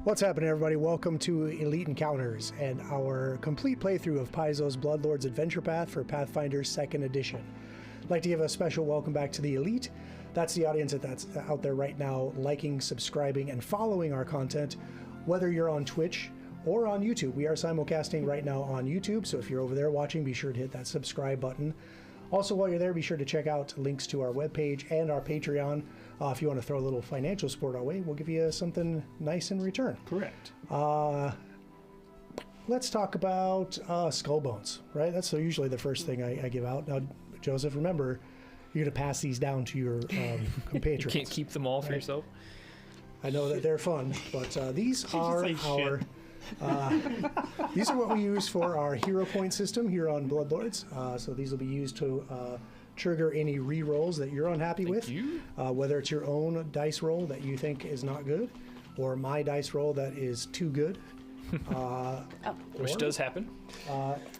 What's happening, everybody? Welcome to Elite Encounters and our complete playthrough of Paizo's Bloodlord's Adventure Path for Pathfinder 2nd Edition. I'd like to give a special welcome back to the Elite. That's the audience that's out there right now liking, subscribing, and following our content, whether you're on Twitch or on YouTube. We are simulcasting right now on YouTube, so if you're over there watching, be sure to hit that subscribe button. Also, while you're there, be sure to check out links to our webpage and our Patreon. If you want to throw a little financial support our way, we'll give you something nice in return. Correct. Let's talk about skull bones, right? That's usually the first thing I give out. Now, Joseph, remember, you're going to pass these down to your compatriots. You can't keep them all for yourself. I know that they're fun, but these are our... these are what we use for our hero point system here on Bloodlords. So these will be used to trigger any re-rolls that you're unhappy with. Whether it's your own dice roll that you think is not good, or my dice roll that is too good. Which does happen.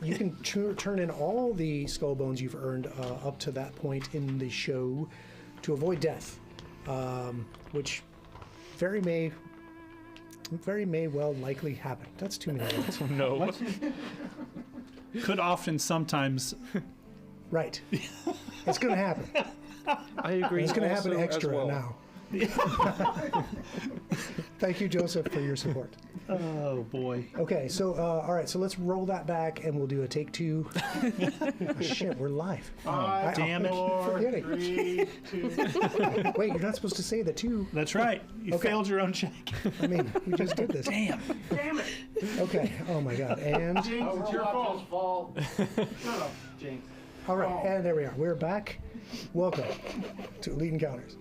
You can turn in all the skull bones you've earned up to that point in the show to avoid death, which very may well likely happen. That's too many words. No. Could often, sometimes. Right. It's going to happen. I agree. It's going to happen also extra as well. now. Thank you, Joseph, for your support. Oh, boy. Okay, so, all right, so let's roll that back and we'll do a take two. Shit, we're live. Damn it. 4, 3, 2. Wait, you're not supposed to say the two. That's right. You failed your own check. I mean, we just did this. Damn. Damn it! Okay, oh my God. And, Jinx, it's your fault. Shut up, Jinx. all right, and there we are. We're back. Welcome to Elite Encounters.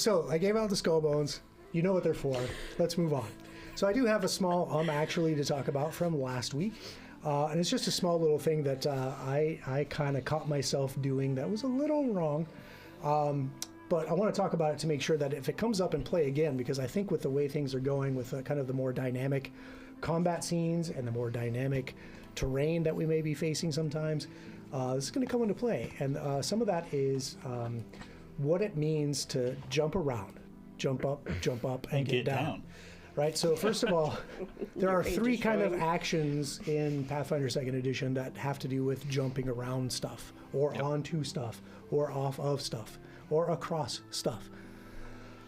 So I gave out the skull bones. You know what they're for. Let's move on. So I do have a small actually to talk about from last week. And it's just a small little thing that I kind of caught myself doing that was a little wrong. But I want to talk about it to make sure that if it comes up in play again, because I think with the way things are going with kind of the more dynamic combat scenes and the more dynamic terrain that we may be facing sometimes, this is going to come into play. And some of that is what it means to jump around, jump up, and get down. Right, so first of all, there are three kind of actions in Pathfinder 2nd Edition that have to do with jumping around stuff, or onto stuff, or off of stuff, or across stuff.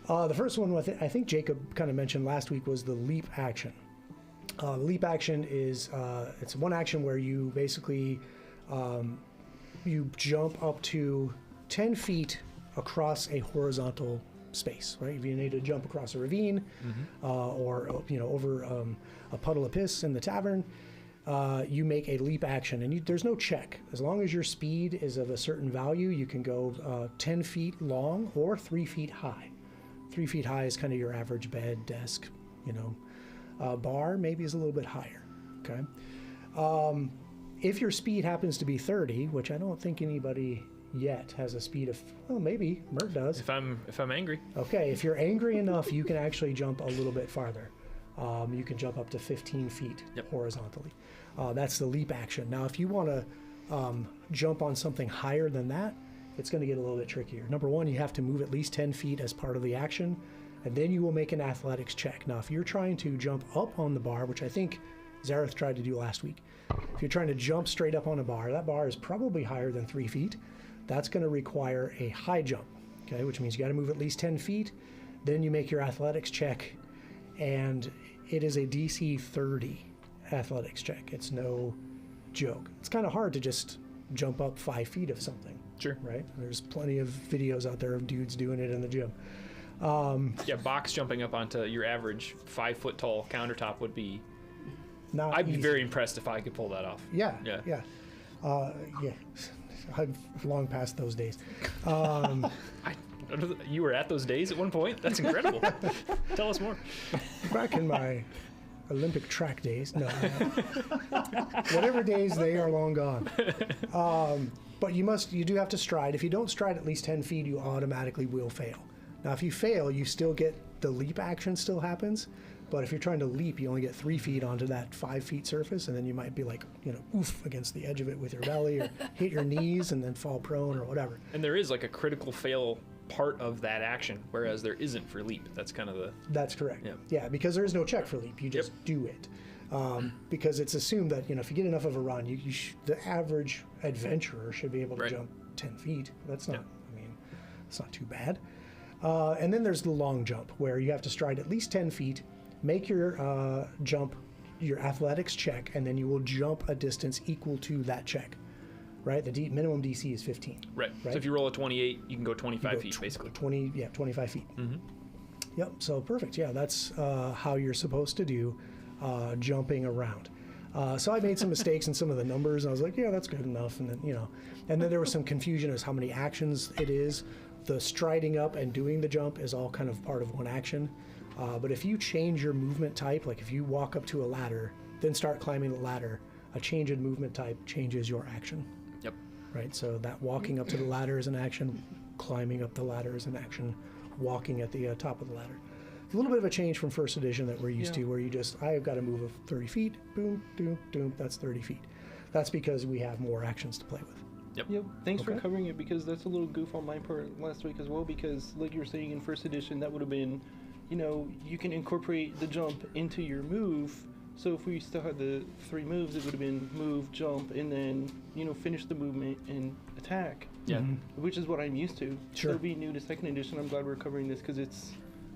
The first one, I think Jacob kind of mentioned last week, was the leap action. The leap action is, it's one action where you basically, you jump up to 10 feet across a horizontal space, right? If you need to jump across a ravine, or over a puddle of piss in the tavern, you make a leap action, and there's no check. As long as your speed is of a certain value, you can go 10 feet long or 3 feet high. 3 feet high is kind of your average bed, desk, bar maybe is a little bit higher. Okay. If your speed happens to be 30, which I don't think anybody yet has a speed of, well, maybe Mert does. If I'm angry. Okay, if you're angry enough, you can actually jump a little bit farther. You can jump up to 15 feet horizontally. That's the leap action. Now, if you want to jump on something higher than that, it's going to get a little bit trickier. Number one, you have to move at least 10 feet as part of the action, and then you will make an athletics check. Now, if you're trying to jump up on the bar, which I think Zareth tried to do last week, if you're trying to jump straight up on a bar, that bar is probably higher than 3 feet. That's going to require a high jump, okay, which means you got to move at least 10 feet. Then you make your athletics check, and it is a DC 30 athletics check. It's no joke. It's kind of hard to just jump up 5 feet of something. Sure. Right? There's plenty of videos out there of dudes doing it in the gym. Box jumping up onto your average 5 foot tall countertop would be... I'd be very impressed if I could pull that off. Yeah. I've long passed those days. You were at those days at one point? That's incredible. Tell us more. Back in my Olympic track days. No. Whatever days, they are long gone. But you do have to stride. If you don't stride at least 10 feet, you automatically will fail. Now, if you fail, you still get the leap action still happens. But if you're trying to leap, you only get 3 feet onto that 5 feet surface, and then you might be like, oof against the edge of it with your belly, or hit your knees and then fall prone or whatever. And there is like a critical fail part of that action, whereas there isn't for leap. That's kind of the That's correct. Yeah. Yeah, because there is no check for leap. You just do it. Because it's assumed that, if you get enough of a run, the average adventurer should be able to Right. jump 10 feet. That's not, Yeah. it's not too bad. And then there's the long jump, where you have to stride at least 10 feet, make your jump, your athletics check, and then you will jump a distance equal to that check. Right? The minimum DC is 15. right. Right. So if you roll a 28, you can go You 25 go feet, basically. 25 feet. Mm-hmm. Yep. So perfect. Yeah, that's how you're supposed to do jumping around. So I made some mistakes in some of the numbers, and I was like, yeah, that's good enough. And then and then there was some confusion as how many actions it is. The striding up and doing the jump is all kind of part of one action. But if you change your movement type, like if you walk up to a ladder, then start climbing the ladder, a change in movement type changes your action. Yep. Right? So that walking up to the ladder is an action, climbing up the ladder is an action, walking at the top of the ladder. A little bit of a change from first edition that we're used to, where I've got to move of 30 feet, boom, doom, doom, that's 30 feet. That's because we have more actions to play with. Yep. Thanks for Okay. covering it, because that's a little goof on my part last week as well, because like you were saying in first edition, that would have been, you can incorporate the jump into your move. So if we still had the 3 moves, it would have been move, jump, and then, finish the movement and attack. Yeah. Which is what I'm used to. Sure. So it'll be new to second edition. I'm glad we're covering this, because it's,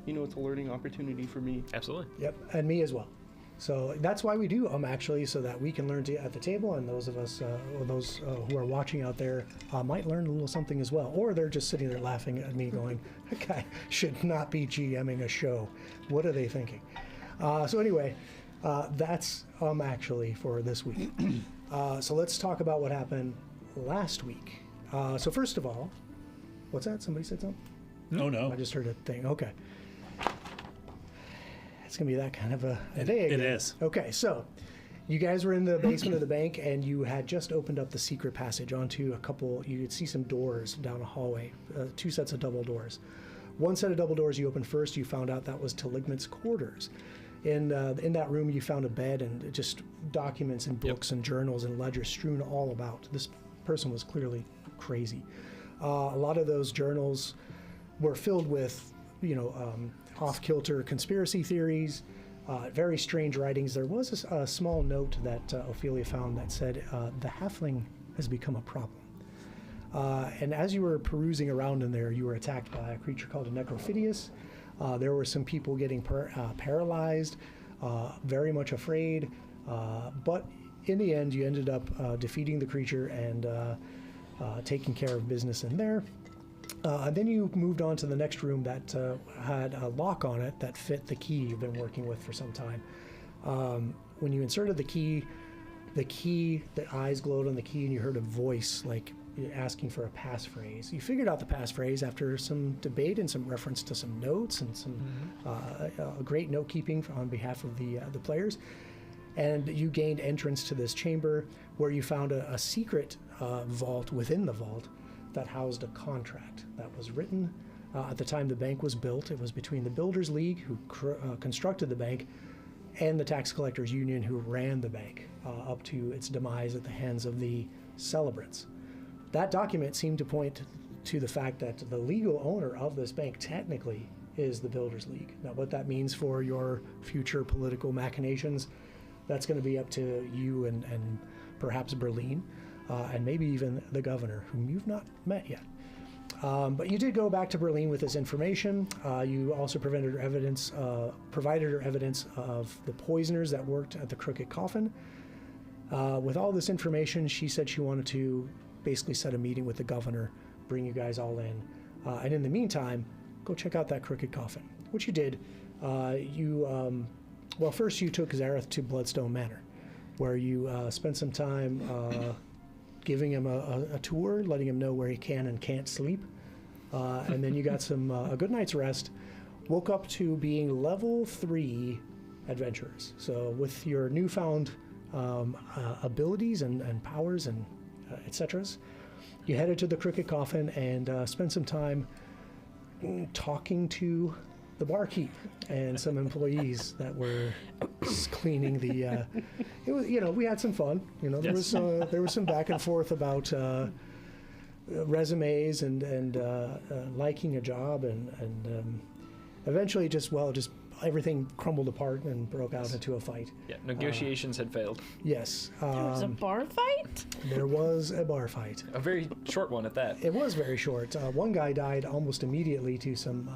it's a learning opportunity for me. Absolutely. Yep, and me as well. So that's why we do actually, so that we can learn at the table, and those of us, or those who are watching out there, might learn a little something as well. Or they're just sitting there laughing at me going, that guy should not be GMing a show. What are they thinking? So anyway, that's actually for this week. So let's talk about what happened last week. So first of all, what's that? Somebody said something? Oh no. I just heard a thing. Okay. It's going to be that kind of a day again. It is. Okay, so you guys were in the basement of the bank, and you had just opened up the secret passage onto you could see some doors down a hallway, 2 sets of double doors. One set of double doors you opened first, you found out that was Teligment's quarters. In that room, you found a bed and just documents and books and journals and ledgers strewn all about. This person was clearly crazy. A lot of those journals were filled with, off-kilter conspiracy theories, very strange writings. There was a small note that Ophelia found that said, the halfling has become a problem. And as you were perusing around in there, you were attacked by a creature called a Necrophidius. There were some people getting paralyzed, very much afraid, but in the end, you ended up defeating the creature and taking care of business in there. Then you moved on to the next room that had a lock on it that fit the key you've been working with for some time. When you inserted the key, the eyes glowed on the key, and you heard a voice like asking for a passphrase. You figured out the passphrase after some debate and some reference to some notes and some great note keeping on behalf of the players. And you gained entrance to this chamber where you found a secret vault within the vault that housed a contract that was written at the time the bank was built. It was between the Builders League, who constructed the bank, and the Tax Collectors Union, who ran the bank up to its demise at the hands of the celebrants. That document seemed to point to the fact that the legal owner of this bank technically is the Builders League. Now, what that means for your future political machinations, that's going to be up to you and perhaps Berlin. And maybe even the governor, whom you've not met yet. But you did go back to Berlin with this information. You also provided her evidence of the poisoners that worked at the Crooked Coffin. With all this information, she said she wanted to basically set a meeting with the governor, bring you guys all in. And in the meantime, go check out that Crooked Coffin, which you did. First you took Zareth to Bloodstone Manor, where you spent some time giving him a tour, letting him know where he can and can't sleep. And then you got a good night's rest, woke up to being level 3 adventurers. So with your newfound abilities and powers and et cetera, you headed to the Crooked Coffin and spent some time talking to the barkeep and some employees that were cleaning the. It was, we had some fun. There was some back and forth about resumes and liking a job, and eventually just everything crumbled apart and broke out into a fight. Yeah, negotiations had failed. Yes. There was a bar fight? There was a bar fight. A very short one at that. It was very short. One guy died almost immediately to some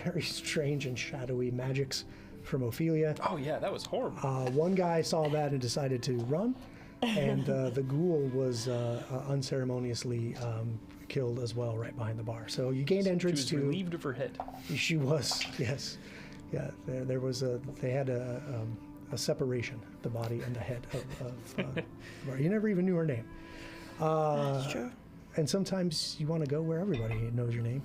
very strange and shadowy magics from Ophelia. Oh yeah, that was horrible. One guy saw that and decided to run, and the ghoul was unceremoniously killed as well right behind the bar. So you gained entrance She was to... relieved of her head. She was, yes. Yeah, there was they had a separation, the body and the head of you never even knew her name. That's true. And sometimes you want to go where everybody knows your name.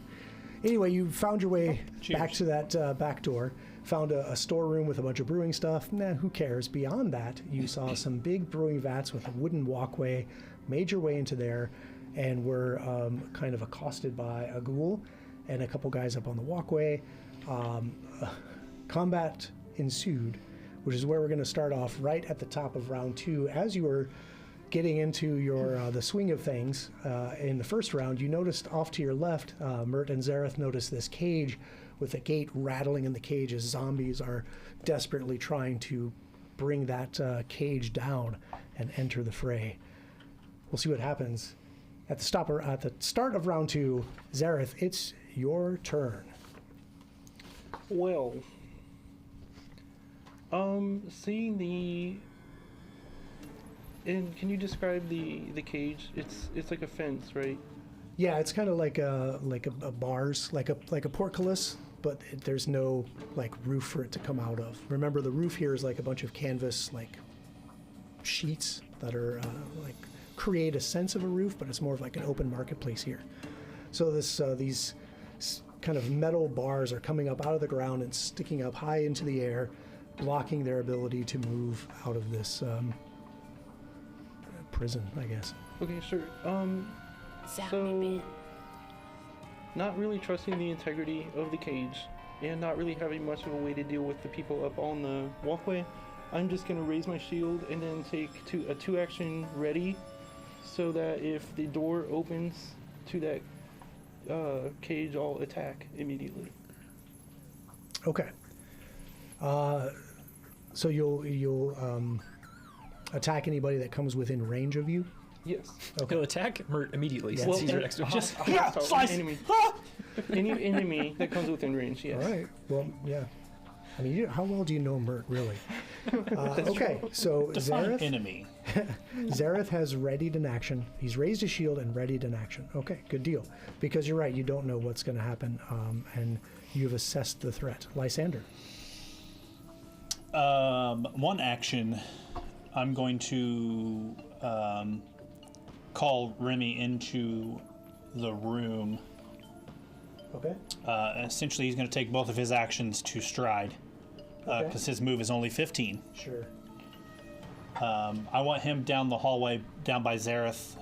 Anyway, you found your way back to that back door, found a storeroom with a bunch of brewing stuff. Nah, who cares? Beyond that, you saw some big brewing vats with a wooden walkway, made your way into there, and were kind of accosted by a ghoul and a couple guys up on the walkway. Combat ensued, which is where we're going to start off right at the top of round 2. As you were getting into your the swing of things in the first round, you noticed off to your left, Mert and Zareth noticed this cage with a gate rattling in the cage as zombies are desperately trying to bring that cage down and enter the fray. We'll see what happens. At the start of round 2, Zareth, it's your turn. Well, seeing the... And can you describe the cage? It's like a fence, right? Yeah, it's kind of like a bars, like a portcullis, but there's no like roof for it to come out of. Remember, the roof here is like a bunch of canvas like sheets that are like create a sense of a roof, but it's more of like an open marketplace here. So these kind of metal bars are coming up out of the ground and sticking up high into the air, blocking their ability to move out of this prison, I guess. Okay, sure. Zombie So, man. not really trusting the integrity of the cage and not really having much of a way to deal with the people up on the walkway, I'm just going to raise my shield and then take a 2-action ready so that if the door opens to that cage, I'll attack immediately. Okay. So you'll attack anybody that comes within range of you? Yes. He'll attack Mert immediately Yeah. since he's right next to him. Just slice. enemy. Any enemy that comes within range, yes. All right. Well, yeah. I mean, how well do you know Mert, really? Okay, so Define Zareth, enemy. Zareth has readied an action. He's raised his shield and readied an action. Okay, good deal. Because you're right, you don't know what's going to happen, and you've assessed the threat. Lysander. One action, I'm going to call Remy into the room. Okay. Essentially, he's going to take both of his actions to stride, because his move is only 15. Sure. I want him down the hallway, down by Zareth,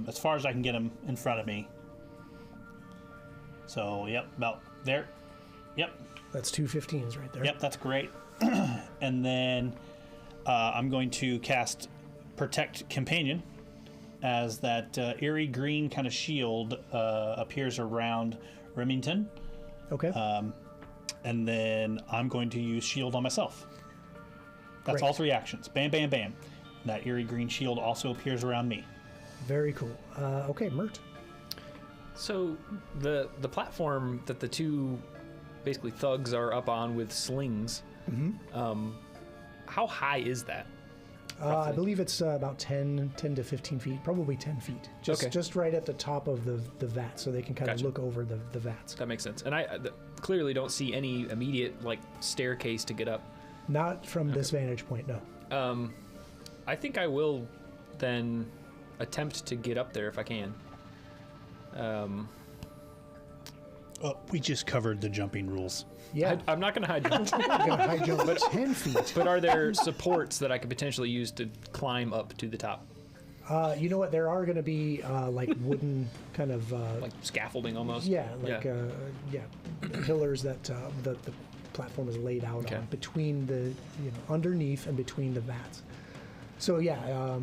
as far as I can get him in front of me. So, yep, about there. Yep, That's 2 15s right there. yep, that's great. And then I'm going to cast Protect Companion, as that eerie green kind of shield appears around Remington. Okay. And then I'm going to use shield on myself. That's Great. all 3 actions. Bam, bam, bam. That eerie green shield also appears around me. Very cool. Okay, Mert. So the platform that the two basically thugs are up on with slings. How high is that? I Roughly. believe it's about 10 to 15 feet, probably 10 feet. Just right at the top of the vat, so they can kind of Gotcha. look over the vats. That makes sense. And I clearly don't see any immediate like staircase to get up. Not from this vantage point, no. I think I will then attempt to get up there if I can. We just covered the jumping rules. Yeah, I'm not going to hide you. you're gonna high jump 10 feet. But are there supports that I could potentially use to climb up to the top? You know what? There are going to be like wooden kind of Like scaffolding almost? pillars that the platform is laid out Okay. on between the underneath and between the vats. So yeah,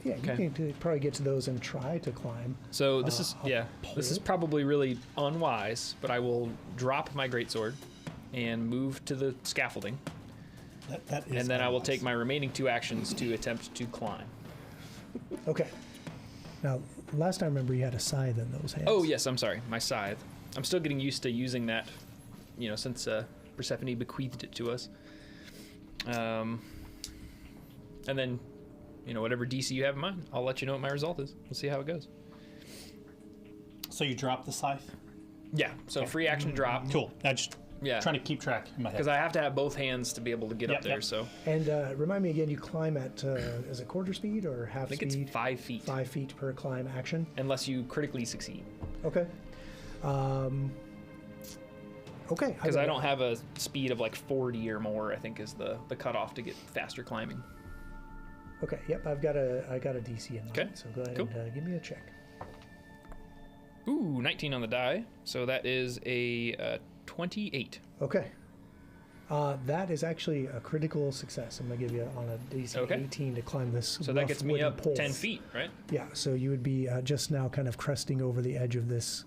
Yeah, Okay. you can probably get to those and try to climb. So this is a this is pole? probably really unwise, but I will drop my greatsword and move to the scaffolding, That is and then I will unwise. take my remaining 2 actions to attempt to climb. Okay. Now, last time, remember, you had a scythe in those hands. Oh yes, I'm sorry, my scythe. I'm still getting used to using that, since Persephone bequeathed it to us. And then, whatever DC you have in mind, I'll let you know what my result is. We'll see how it goes. So you drop the scythe? Yeah. So free action drop. Cool. I just Yeah. trying to keep track in my head. Because I have to have both hands to be able to get up Yep, there. yep. So And remind me again, you climb at, is it quarter speed or half I think speed? it's 5 feet, 5 feet per climb action. unless you critically succeed. Okay. Okay. Because I don't have a speed of like 40 or more. I think is the cutoff to get faster climbing. Okay. Yep. I got a DC in mind. Okay, So go ahead cool. and give me a check. Ooh, 19 on the die. So that is a 28. Okay. That is actually a critical success. I'm gonna give you on a DC Okay. 18 to climb this. So that rough gets me wooden up pole. 10 feet, right? Yeah. So you would be just now kind of cresting over the edge of this.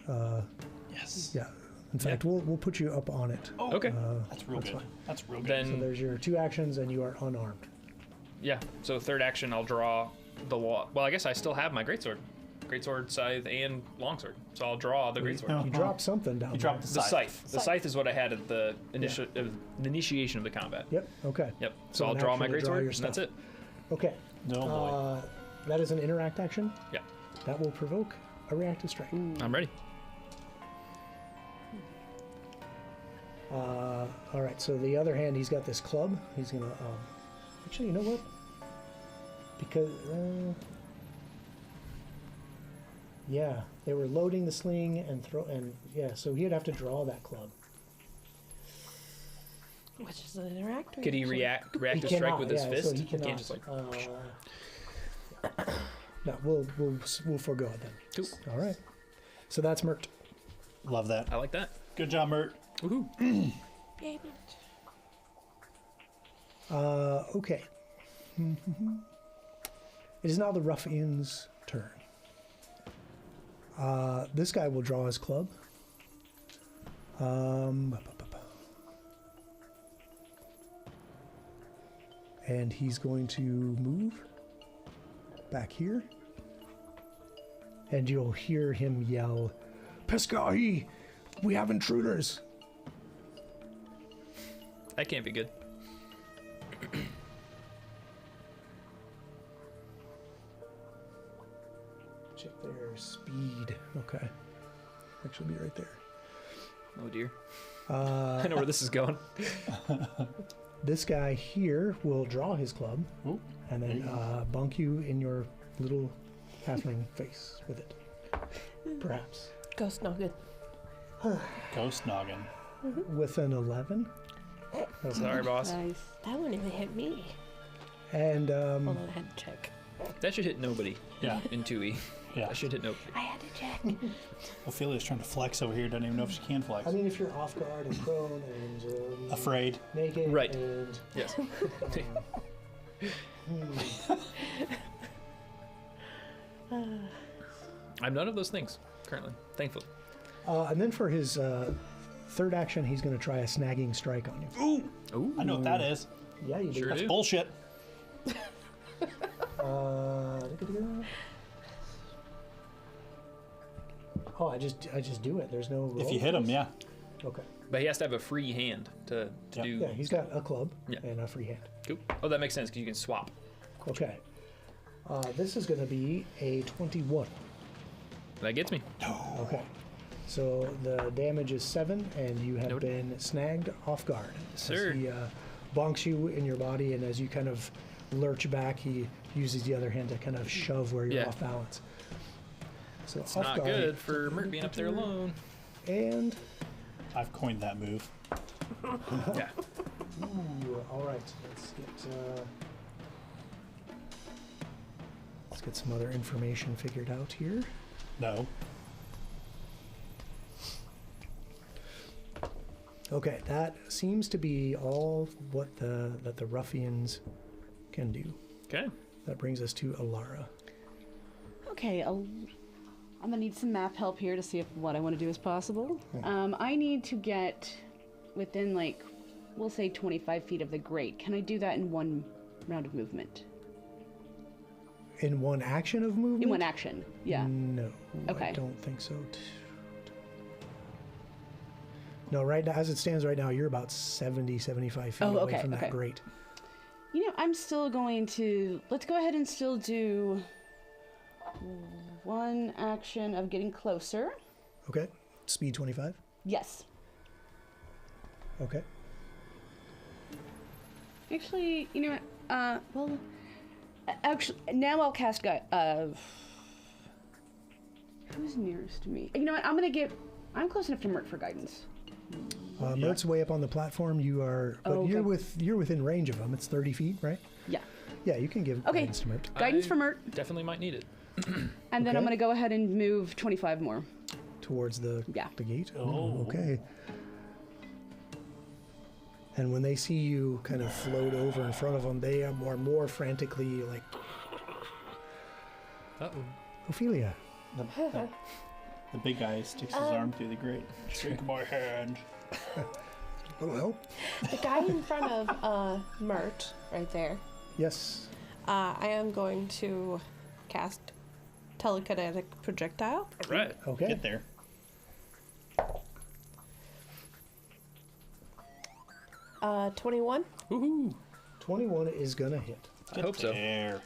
Yes. Yeah. In fact, we'll put you up on it. Oh, Okay. that's real that's good. fine. That's real good. So Then there's your 2 actions, and you are unarmed. yeah. So third action, I'll draw the law. Well, I guess I still have my greatsword, scythe, and longsword. So I'll draw the greatsword. Oh. You dropped something down you there. dropped the The scythe. scythe. The scythe is what I had at the the initiation of the combat. Yep. Okay. Yep. So So I'll an draw my action to draw greatsword, your and that's stuff. it. Okay. No boy. That is an interact action. Yeah. That will provoke a reactive strike. I'm ready. All right. So the other hand, he's got this club. He's gonna. Actually, you know what? Because. Yeah, they were loading the sling and so he'd have to draw that club. Which is an interactor. Could he He reactive strike cannot, with his yeah, fist? So he cannot. can't just like. No, we'll forego it then. Cool. All right. So that's Mert. Love that. I like that. Good job, Mert. Woohoo! Baby. Okay. It is now the ruffian's turn. This guy will draw his club. And he's going to move back here. And you'll hear him yell, "Pescahi! We have intruders!" That can't be good. Check their speed. Okay. Actually, be right there. Oh dear. I know where this is going. This guy here will draw his club Ooh. and then bonk you in your little halfling face with it. Perhaps. Ghost noggin. Ghost noggin. With an 11. Sorry, boss. Nice. That wouldn't even hit me. And Hold on, I had to check. That should hit nobody Yeah. in 2E. Yeah. That should hit nobody. I had to check. Ophelia's trying to flex over here. Doesn't even know if she can flex. I mean, if you're off guard and prone and Afraid. naked Right. and Yes. I'm none of those things currently, thankfully. and then for his third action, he's going to try a snagging strike on you. Ooh. I know what that is. Yeah, you do. Sure That's do. bullshit. Oh, I just do it. There's no roll If you for hit him, this? yeah. Okay. But he has to have a free hand to Yep. do. Yeah, he's got a club Yeah. and a free hand. Cool. Oh, that makes sense because you can swap. Okay. This is going to be a 21. That gets me. Okay. So the damage is 7, and you have Noted. been snagged off guard. Sir. As he bonks you in your body, and as you kind of lurch back, he uses the other hand to kind of shove where you're Yeah. off balance. So It's off not guard, good for Mert being up there alone. And I've coined that move. Yeah. ooh, all right. Let's get some other information figured out here. No. Okay, that seems to be all what the ruffians can do. Okay. That brings us to Alara. Okay, I'm gonna need some map help here to see if what I want to do is possible. I need to get within, like, we'll say 25 feet of the grate. Can I do that in one round of movement? In one action of movement? In one action, yeah. No, Okay. I don't think so. No, right now, as it stands right now, you're about 70, 75 feet away from that grate. You know, I'm still going to... Let's go ahead and still do one action of getting closer. Okay. Speed 25? Yes. Okay. Actually, you know what? Well, actually, now I'll cast who's nearest to me? You know what? I'm close enough to Mert for guidance. Mert's way up on the platform. You are, but okay. you're within range of him. It's 30 feet, right? Yeah. Yeah, you can give guidance to Mert. Guidance for Mert. Definitely might need it. And then I'm Okay. going to go ahead and move 25 more. Towards the Yeah. the gate. Oh. Okay. And when they see you kind of float over in front of them, they are more frantically like, Uh-oh. Ophelia. The big guy sticks his arm through the grate. Shake my hand. Little help? The guy in front of Mert, right there. Yes. I am going to cast telekinetic projectile. All right. Okay. Get there. Uh, 21. Woohoo. 21 is gonna hit. I hope so. There.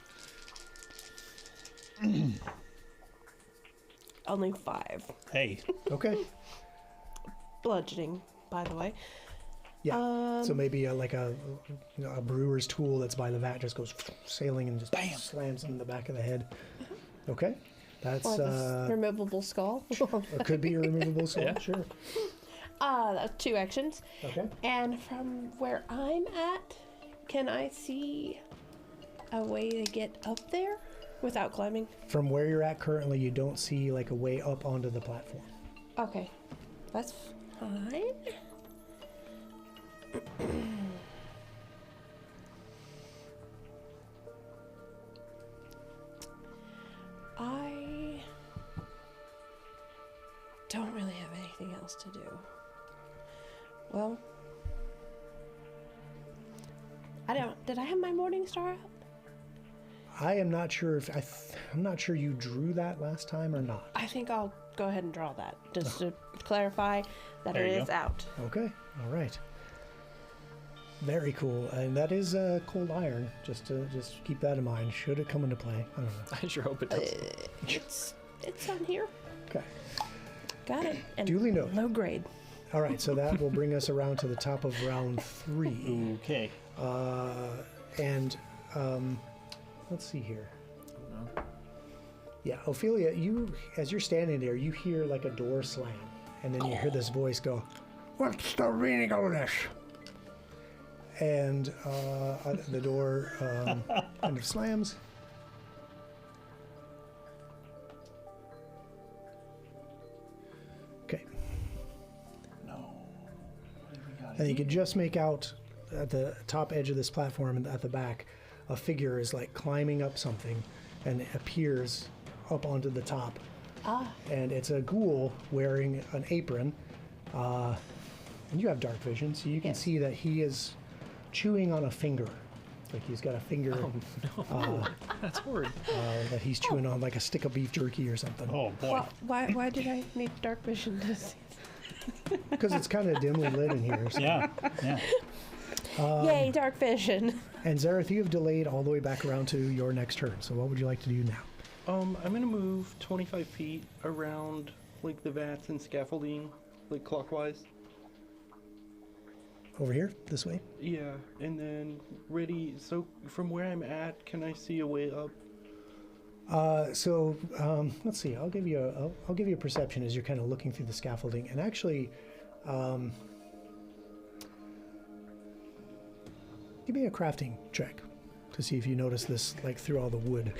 Only 5. Hey. Okay. Bludgeoning, by the way. Yeah. So maybe like a brewer's tool that's by the vat just goes sailing and just slams him in the back of the head. Okay. That's Or this removable skull. it could be a removable soul. Yeah. Sure. That's 2 actions. Okay. And from where I'm at, can I see a way to get up there without climbing? From where you're at currently, you don't see like a way up onto the platform. Okay. That's fine. I don't really have anything else to do. Well, did I have my morning star out? I am not sure if I'm not sure you drew that last time or not. I think I'll go ahead and draw that just to clarify that There it you is go. out. Okay. All right. Very cool. And that is cold iron. Just keep that in mind. Should it come into play? I don't know. I sure hope it does. It's on here. Okay. Got it. And Duly noted. low grade. All right. So that will bring us around to the top of round 3. Okay. And let's see here. Yeah, Ophelia, you as you're standing there, you hear like a door slam, and then you hear this voice go, "What's the meaning of this?" And the door kind of slams. Okay. No. And you can just make out at the top edge of this platform and at the back, a figure is like climbing up something and it appears up onto the top. And it's a ghoul wearing an apron. And you have dark vision, so you can Yes. see that he is chewing on a finger. Like he's got a finger That's horrid. that he's chewing on, like a stick of beef jerky or something. Oh boy. Why did I need dark vision to see? Because it's kind of dimly lit in here. So. Yeah. Yeah. Yay, dark vision. And Zareth, you have delayed all the way back around to your next turn. So what would you like to do now? I'm gonna move 25 feet around like the vats and scaffolding, like clockwise. Over here, this way. Yeah, and then ready. So from where I'm at, can I see a way up? Let's see. I'll give you a perception as you're kind of looking through the scaffolding, and actually, give me a crafting check to see if you notice this, like through all the wood.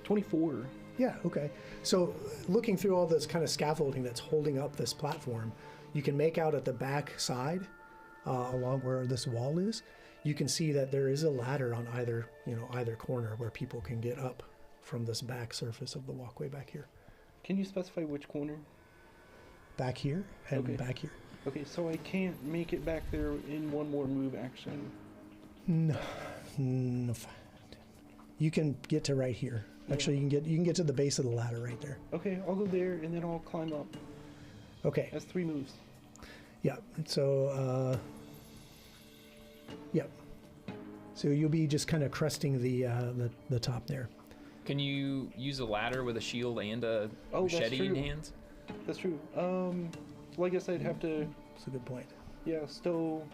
24. Yeah. Okay. So, looking through all this kind of scaffolding that's holding up this platform, you can make out at the back side, along where this wall is, you can see that there is a ladder on either corner where people can get up from this back surface of the walkway back here. Can you specify which corner? Back here and Okay. back here. Okay, so I can't make it back there in one more move action. No. You can get to right here. Actually, you can get to the base of the ladder right there. Okay, I'll go there and then I'll climb up. Okay. That's 3 moves. Yeah. So, yep. So you'll be just kind of cresting the top there. Can you use a ladder with a shield and a Oh, that's machete in true. hands? That's true. Well, I guess I'd have to, That's a good point. yeah, still.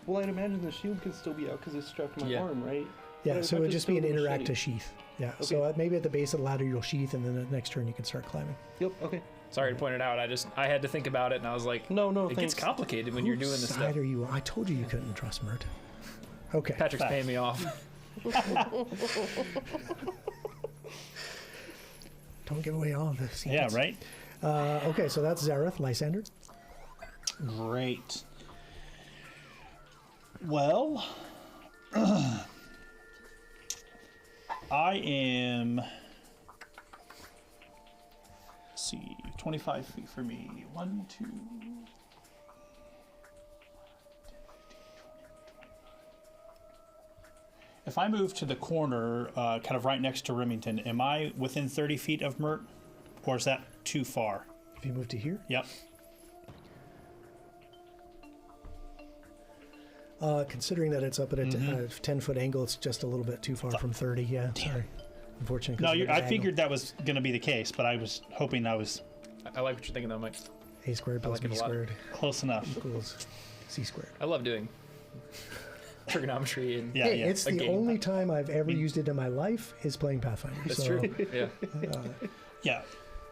Well, I'd imagine the shield could still be out because it's strapped to my Yeah. arm, right? Yeah. But I'd So have it'd to just be an stow the interactive machete. sheath. Yeah. Okay. So maybe at the base of the ladder you'll sheath, and then the next turn you can start climbing. Yep. Okay. Sorry to point it out. I had to think about it, and I was like, No, it thanks. gets complicated when you're doing Whose this side stuff. are you on? I told you couldn't trust Mert. Okay. Patrick's Facts. paying me off. Don't give away all the secrets. Yeah, right? Okay, so that's Zareth, Lysander. Great. Well, I am. Let's see, 25 feet for me. 1, 2. If I move to the corner, kind of right next to Remington, am I within 30 feet of Mert? Or is that too far? If you move to here. Yep. Considering that it's up at a 10-foot angle, it's just a little bit too far from 30. Yeah, sorry. Unfortunately. No, I figured that was going to be the case, but I was hoping I was I like what you're thinking, though, Mike. A squared plus like it B a lot. squared close enough. equals C squared. I love doing trigonometry and Yeah, Hey, yeah. it's A the game. only time I've ever used it in my life is playing Pathfinder. that's so, true. Yeah. Yeah.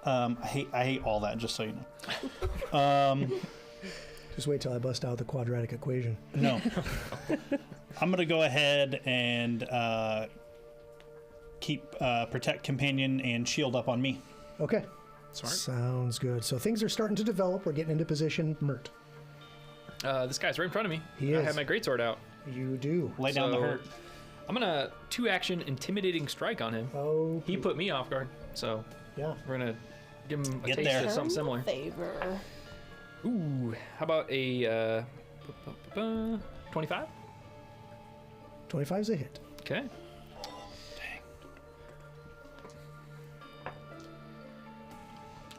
I hate all that, just so you know. Just wait till I bust out the quadratic equation. No. I'm going to go ahead and keep Protect Companion and Shield up on me. Okay. Smart. Sounds good. So things are starting to develop. We're getting into position. Mert. This guy's right in front of me. He I is. have my greatsword out. You do. Lay down the So- hurt. I'm gonna 2-action intimidating strike on him. Oh. He put me off guard, so Yeah. we're gonna give him a Get taste there. of something Turn similar. Favor. Ooh, how about a 25? 25's a hit. Okay.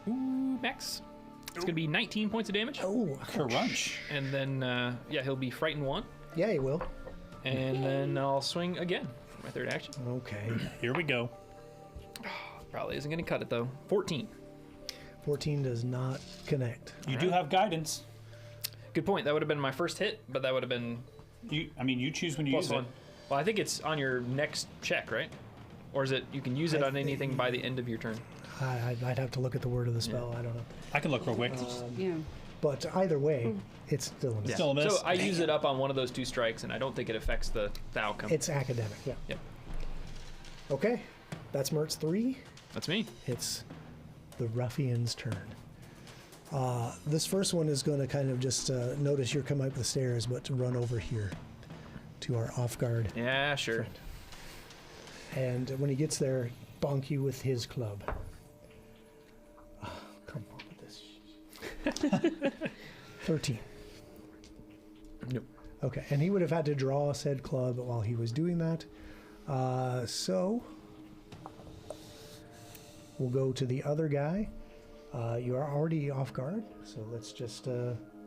Ooh, max. It's gonna be 19 points of damage, Oh. Crunch. and then yeah, he'll be frightened 1, Yeah, he will. and then I'll swing again for my 3rd action. Okay. Here we go. Probably isn't gonna cut it though. 14. 14 does not connect. You do have guidance. Good point. That would have been my first hit, but that would have been You choose when you plus use 1. it. Well, I think it's on your next check, right? Or is it you can use it I on anything by the end of your turn? I'd have to look at the word of the spell. I don't know. I can look real quick. Yeah. But either way, it's still a miss. Still a miss. So I use it up on one of those 2 strikes, and I don't think it affects the outcome. It's academic, yeah. Yep. Okay. That's Mert's 3. That's me. It's the ruffian's turn. This first one is going to kind of just notice you're coming up the stairs, but to run over here to our off guard. Yeah, sure. And when he gets there, bonk you with his club. Oh, come on with this. 13. Nope. Okay, and he would have had to draw said club while he was doing that. So we'll go to the other guy. You are already off guard, so let's just. I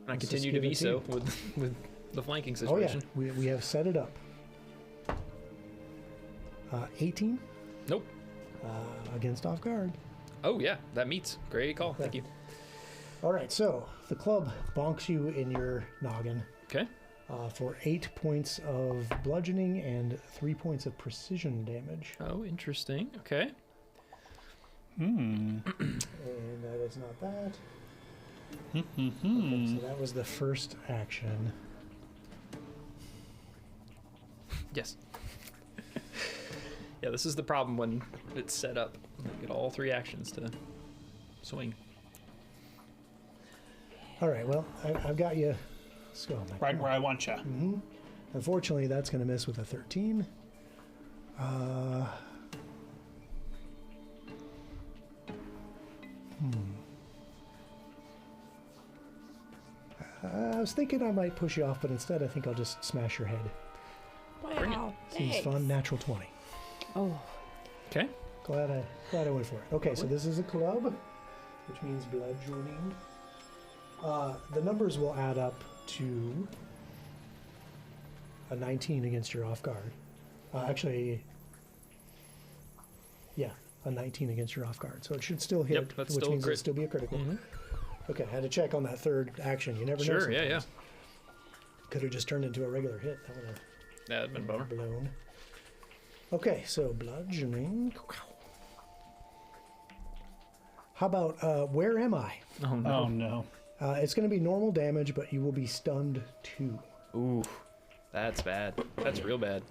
let's just continue to give it be so you. with the flanking Oh yeah, situation. we have set it up. 18 Nope. against off guard. Oh yeah, that meets. Great call. Thank you. All right, so the club bonks you in your noggin Okay. for 8 points of bludgeoning and 3 points of precision damage. Oh, interesting. Okay. And that is not that. Okay, so that was the first action. Yes. Yeah, this is the problem when it's set up. You get all 3 actions to swing. All right, well, I've got you. Let's go. Mike. Right where I want you. Unfortunately, that's going to miss with a 13. I was thinking I might push you off, but instead I think I'll just smash your head. Wow. Seems Thanks. fun. Natural 20. Oh. Okay. Glad I went for it. Okay, so this is a club, which means bludgeoning. The numbers will add up to a 19 against your off guard. Actually, yeah, a 19 against your off guard. So it should still hit, Yep, that's which still a means crit. it'll still be a critical. Mhm. Okay, I had to check on that third action. You never know. Sure. Yeah. sometimes. Could have just turned into a regular hit. That would have That'd been a bummer. blown. Okay, so bludgeoning. How about where am I? Oh no. Oh no. It's going to be normal damage, but you will be stunned 2. Ooh. That's bad. That's real bad.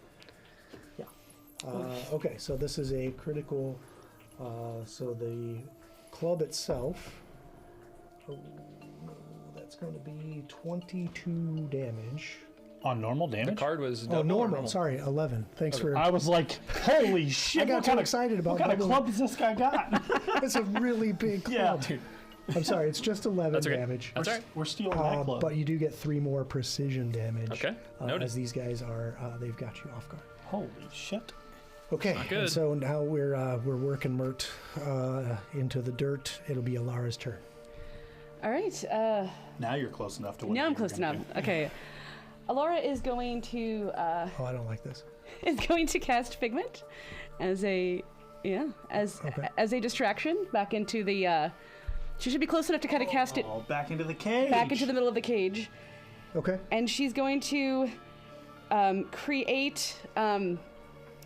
Okay, so this is a critical. So the club itself. Oh, no, that's going to be 22 damage. On normal The damage? card was Oh, double or normal. Sorry, 11. Thanks for. I was like, holy shit! I got what too kind excited about What kind of double- club has this guy got? It's a really big club. yeah, dude. I'm sorry, it's just 11 That's okay. damage. That's all right. We're stealing that club. But you do get 3 more precision damage. Okay, noted. As these guys are, they've got you off guard. Holy shit. Okay, Not good. and so now we're working Mert into the dirt. It'll be Alara's turn. All right. Now you're close enough to win. Now I'm close enough. Okay. Alara is going to Oh, I don't like this. cast Figment as a Okay. as a distraction back into the. She should be close enough to kind of cast it Oh, back into the cage. back into the middle of the cage, Okay. and she's going to create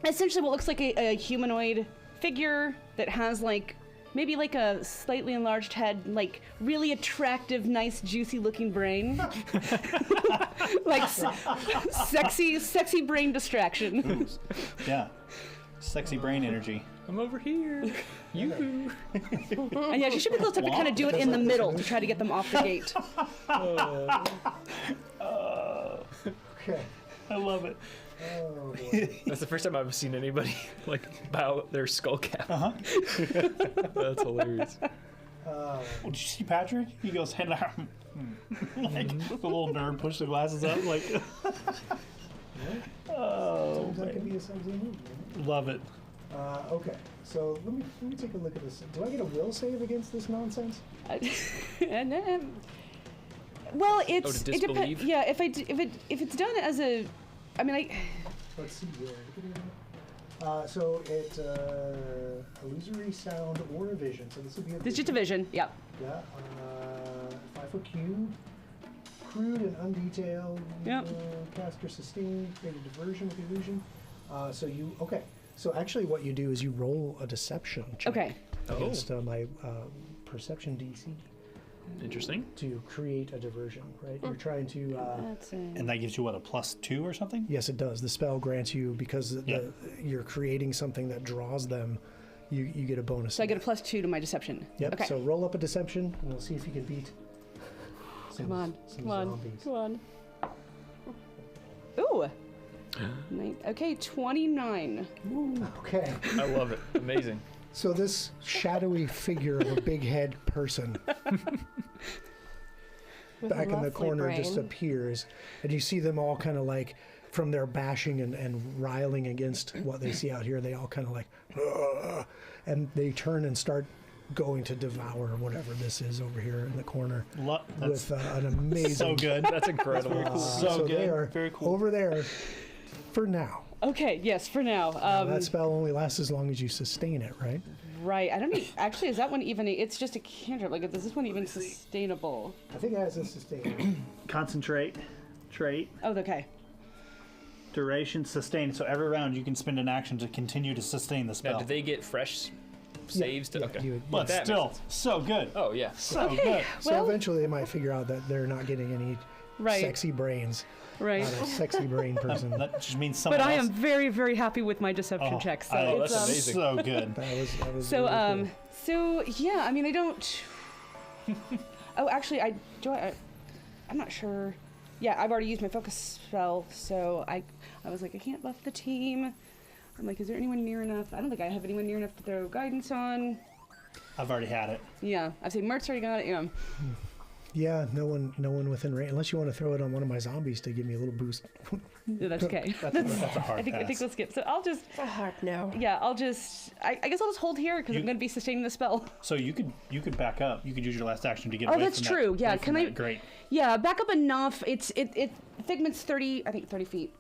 essentially what looks like a humanoid figure that has like maybe like a slightly enlarged head, like really attractive, nice, juicy looking brain. Like sexy brain distraction. Yeah. Sexy brain energy. I'm over here. You. And yeah, she should be close enough to kind of do it in the middle to try to get them off the gate. Okay. I love it. Oh, boy. That's the first time I've seen anybody like bow their skull cap. Uh-huh. That's hilarious. Oh, did you see Patrick? He goes, head down. Like, the little nerd pushed the glasses up, like, oh, Seems like it'd man. be a sexy movie. Right? Love it. Okay, so let me take a look at this. Do I get a will save against this nonsense? And well, to it depends. disbelieve? Yeah, if it's done as a, I mean, Let's see here. So it illusory sound or a vision. So this would be a it's just a vision. Yeah. Yeah. 5-foot cube. Crude and undetailed. Yep. Caster sustain. Create a diversion with illusion. Okay. So actually, what you do is you roll a deception check Okay. against my perception DC Interesting. to create a diversion. Right. You're trying to. That's And that gives you, what, a +2 or something? Yes, it does. The spell grants you because you're creating something that draws them. You get a bonus. so I get a +2 to my deception. Yep. Okay. So roll up a deception, and we'll see if you can beat. Come on. Some Come on. zombies. Come on. Ooh. Okay, 29. Okay. I love it. Amazing. So this shadowy figure of a big head person With a back in the lovely corner just brain. appears, and you see them all kind of like from their bashing and riling against what they see out here. They all kind of like, "Ugh," and they turn and start going to devour whatever this is over here in the corner That's with an amazing. so good. That's incredible. So they good. are Very cool. over there for now. Okay, yes, for now. That spell only lasts as long as you sustain it, right? Right. I don't need, actually, is that one even, it's just a cantrip. Like, is this one even sustainable? I think it has a sustain. Concentrate, trait, Oh, okay. duration, sustain. So every round you can spend an action to continue to sustain the spell. Now, do they get fresh saves? Yeah, Okay. you- But That still, makes so good. Oh yeah. So good. So Well- eventually they might figure out that they're not getting any Right. sexy brains Right. out of sexy brain person. That just means someone But I else. am very, very happy with my deception check. So Oh, it's, that's amazing. So good. That was So, really cool. so yeah, I mean, I don't. Oh, actually, I'm not sure. Yeah, I've already used my focus spell, so I was like, I can't buff the team. I'm like, is there anyone near enough? I don't think I have anyone near enough to throw guidance on. I've already had it. Yeah, I've seen Mert's already got it. Yeah. Yeah, no one within range. Unless you want to throw it on one of my zombies to give me a little boost. Yeah, that's okay. That's a hard I think pass. we'll skip. So I'll just. A hard no. Yeah, I guess I'll just hold here because I'm going to be sustaining the spell. So you could back up. You could use your last action to get Oh, away that's from true. That, Yeah, away can from I- that grate. Yeah, back up enough. Figment's 30 feet.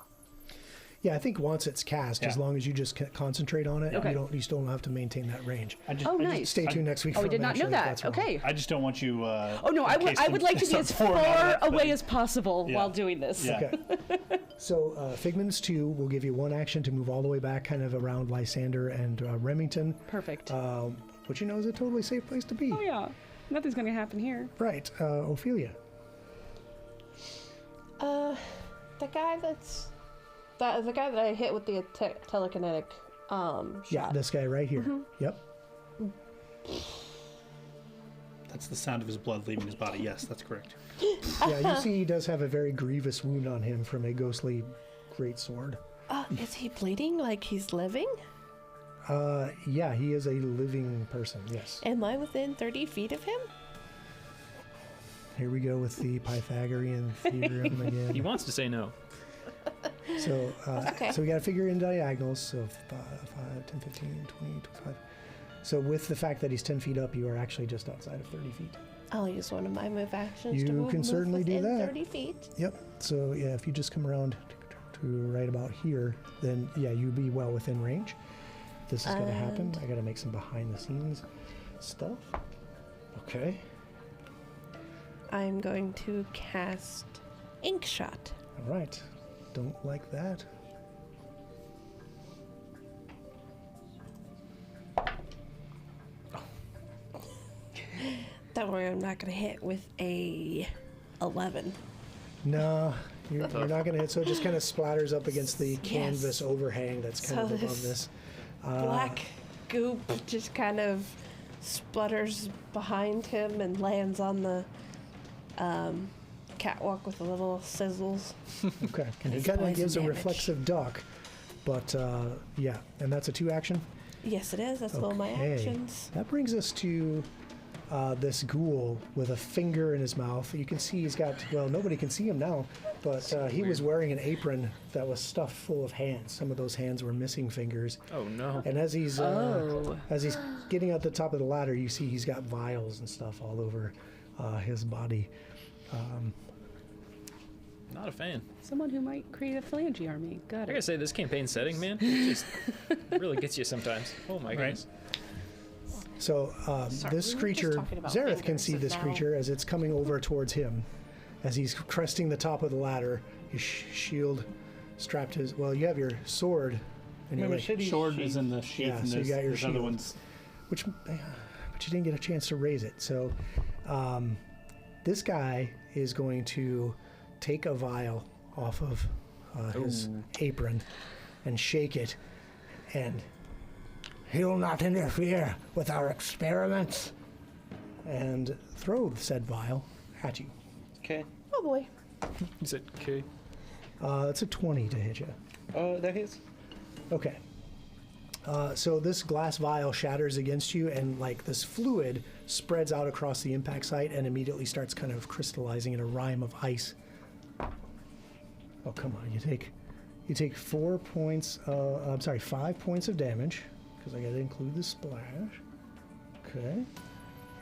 Yeah, I think once it's cast, as Yeah. long as you just concentrate on it, Okay. you still don't have to maintain that range. Oh, nice. Stay tuned next week. Oh, for we did not know eventually, if that. that's wrong. Okay. I just don't want you. Oh no, I in case would like to be start as pouring out far of that away thing. as possible Yeah. while doing this. Yeah. Okay. So Figment's 2 will give you 1 action to move all the way back, kind of around Lysander and Remington, Perfect. which you know is a totally safe place to be. Oh yeah, nothing's going to happen here. Right, Ophelia. The guy the guy that I hit with the telekinetic shot. Yeah, this guy right here. Yep. That's the sound of his blood leaving his body. Yes, that's correct. Yeah, you see he does have a very grievous wound on him from a ghostly great sword. Is he bleeding like he's living? Yeah, he is a living person, yes. Am I within 30 feet of him? Here we go with the Pythagorean theorem again. He wants to say no. So, Okay. so we got to figure in diagonals. So 5, 10, 15, 20, 25. So with the fact that he's 10 feet up, you are actually just outside of 30 feet. I'll use one of my move actions You to can move certainly do within that. 30 feet. Yep. So yeah, if you just come around to right about here, then yeah, you'd be well within range. This is going to happen. And- I got to make some behind the scenes stuff. Okay. I'm going to cast Ink Shot. All right. Don't like that. Don't worry, I'm not going to hit with a 11. No, you're not going to hit. So it just kind of splatters up against the canvas overhang that's kind So of above this this. Black goop just kind of splutters behind him and lands on the catwalk with a little sizzles. Okay. And he it's kind of poison gives a damage. reflexive duck. But yeah, and that's a 2 action. Yes, it is. That's all my Okay. actions. That brings us to this ghoul with a finger in his mouth. You can see he's got, well, nobody can see him now, but he was wearing an apron that was stuffed full of hands. Some of those hands were missing fingers. Oh no. And as he's Oh. getting at the top of the ladder, you see he's got vials and stuff all over his body. Not a fan. Someone who might create a phalange army. Got I gotta it. say, this campaign setting, man, it just really gets you sometimes. Oh my goodness. So Sorry, this we were just creature, talking about Zareth can fingers see and this now- creature as it's coming over towards him. As he's cresting the top of the ladder, his shield strapped his, well, you have your sword and My your machete Sword sheath. is in the sheath, Yeah, and so you there's, got your there's other shield. ones. but you didn't get a chance to raise it. So this guy is going to take a vial off of his apron and shake it, and he'll not interfere with our experiments, and throw said vial at you. Okay. Oh boy. Is it okay? It's a 20 to hit you. That hits. Okay. So this glass vial shatters against you, and like this fluid spreads out across the impact site and immediately starts kind of crystallizing in a rime of ice. Oh, come on! You take 4 points. I'm sorry, 5 points of damage because I got to include the splash. Okay.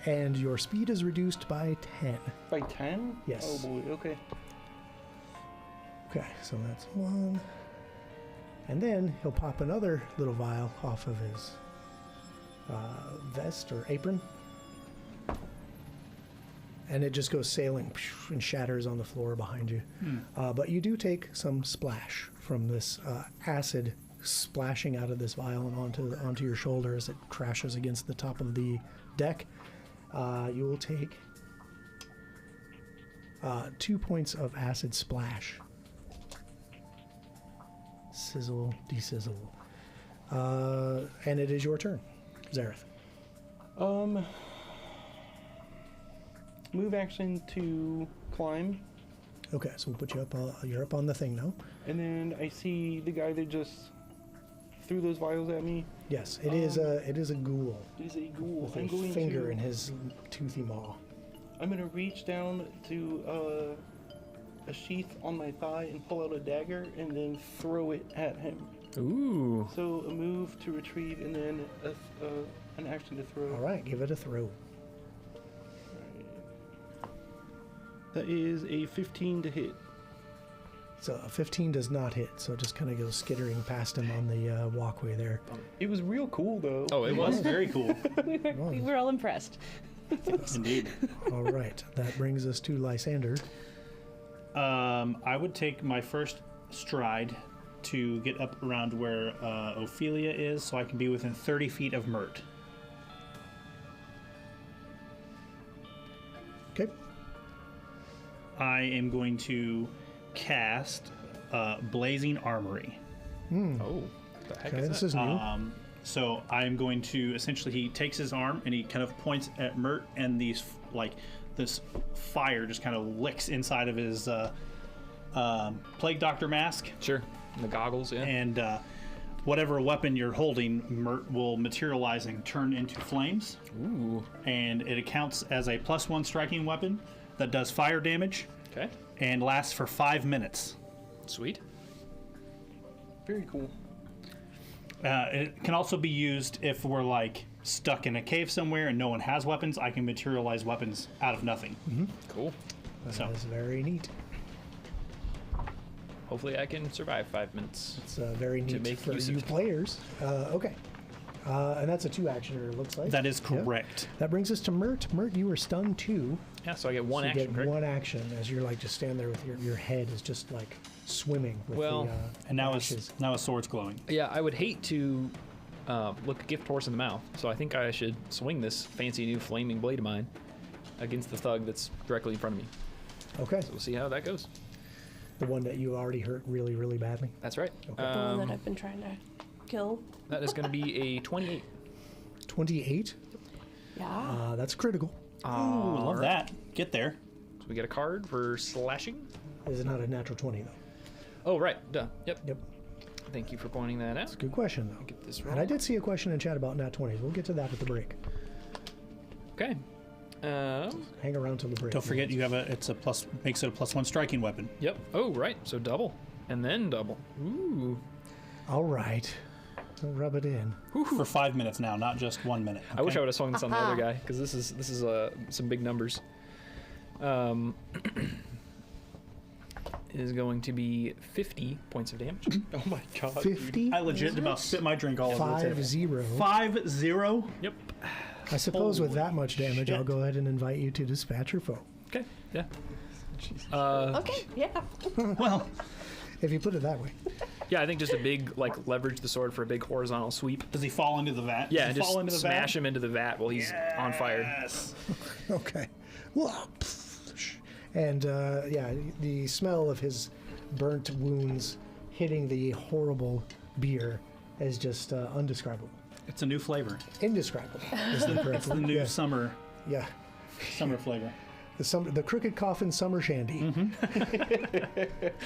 And your speed is reduced by 10. By 10? Yes. Oh boy, okay. Okay, so that's 1. And then he'll pop another little vial off of his vest or apron. And it just goes sailing and shatters on the floor behind you. But you do take some splash from this acid splashing out of this vial and onto your shoulder as it crashes against the top of the deck. You will take 2 points of acid splash. Sizzle, desizzle. And it is your turn, Zareth. Move action to climb, Okay, so we'll put you up. You're up on the thing now. and then I see the guy that just threw those vials at me. Yes, it is a ghoul It is a ghoul. with I'm a going finger to, in his toothy maw. I'm gonna reach down to a sheath on my thigh and pull out a dagger and then throw it at him. Ooh. So a move to retrieve and then an action to throw. All right, give it a throw. That is a 15 to hit. So a 15 does not hit, so it just kind of goes skittering past him on the walkway there. It was real cool though. Oh, it was. Very cool. We were all impressed. Indeed. All right, that brings us to Lysander. I would take my first stride to get up around where Ophelia is, so I can be within 30 feet of Mert. Okay. I am going to cast Blazing Armory. Oh, the heck Okay, is this that? is new. So I am going to essentially, he takes his arm and he kind of points at Mert, and these this fire just kind of licks inside of his Plague Doctor mask, Sure. And the goggles, yeah. and whatever weapon you're holding, Mert will materialize and turn into flames. Ooh. And it accounts as a +1 striking weapon that does fire damage Okay. and lasts for 5 minutes. Sweet. Very cool. It can also be used if we're like stuck in a cave somewhere and no one has weapons. I can materialize weapons out of nothing. Cool. So- That is very neat. Hopefully I can survive 5 minutes. It's very neat make for use you of it. players. Okay. And that's a 2-actioner, it looks like. That is Yeah. correct. That brings us to Mert. Mert, you were stunned too. Yeah, so I get one So you action, get correct? one action as you're like just stand there with your head is just like swimming with Well, the And now ashes. his sword's glowing. Yeah, I would hate to look a gift horse in the mouth, so I think I should swing this fancy new flaming blade of mine against the thug that's directly in front of me. Okay. So we'll see how that goes. The one that you already hurt really, really badly. That's right. The one that I've been trying to kill. That is going to be a 28. 28. Yeah. That's critical. Ooh, love that. Get there. So we get a card for slashing. Is it not a natural 20 though? Oh, right. Duh. Yep. Yep. Thank you for pointing that out. Good question though. Get this And I wrong. did see a question in chat about nat 20s. We'll get to that at the break. Okay. Hang around till the break. Don't forget you have makes it a +1 striking weapon. Yep. Oh, right. So double. And then double. Ooh. All right. Rub it in. For 5 minutes now, not just 1 minute. I wish I okay? would have swung this on the other guy, because this is some big numbers. Is going to be 50 points of damage. Oh my god. 50. I legit about spit my drink all over the table. 5-0. 5-0. Yep. I suppose with Holy that much damage, I'll shit. go ahead and invite you to dispatch your foe. Okay. Yeah. Okay, yeah. Well, If you put it that way. Yeah, I think just a big leverage the sword for a big horizontal sweep. does he fall into the vat? Yeah, Does and he fall just into the smash vat? him into the vat while he's on fire. Yes. Okay. Well, and yeah, the smell of his burnt wounds hitting the horrible beer is just undescribable. It's a new flavor. Indescribable is the correct It's the word. new Yeah. summer Yeah. flavor. The Crooked Coffin Summer Shandy.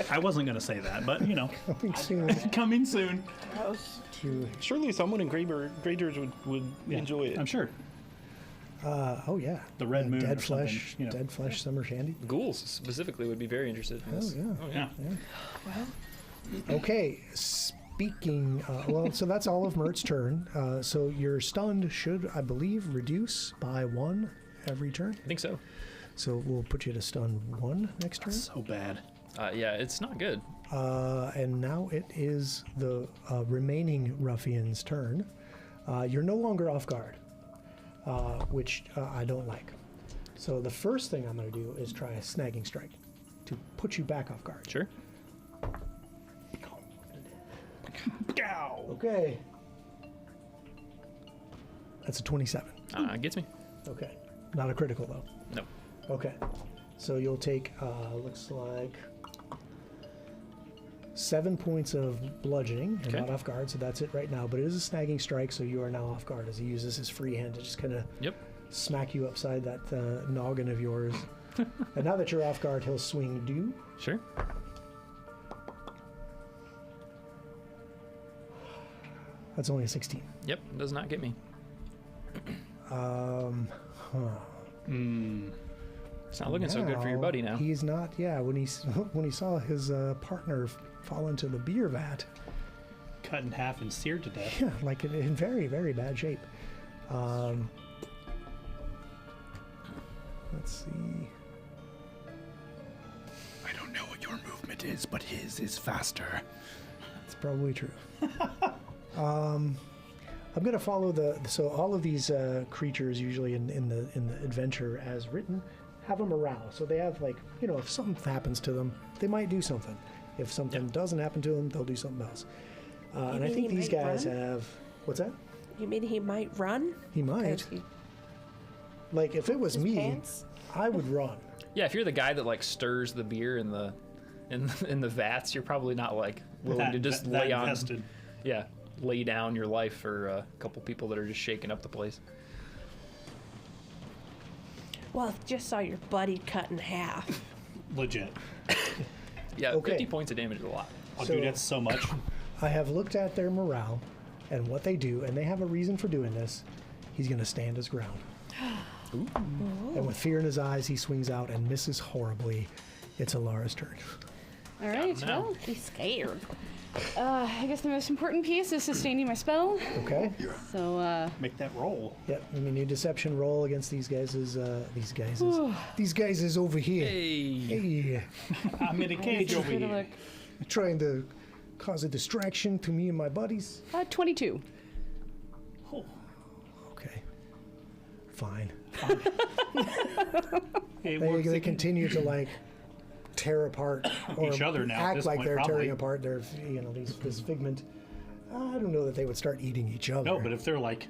I wasn't going to say that, but you know, Coming soon coming soon. to. Surely someone in Graders would Yeah, enjoy it. I'm sure. Oh yeah. The Red Moon Dead or something, flesh. you know. Dead flesh Summer Shandy. Ghouls specifically would be very interested in this. yeah. Oh, yeah. Yeah. Okay. Speaking. Well, so that's all of Mert's turn. So your stunned should, I believe, reduce by 1 every turn. I think so. So we'll put you to stun 1 next turn. So bad. Yeah, it's not good. And now it is the remaining ruffian's turn. You're no longer off guard, which I don't like. So the first thing I'm going to do is try a snagging strike to put you back off guard. Sure. Gow. Okay. That's a 27. Gets me. Okay. Not a critical, though. No. Okay. So you'll take, looks like 7 points of bludgeoning. You're Okay. not off guard, so that's it right now. But it is a snagging strike, so you are now off guard as he uses his free hand to just kind of Yep. smack you upside that noggin of yours. And now that you're off guard, he'll swing due. Sure. That's only a 16. Yep, does not get me. Huh. It's not looking so good for your buddy now. He's not. Yeah, when he saw his partner fall into the beer vat, Cut in half and seared to death. yeah, like in very, very bad shape. Let's see. I don't know what your movement is, but his is faster. It's probably true. I'm gonna follow so all of these creatures usually in the adventure as written have a morale. So they have like, if something happens to them, they might do something. If something doesn't happen to them, they'll do something else. And I mean think he these might guys run? have. What's that? You mean he might run? He might. 'Cause he- Like if it was his me, pants? I would run. Yeah, if you're the guy that like stirs the beer in the vats, you're probably not like willing to just that lay on. invested. Yeah, lay down your life for a couple people that are just shaking up the place. Well, I just saw your buddy cut in half. Legit. Yeah, Okay. 50 points of damage is a lot. Oh, So- dude, that's so much. I have looked at their morale and what they do, and they have a reason for doing this. He's going to stand his ground. And with fear in his eyes, he swings out and misses horribly. It's Alara's turn. All right, now. well, He's scared. I guess the most important piece is sustaining my spell. Okay? So, Make that roll. Yep. I mean, your deception roll against these guys is over here. Hey. Hey, I'm in a cage over take a here. look. trying to cause a distraction to me and my buddies. 22. Oh, Okay. Fine. it They, works they again. continue to like tear apart or Each other now at act this like point, they're probably. tearing apart their this figment. I don't know that they would start eating each other. No, but if they're like,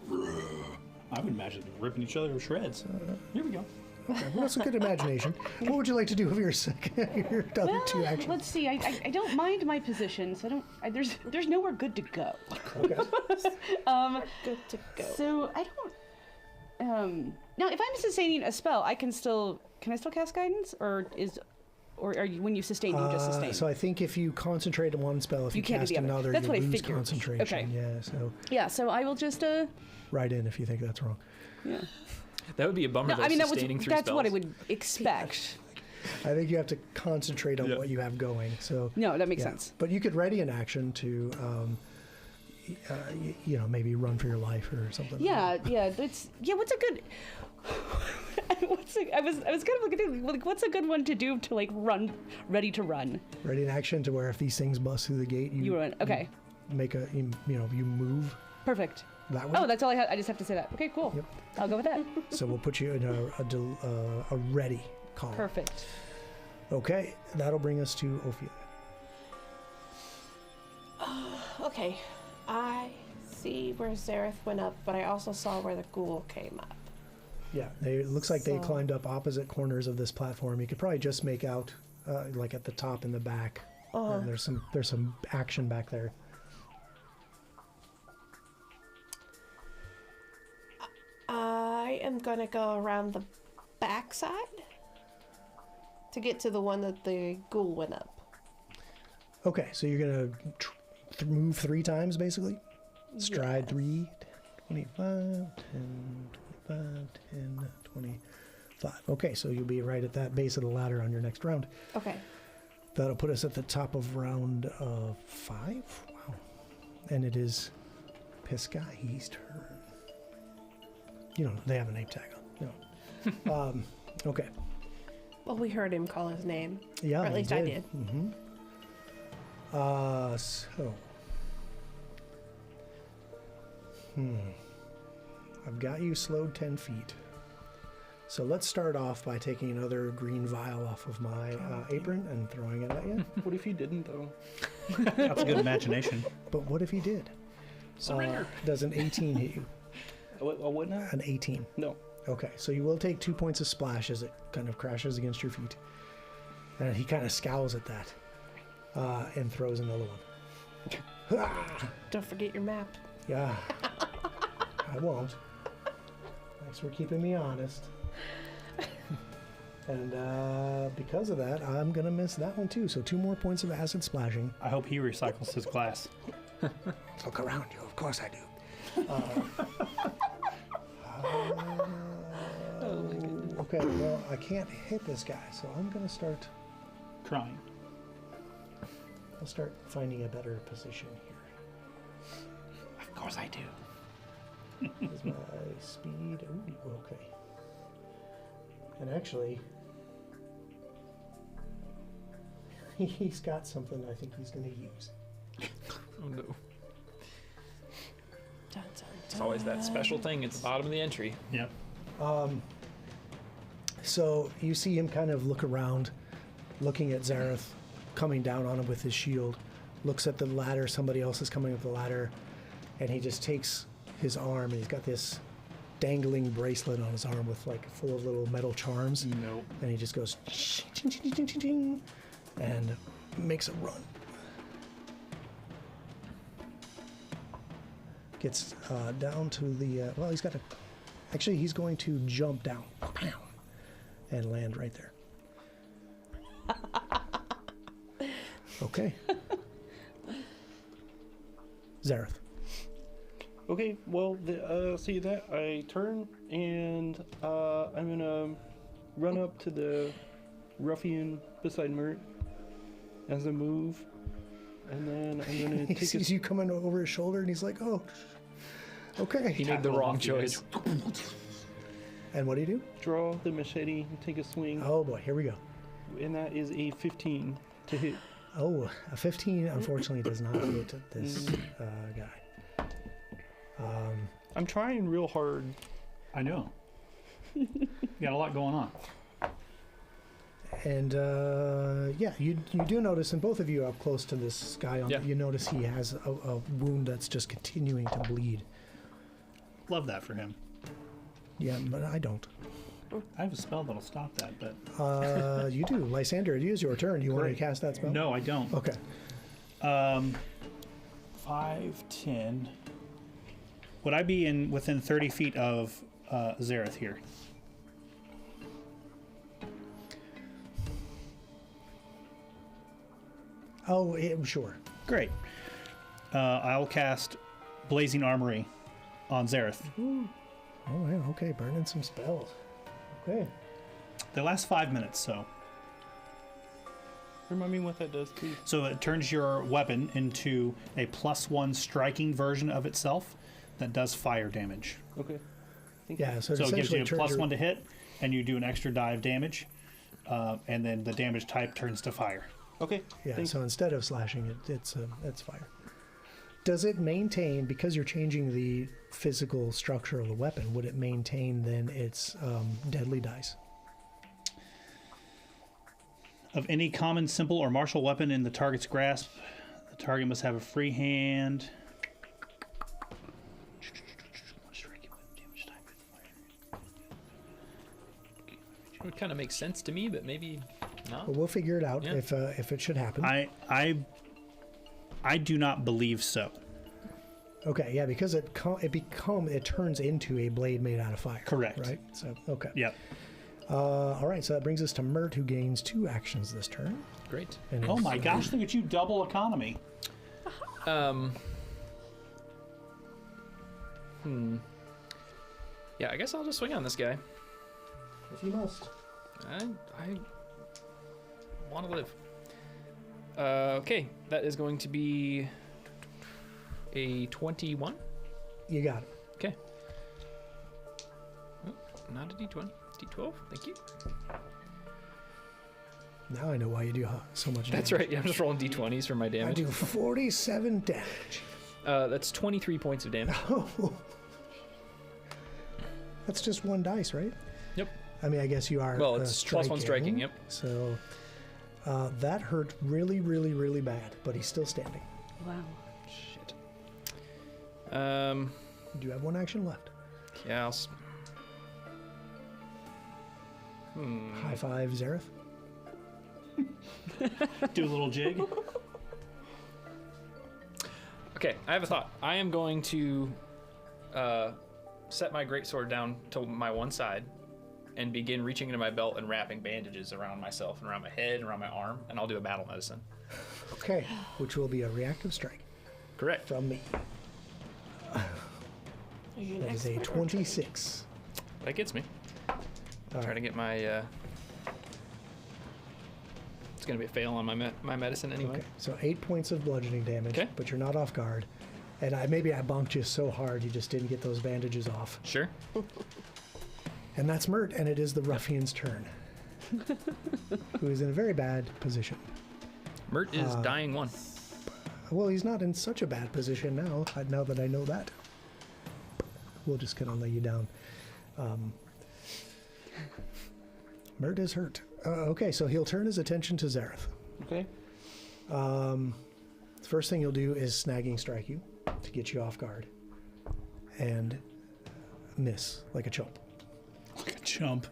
I would imagine them ripping each other to shreds. Here we go. Okay, well, that's a good imagination. What would you like to do with your your other two actions? Let's see. I don't mind my position, so I don't. There's nowhere good to go. Okay. Good to go. So I don't. Now, if I'm sustaining a spell, can I still cast guidance, or are you when you sustain you just sustain? So I think if you concentrate on one spell, if you, You can't do cast the other. another, That's you what I lose figured. concentration. Okay. Yeah. So Yeah. So I will just. write in if you think that's wrong. Yeah. That would be a bummer. No, though, I mean sustaining three that's what I spells. would expect. I think you have to concentrate on Yeah. what you have going. So No, that makes yeah. sense. But you could ready an action to, maybe run for your life or something. Yeah. What's a good? I was kind of looking at like what's a good one to do to like run, ready to run. Ready an action to where if these things bust through the gate, you You run. Okay. make you move Perfect. that way. Oh, that's all I had. I just have to say that. Okay, cool. Yep. I'll go with that. So we'll put you in a ready column. Perfect. Okay, that'll bring us to Ophelia. Okay, I see where Zareth went up, but I also saw where the ghoul came up. Yeah, it looks like they So- climbed up opposite corners of this platform. You could probably just make out, like at the top and the back. There's some action back there. I am gonna go around the backside to get to the one that the ghoul went up. Okay, so you're gonna move 3 times basically. Stride Yes. 3, 25, 10, 25, 10, 25. Okay, so you'll be right at that base of the ladder on your next round. Okay. That'll put us at the top of round 5. Wow. And it is Piscai's turn. They have a name tag on. Okay. Well, we heard him call his name. Yeah, Or at he least I did. Mm-hmm. So. I've got you slowed 10 feet. So let's start off by taking another green vial off of my apron and throwing it at you. What if he didn't though? That's a good imagination. But what if he did? Surrender. Does an 18 hit you? What now? An 18. No. Okay, so you will take 2 points of splash as it kind of crashes against your feet. And he kind of scowls at that and throws another one. Don't forget your map. Yeah, I won't. Thanks for keeping me honest. And because of that, I'm going to miss that one too. So 2 more points of acid splashing. I hope he recycles his glass. Look around you. Of course I do. Okay, well, I can't hit this guy, so I'm going to start... Crying. I'll start finding a better position here. Of course I do. Is my speed... Ooh, okay. And actually... He's got something I think he's going to use. Oh no. Dun, dun, It's always that special thing at the bottom of the entry. Yep. So you see him kind of look around, looking at Zareth, coming down on him with his shield, looks at the ladder, somebody else is coming up the ladder, and he just takes his arm, and he's got this dangling bracelet on his arm with like full of little metal charms. Nope. And he just goes ching, ching, ching, ching, ching, and makes a run. Gets down to the, well, he's got to, actually he's going to jump down and land right there. Okay. Zareth. Okay, well, see that? I turn and I'm gonna run up to the ruffian beside Mert as I move, and then I'm gonna He take sees you coming over his shoulder and he's like, oh, okay. He made the wrong choice. And what do you do? draw the machete, and take a swing, Oh boy, here we go. and that is a 15 to hit. Oh, a 15 unfortunately does not hit this guy. I'm trying real hard. I know. You got a lot going on. And yeah, you do notice, and both of you up close to this guy, Yeah. you notice he has a wound that's just continuing to bleed. Love that for him. Yeah, but I don't. I have a spell that'll stop that, but You do. Lysander, it is your turn. You want to Great. cast that spell? no, I don't. Okay. 5, 10. Would I be within 30 feet of Zareth here? Oh, sure. Great. I'll cast Blazing Armory on Zareth. Oh, yeah, okay. Burning some spells. Okay. They last 5 minutes, so. Remind me what that does, please. So it turns your weapon into a +1 striking version of itself that does fire damage. Okay. Thank Yeah, so, So it gives essentially you a turns your- +1 to hit, and you do an extra die of damage, and then the damage type turns to fire. Okay. Yeah, Thank so instead of slashing it's fire. Does it maintain, because you're changing the physical structure of the weapon, would it maintain then its deadly dice? Of any common, simple, or martial weapon in the target's grasp, the target must have a free hand. It would kind of make sense to me, but maybe not. Well, we'll figure it out Yeah. if it should happen. I do not believe so. Okay, yeah, because it turns into a blade made out of fire. Correct. Right. So okay. Yep. All right, so that brings us to Mert, who gains 2 actions this turn. Great. And Oh is- my gosh, look at you, double economy. Yeah, I guess I'll just swing on this guy. If you must. I want to live. Okay, that is going to be a 21. You got it. Okay. Oh, not a D20. D12. Thank you. Now I know why you do so much damage. That's right. Yeah, I'm just rolling D20s for my I damage. do 47 damage. That's 23 points of damage. Oh. That's just 1 dice, right? Yep. I mean, I guess you are. Well, it's +1 striking. Yep. So that hurt really, really, really bad, but he's still standing. Wow. Shit. You do have 1 action left. Yeah. High five, Zareth. Do a little jig. Okay, I have a thought. I am going to set my greatsword down to my one side and begin reaching into my belt and wrapping bandages around myself and around my head and around my arm, and I'll do a battle medicine. Okay, which will be a reactive strike. Correct. from me. Are you an That is a expert or 26. That gets me. All Trying to right. get my. It's gonna be a fail on my medicine anyway. Okay, so 8 points of bludgeoning damage, Okay. but you're not off guard. And maybe I bonked you so hard you just didn't get those bandages off. Sure. And that's Mert, and it is the ruffian's turn, who is in a very bad position. Mert is dying one. Well, he's not in such a bad position now, now that I know that. We'll just kind of lay you down. Mert is hurt. Okay, so he'll turn his attention to Zareth. Okay. The first thing he'll do is snagging strike you to get you off guard. And miss, like a chump. Like a chump.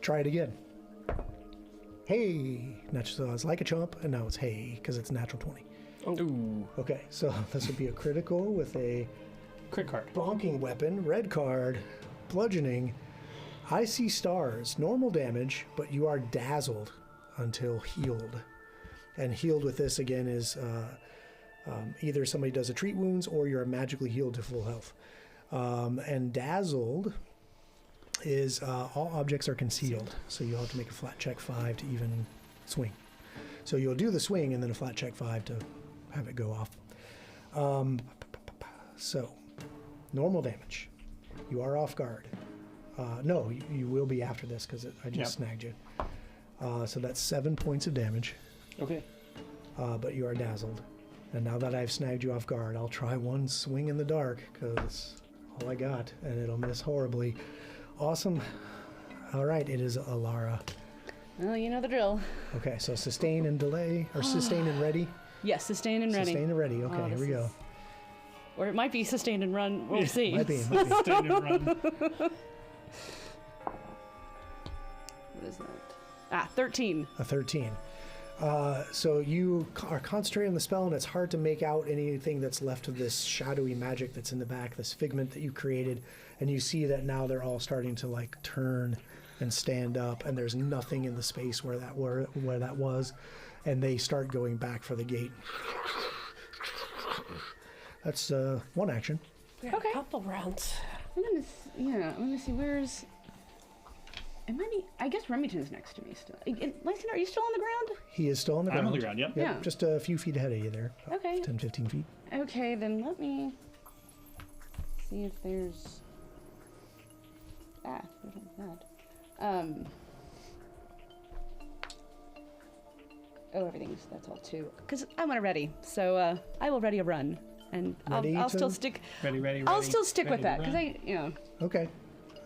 Try it again. Hey! So it's like a chump, and now it's hey, because it's natural 20. Ooh. Okay, so this would be a critical with a Crit card. bonking weapon, red card, bludgeoning. I see stars, normal damage, but you are dazzled until healed. And healed with this again is either somebody does a treat wounds or you're magically healed to full health. And dazzled is all objects are concealed, so you'll have to make a flat check 5 to even swing. So you'll do the swing and then a flat check 5 to have it go off. So normal damage. You are off guard. No, you will be after this because I just snagged you. So that's 7 points of damage, Okay. but you are dazzled. And now that I've snagged you off guard, I'll try one swing in the dark because it's all I got, and it'll miss horribly. Awesome. All right, it is Alara. Well, you know the drill. Okay, so sustain and delay, or sustain and ready. Yes, sustain and ready. Sustain and ready. Okay, Oh, here we this go. is- Or it might be sustain and run. We'll see. Might be. Stand and run. What is that? 13. A 13. So you are concentrating on the spell, and it's hard to make out anything that's left of this shadowy magic that's in the back, this figment that you created. And you see that now they're all starting to like turn and stand up, and there's nothing in the space where that was, and they start going back for the gate. That's one action. We have Okay. a couple rounds. I'm gonna see where's. I guess Remington's next to me still. Lyson, are you still on the ground? He is still on the ground. I'm on the ground, yep. Yep, Yeah. just a few feet ahead of you there. About Okay. 10, 15 feet. Okay, then let me see if there's. There's not that. That's all two. Because I'm gonna ready, so I will ready a run, and Ready I'll to- still stick. Ready. I'll still stick with that ready because to run. Okay.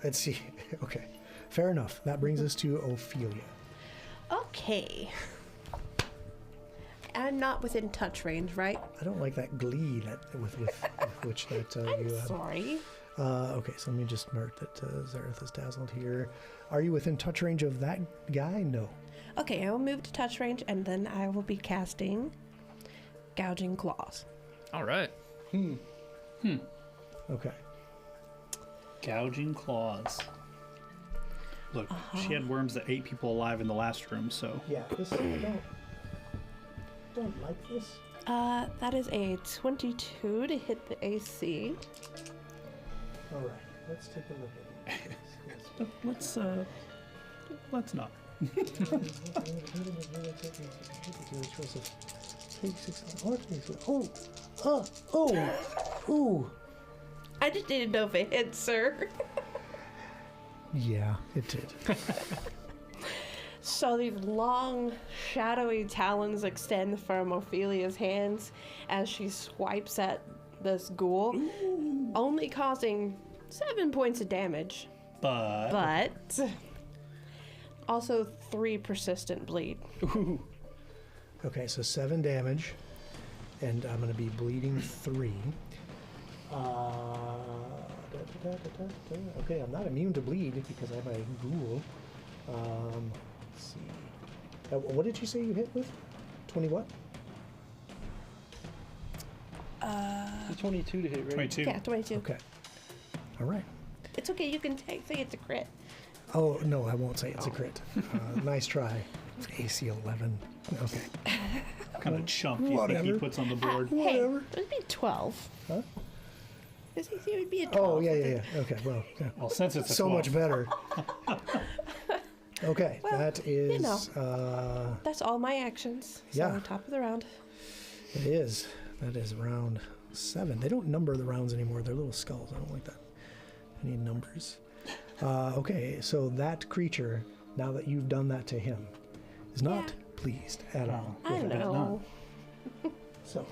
Let's see. Okay. Fair enough. That brings us to Ophelia. Okay. I'm not within touch range, right? I don't like that glee with which that you have. Sorry. Okay, so let me just mark that Zareth is dazzled here. Are you within touch range of that guy? No. Okay, I will move to touch range, and then I will be casting Gouging Claws. All right. Okay. Gouging claws. Look, she had worms that ate people alive in the last room, so. Yeah, this I don't like this. That is a 22 to hit the AC. All right, let's take a look at it. Let's not. Ooh. I just didn't know if it hit, sir. Yeah, it did. So these long, shadowy talons extend from Ophelia's hands as she swipes at this ghoul, only causing 7 points of damage, but also 3 persistent bleed. Okay, so 7 damage, and I'm going to be bleeding 3. Okay, I'm not immune to bleed because I'm a ghoul. Let's see. What did you say you hit with? 20 what? It's 22 to hit, right? 22. Yeah, 22. Okay. All right. It's okay, you can say it's a crit. Oh, no, I won't say it's a crit. Nice try. AC 11. Okay. What kind of chump do you think he Whatever. puts on the board? Hey, Whatever. it would be 12. Huh? His AC would be a 12. Oh, yeah. Okay, well, yeah. Well, since it's a So 12, much better. Okay, Well, that is... you know. That's all my actions. So Yeah. top of the round. It is. That is round 7. They don't number the rounds anymore. They're little skulls. I don't like that. I need numbers. Okay, so that creature, now that you've done that to him, is not pleased at all. I with that. know. So,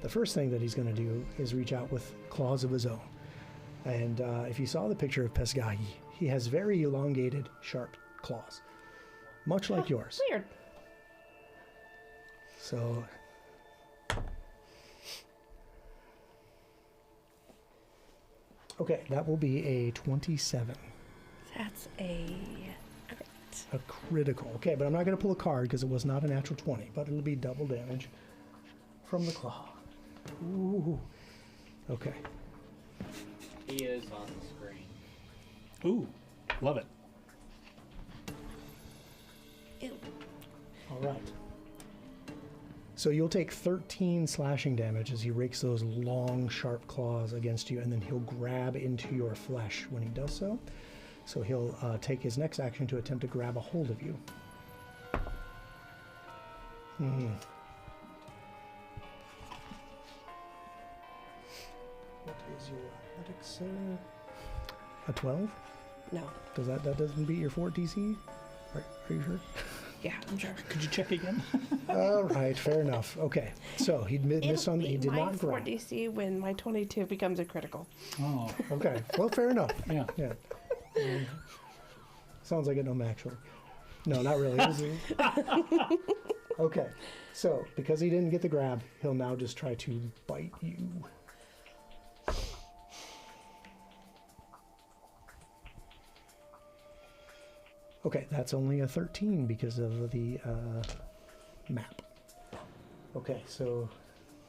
the first thing that he's going to do is reach out with claws of his own. And if you saw the picture of Pesgahi, he has very elongated, sharp claws, much like yours. Weird. So, okay, that will be a 27. That's a crit. A critical. Okay, but I'm not going to pull a card because it was not a natural 20, but it'll be double damage from the claw. Ooh. Okay. He is on the screen. Ooh, love it. Ew. All right. So you'll take 13 slashing damage as he rakes those long, sharp claws against you, and then he'll grab into your flesh when he does so. So he'll take his next action to attempt to grab a hold of you. What is your athletics? A 12? No. That doesn't beat your 4 DC? Are you sure? Yeah, I'm sure. Could you check again? All right, fair enough. Okay, so he missed on. He did my not 4 grab. DC when my 22 becomes a critical. Oh, Okay, well, fair enough. yeah. Yeah. Sounds like a gnome, actually. No, not really. Okay, so because he didn't get the grab, he'll now just try to bite you. Okay, that's only a 13 because of the map. Okay, so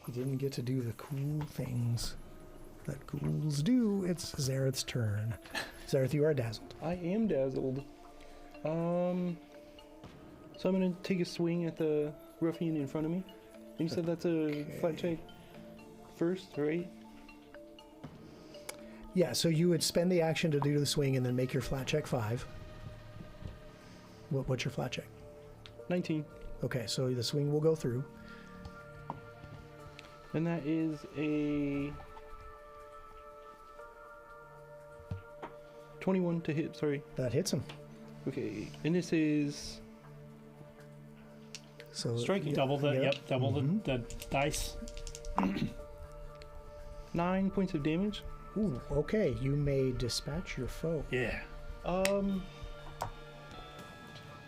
he didn't get to do the cool things that ghouls do. It's Zareth's turn. Zareth, you are dazzled. I am dazzled. So I'm gonna take a swing at the ruffian in front of me. You said that's a flat check first, right? Yeah, so you would spend the action to do the swing and then make your flat check 5. What's your flat check? 19. Okay, so the swing will go through. And that is a 21 to hit, sorry. That hits him. Okay, and this is So striking. Double the double Mhm. the dice. 9 points of damage. Ooh, okay, you may dispatch your foe. Yeah.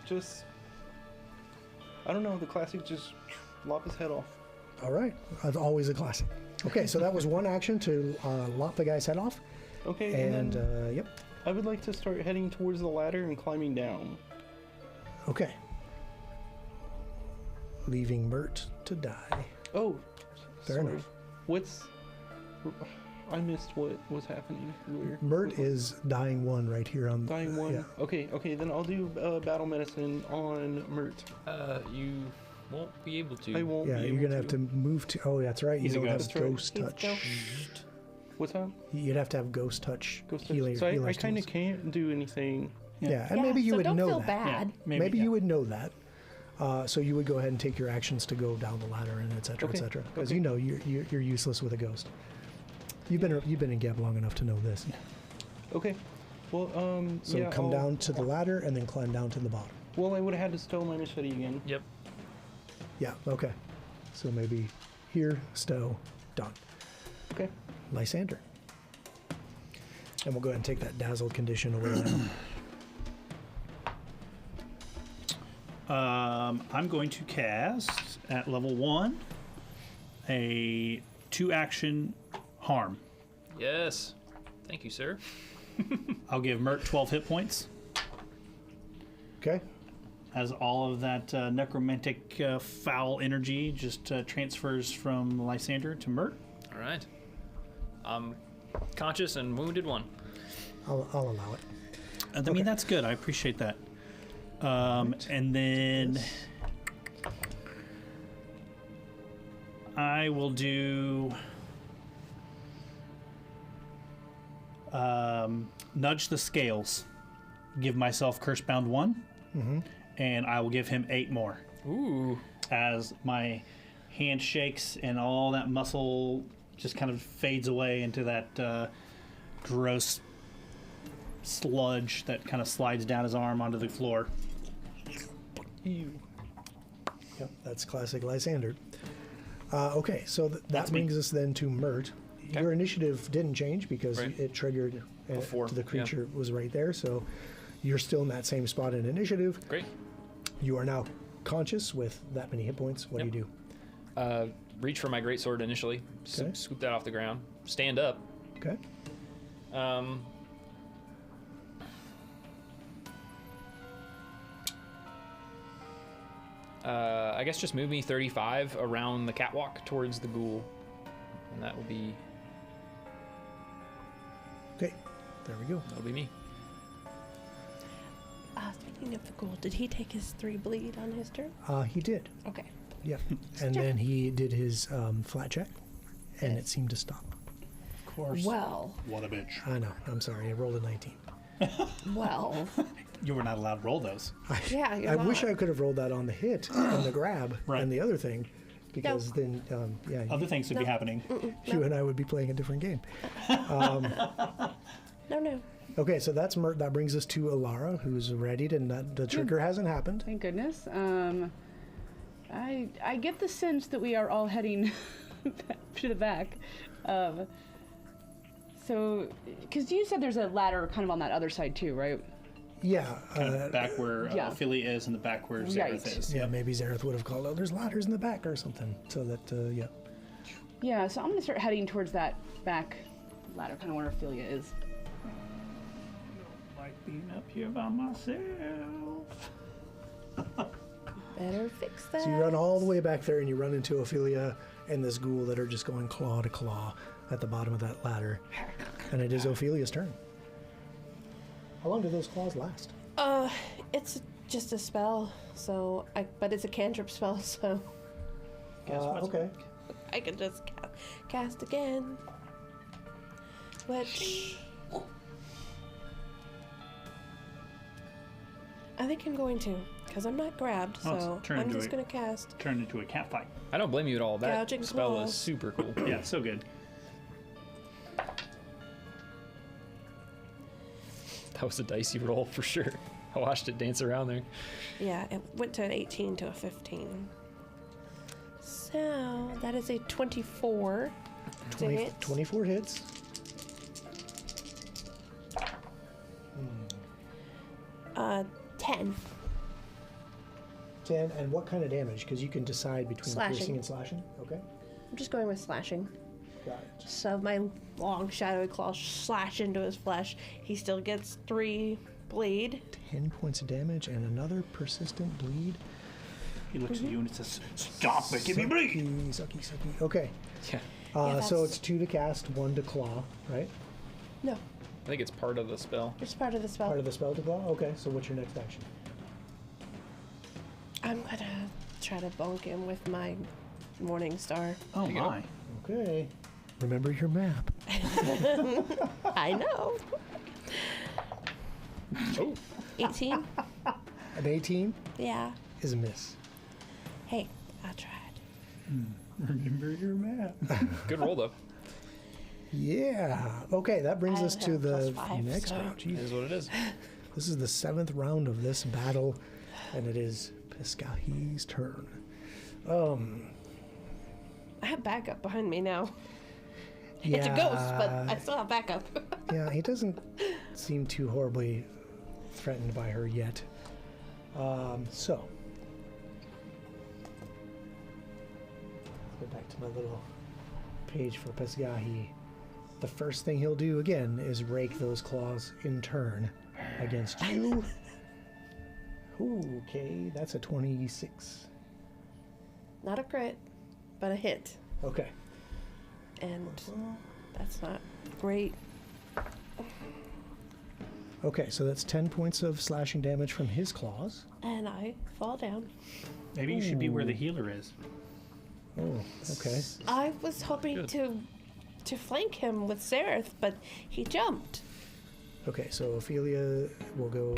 Just I don't know, the classic just lop his head off. All right, that's always a classic. Okay, so that was one action to lop the guy's head off. Okay, And, then yep, I would like to start heading towards the ladder and climbing down. okay. Leaving Mert to die. Oh, Fair sorry. enough. I missed what was happening earlier. Mert is dying 1 right here on Dying 1. Yeah. Okay, then I'll do battle medicine on Mert. You won't be able to. I won't Yeah, be you're able gonna have to move to. Oh, that's right. You He's a don't have ghost. ghost He's touch. ghost. What's that? You'd have to have ghost touch. Ghost touch. healer- So I healer's kind of tools. can't do anything. Yeah, and Yeah, maybe you so would don't know feel that. bad. Maybe yeah. you would know that. So you would go ahead and take your actions to go down the ladder and et cetera, Okay, because okay. you know you're useless with a ghost. You've been in Geb long enough to know this. Okay. Well, So yeah, come I'll- down to the ladder and then climb down to the bottom. Well, I would have had to stow my machete again. Yep. Yeah. Okay. So maybe here, stow, done. Okay. Lysander. And we'll go ahead and take that dazzled condition away now. I'm going to cast at level 1 a 2-action harm. Yes. Thank you, sir. I'll give Mert 12 hit points Okay. as all of that necromantic foul energy just transfers from Lysander to Mert. All right. I'm conscious and wounded 1. I'll allow it. I mean, that's good. I appreciate that. And then I will do nudge the scales. Give myself Cursebound 1, and I will give him 8 more. Ooh. As my hand shakes and all that muscle just kind of fades away into that gross sludge that kind of slides down his arm onto the floor. Ew. Yep, that's classic Lysander. Okay, so that That's me. brings us then to Mert. Okay. Your initiative didn't change because Right. it triggered Before, to the yeah. creature was right there, so you're still in that same spot in initiative. Great. You are now conscious with that many hit points. What Yep. do you do? Reach for my greatsword initially. Okay. Scoop that off the ground. Stand up. Okay. I guess just move me 35 around the catwalk towards the ghoul. And that will be Okay. There we go. that'll be me. Speaking of the ghoul, did he take his 3 bleed on his turn? He did. Okay. Yeah. And then he did his flat check, and it seemed to stop. Of course. Well, What a bitch. I know. I'm sorry. I rolled a 19. well. You were not allowed to roll those. Yeah, you're I wish not. I could have rolled that on the hit and the grab Right. and the other thing, because then, yeah, Other things would be happening. you and I would be playing a different game. No. Okay, so that's Mert. That brings us to Alara, who's readied, and the trigger hasn't happened. Thank goodness. I get the sense that we are all heading to the back. So, because you said there's a ladder kind of on that other side too, right? Yeah, Kind of back where yeah. Philly is and the back where Zareth Right. is. yeah. Maybe Zareth would have called out, "There's ladders in the back" or something. So that, yeah. Yeah, so I'm gonna start heading towards that back ladder, kind of where Ophelia is. Like being up here by myself. Better fix that. So you run all the way back there, and you run into Ophelia and this ghoul that are just going claw to claw at the bottom of that ladder, and it is Ophelia's turn. How long do those claws last? It's just a spell, so but it's a cantrip spell, so Okay. I can just cast again. Which I think I'm going to, because I'm not grabbed, Oh, it's so turned I'm into just a- going to cast. Turned into a cat fight. I don't blame you at all. That Gouging spell claws. is super cool. Yeah, so good. That was a dicey roll for sure. I watched it dance around there. Yeah, it went to an 18 to a 15. So that is a 24 to 20, hit. 24 hits. 10. 10, and what kind of damage? Because you can decide between Slashing. piercing and slashing. Okay. I'm just going with slashing. Got it. So my long shadowy claws slash into his flesh. He still gets 3 bleed. 10 points of damage and another persistent bleed. He looks at you and it says, "Stop making me bleed." Sucky. Okay. Yeah. Yeah, So that's- it's 2 to cast, 1 to claw, right? No, I think it's part of the spell. it's part of the spell. Part of the spell to claw? Okay, so what's your next action? I'm gonna try to bonk him with my Morning Star. Oh you go. my. Okay. Remember your map. I know. Oh, 18? An 18 Yeah. is a miss. Hey, I tried. Remember your map. good roll though. Yeah. Okay, that brings I us to have the +5, next so- round. It Jeez. is what it is. This is the 7th round of this battle, and it is Piscahi's turn. I have backup behind me now. Yeah, It's a ghost, but I still have backup. yeah, he doesn't seem too horribly threatened by her yet. So, go back to my little page for Pesgahi. The first thing he'll do again is rake those claws in turn against you. Okay, that's a 26. Not a crit, but a hit. Okay. And that's not great. Okay, so that's 10 points of slashing damage from his claws. And I fall down. Maybe you should be where the healer is. Oh, okay. I was hoping to flank him with Seraph, but he jumped. Okay, so Ophelia will go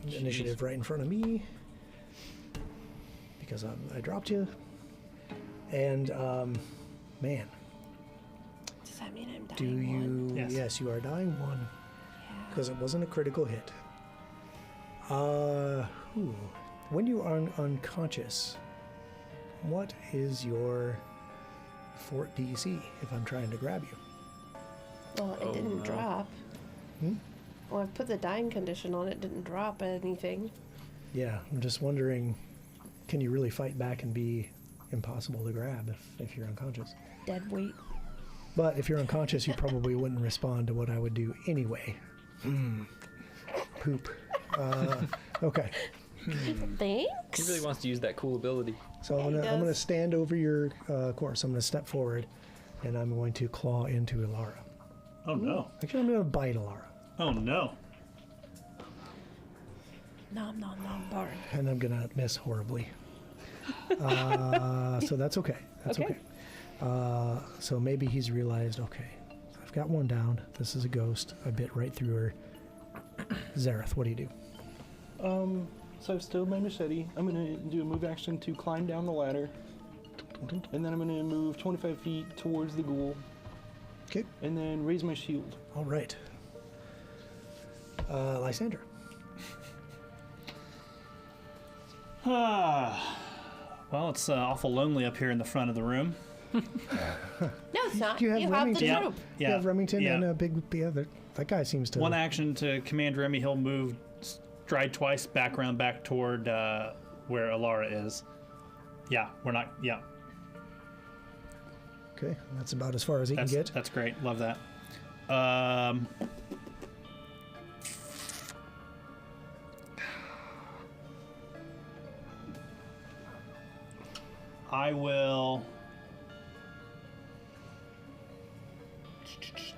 initiative right in front of me because I dropped you. And, man, Does that mean I'm dying? do you... one? Yes. Yes, you are dying one because it wasn't a critical hit. When you are unconscious, what is your fort DC if I'm trying to grab you? Well, it didn't drop. Hmm? Well, I put the dying condition on it. Didn't drop anything. Yeah, I'm just wondering, can you really fight back and be impossible to grab if you're unconscious? Dead weight. But if you're unconscious, you probably wouldn't respond to what I would do anyway. Poop. Okay. Thanks. He really wants to use that cool ability. So Yeah, he I'm gonna does. stand over your course. I'm gonna step forward, and I'm going to claw into Ilara. Oh no. Actually, I'm gonna bite Ilara, Oh no. Nom nom nom burn. and I'm gonna miss horribly. So that's okay. That's okay. Okay. So maybe he's realized, okay, I've got one down. This is a ghost. I bit right through her. Zareth, what do you do? So I've stowed my machete. I'm gonna do a move action to climb down the ladder, and then I'm gonna move 25 feet towards the ghoul, Okay. and then raise my shield. All right. Lysander. Well, it's awful lonely up here in the front of the room. No, it's not. You have You have the Remington. Yeah. troop. You have Remington yeah. and a big... Yeah, that guy seems to... One action to command Remy. He'll move, stride twice, back around, back toward where Ilara is. Yeah, we're not. Yeah, Okay, that's about as far as he can get. that's great. Love that. I will.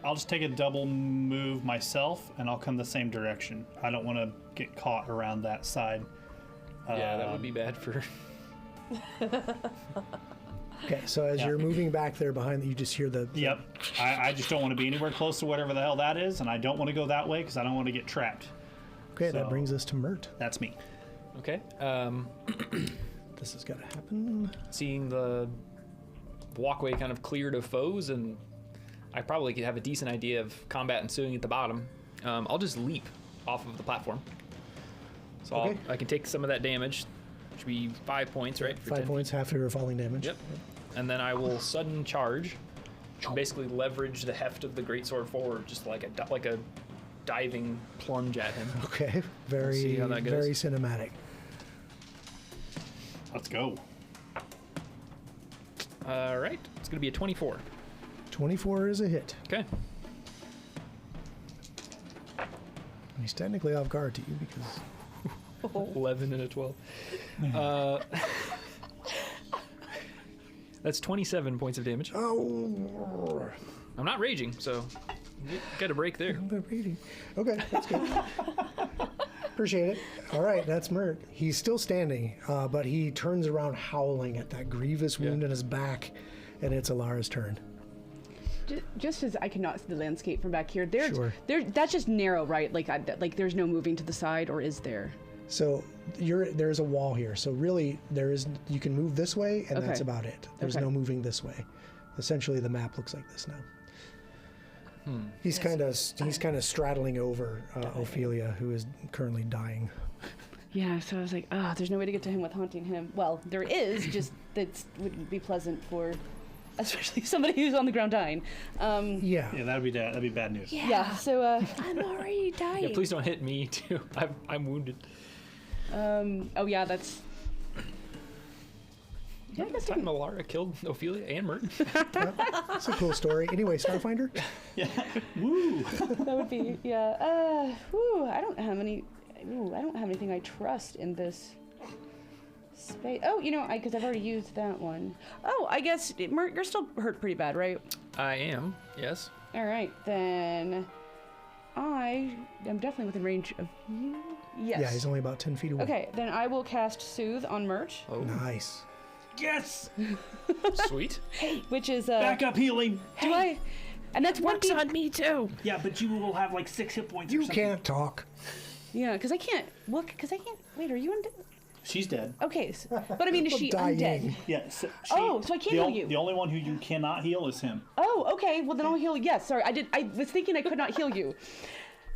I'll just take a double move myself, and I'll come the same direction. I don't want to get caught around that side. Yeah, that would be bad for. Okay, so as Yeah. you're moving back there behind, you just hear the... Yep. I just don't want to be anywhere close to whatever the hell that is, and I don't want to go that way because I don't want to get trapped. Okay, that So- brings us to Mert. That's me. Okay. This has got to happen. Seeing the walkway kind of cleared of foes, and I probably could have a decent idea of combat ensuing at the bottom. I'll just leap off of the platform. So Okay. I can take some of that damage. Should be 5 points, right? for 5 10 points, half of your falling damage. Yep. And then I will sudden charge, and basically leverage the heft of the greatsword forward, just like a diving plunge at him. Okay, very, see how that goes. very cinematic. Let's go. All right, it's gonna be a 24. 24 is a hit. Okay. He's technically off guard to you because 11 and a 12. That's 27 points of damage. oh, I'm not raging, so get a break there. the reading. Okay, that's good. Appreciate it. All right, that's Mert. He's still standing, but he turns around howling at that grievous wound in his back, and it's Alara's turn. Just as I cannot see the landscape from back here, Sure. that's just narrow, right? Like there's no moving to the side, or is there? So there's a wall here. So really, you can move this way, and that's Okay. about it. There's Okay. no moving this way. Essentially, the map looks like this now. He's kind of straddling over Ophelia, who is currently dying. Yeah. So I was like, there's no way to get to him with haunting him. Well, there is, just that wouldn't be pleasant for, especially somebody who's on the ground dying. Yeah. Yeah, that'd be bad news. Yeah. So I'm already dying. Yeah, please don't hit me too. I'm wounded. oh yeah, that's. Yeah, I guess I Time can- Alara killed Ophelia and Mert. It's a cool story. Anyway, Starfinder. Woo! that would be yeah. I don't have any. I don't have anything I trust in this space. Oh, because I've already used that one. Oh, I guess you're still hurt pretty bad, right? I am, yes. All right, then I am definitely within range of you. Yes. Yeah, he's only about 10 feet away. Okay, then I will cast Soothe on Mert, Oh, Nice. Yes! sweet. which is Backup healing! do I? And that's one Works D. on me too. Yeah, but you will have like 6 hit points. You can't talk. Yeah, because I can't. Well, because I can't. Wait, are you undead? She's dead. Okay, but I mean, is she Dying. undead? Yeah. So So I can't heal you. The only one who you cannot heal is him. Oh, okay. Well, then I'll heal. Yes, sorry. I was thinking I could not heal you.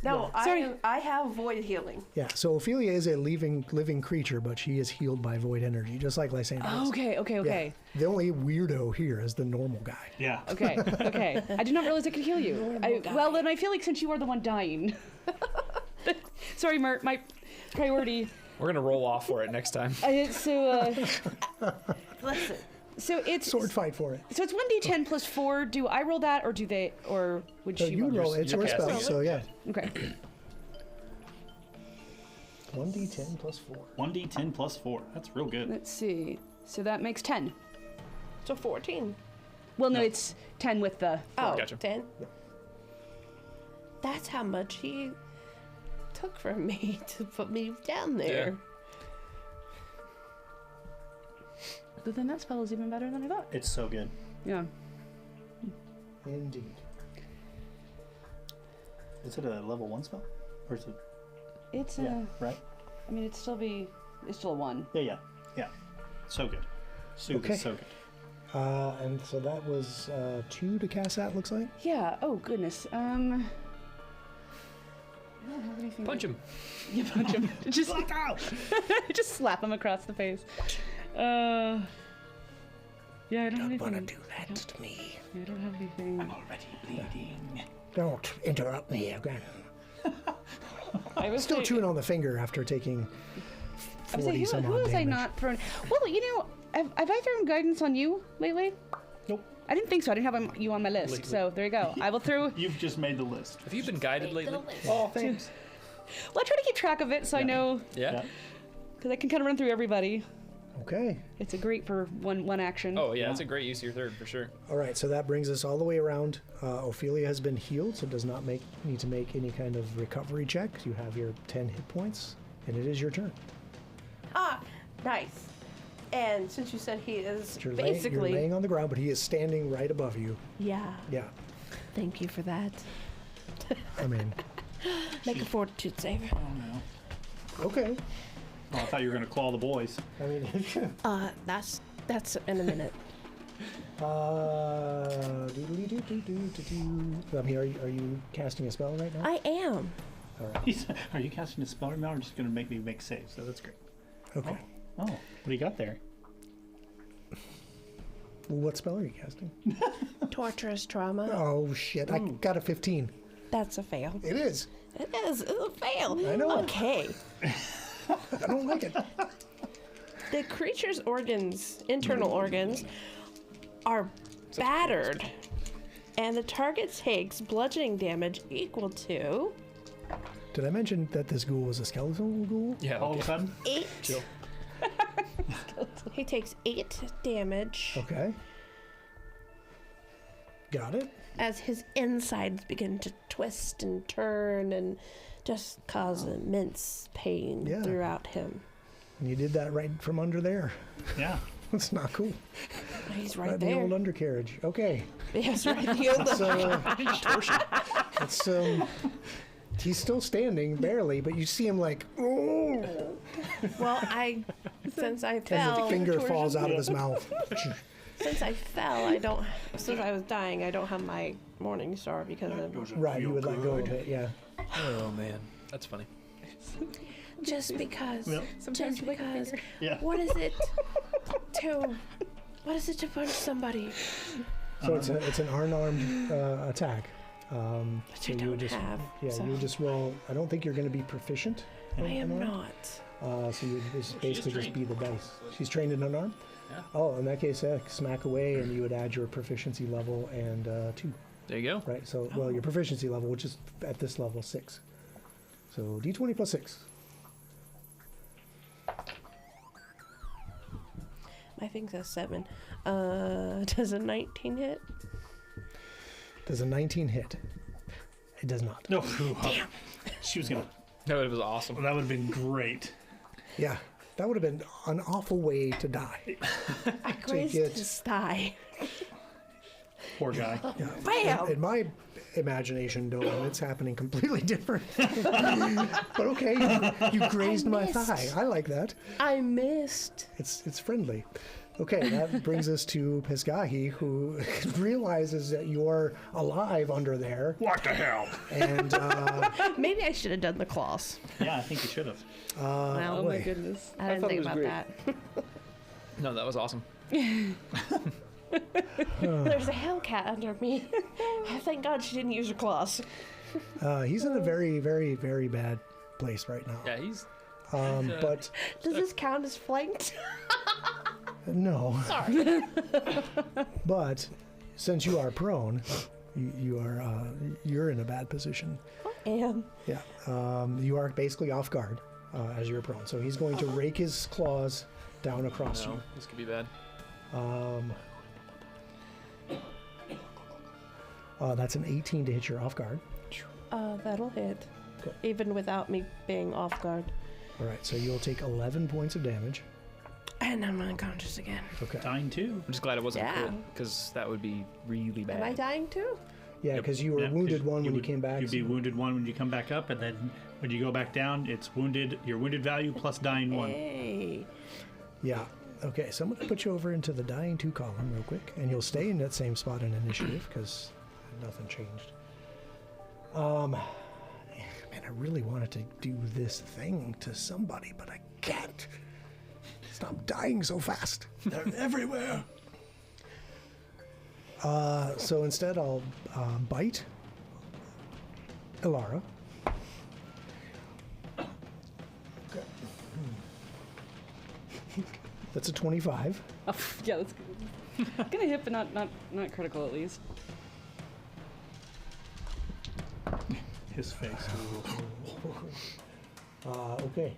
No, Sorry. I have void healing. Yeah, so Ophelia is a living creature, but she is healed by void energy, just like Lysandra is. Okay. Yeah. The only weirdo here is the normal guy. Yeah. Okay. I did not realize I could heal you. Well, then I feel like since you are the one dying. Sorry, Mert. My priority. We're gonna roll off for it next time. Listen, So it's Sword fight for it. So it's 1d10 plus 4. Do I roll that, or do they, or would So she you roll, it's your you're spell, casting so yeah. Okay. 1d10 plus 4. 1d10 plus 4. That's real good. Let's see. So that makes 10. so 14. Well, no, it's 10 with the. Oh, Gotcha. 10. That's how much he took from me to put me down there. But then that spell is even better than I thought. It's so good. Yeah. Indeed. Is it a level 1 spell? Or is it? It's Yeah, right? I mean, it's still a 1. Yeah. So good. Soothe Okay. is so good. And so that was 2 to cast that, looks like. Yeah. Oh goodness. I don't have anything. Punch him. Yeah, punch him. Just just slap him across the face. Yeah, I don't have anything. do that to me. I don't have anything. Already bleeding. Don't interrupt me again. I was Still chewing on the finger after taking I was 40 like, some who odd has I damage. not thrown? Well, you know, have I thrown guidance on you lately? Nope. I didn't think so. I didn't have you on my list. So there you go. I will throw. You've just made the list. Have you been guided lately? Oh, thanks. Well, I try to keep track of it so I know, Yeah. because I can kind of run through everybody. Okay. It's a great for one action. Oh yeah, it's a great use of your third for sure. All right, so that brings us all the way around. Ophelia has been healed, so does not need to make any kind of recovery check. You have your 10 hit points, and it is your turn. Ah, nice. And since you said he is You're basically... laying on the ground, but he is standing right above you. Yeah, Yeah, thank you for that. I mean, Make a fortitude save. Oh, no. okay. Oh, I thought you were going to claw the boys. I mean, That's in a minute. I mean, are you casting a spell right now? I am. All right. Are you casting a spell right now or just going to make me make saves? So that's great. Okay. Oh, what do you got there? Well, what spell are you casting? Torturous trauma. Oh shit! I got a 15. That's a fail. It is. It is. It's a fail. I know. Okay. I don't like it. The creature's organs, internal organs, are battered, and the target takes bludgeoning damage equal to Did I mention that this ghoul was a skeletal ghoul? Yeah. All of a sudden? 8. Chill. He takes 8 damage Okay. Got it. as his insides begin to twist and turn and just cause immense pain Yeah. throughout him. And you did that right from under there. Yeah. That's not cool. He's right Right in the there. old undercarriage. Okay. Yes, right in the old It's he's still standing barely, but you see him like, oh, Well, since I and fell, the finger falls out of his mouth. since I fell, since I was dying, I don't have my morning star because of Right, you would let go of it, yeah. Oh man, that's funny. just because. Yep. Just because. Yeah. What is it to punch somebody? So it's an unarmed attack. Which I you don't would just, have. Yeah, so you would just roll. I don't think you're going to be proficient. in I am unarmed. not. So you would just basically just trained. be the dice. She's trained in unarmed? Yeah. Oh, in that case, smack away, and you would add your proficiency level and 2. There you go. Right, so, well, your proficiency level, which is at this level 6. So d20 plus 6. My thing says 7. Does a 19 hit? Does a 19 hit? It does not. No. Damn. She was gonna. No, it was awesome. That would have been great. Yeah, that would have been an awful way to die. I grazed get- his thigh. Poor guy. Yeah. Bam! In my imagination, Dolan, it's happening completely different. But okay, you grazed my missed. thigh. I like that. I missed. It's friendly. Okay, that brings us to Pisgahi, who realizes that you're alive under there. What the hell? And Maybe I should have done the claws. Yeah, I think you should have. Well, Oh my boy. goodness. I didn't thought think it was about great. that. No, that was awesome. There's a hellcat under me. Thank God she didn't use her claws. he's in a very, very, very bad place right now. Yeah, he's. But Does this count as flanked? no. Sorry. But since you are prone, you're in a bad position. And Yeah. You are basically off guard as you're prone. So he's going to rake his claws down across No, this could be bad. you. That's an 18 to hit your off guard. that'll hit. Okay. Even without me being off guard. All right, so you'll take 11 points of damage. And I'm unconscious again. Okay. Dying too. I'm just glad it wasn't Yeah. crit, because that would be really bad. Am I dying too? Yeah, Yep. because you were Yeah, wounded 'cause one when you would- came back. You'd be so- wounded one when you come back up, and then when you go back down, it's wounded. Your wounded value plus dying one. Hey. Yeah. Okay, so I'm going to put you over into the dying 2 column real quick, and you'll stay in that same spot in initiative because nothing changed. Man, I really wanted to do this thing to somebody, but I can't. Stop dying so fast. They're everywhere. So instead, I'll bite Ilara. That's a 25. Oh, yeah, that's good. Gonna hit, but not critical at least. His face. Okay.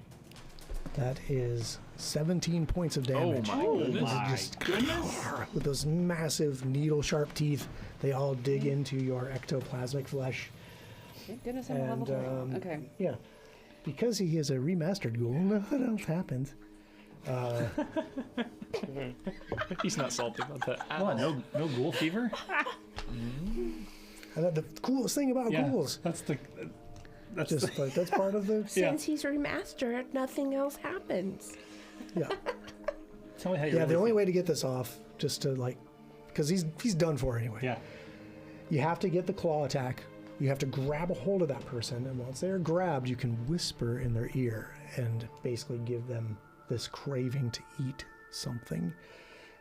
That is 17 points of damage. my goodness. My goodness. With those massive needle-sharp teeth, they all dig into your ectoplasmic flesh. Thank goodness I'm a level And 3. Okay. yeah, because he is a remastered ghoul, nothing else happened. He's not salty about that. at What? all. No ghoul fever? And the coolest thing about ghouls, That's the. That's just the, like that's part of the Since he's remastered, nothing else happens. yeah. tell me how you. Yeah, really the only feel. way to get this off, just to like, because he's done for anyway. Yeah. You have to get the claw attack. You have to grab a hold of that person, and once they're grabbed, you can whisper in their ear and basically give them this craving to eat something.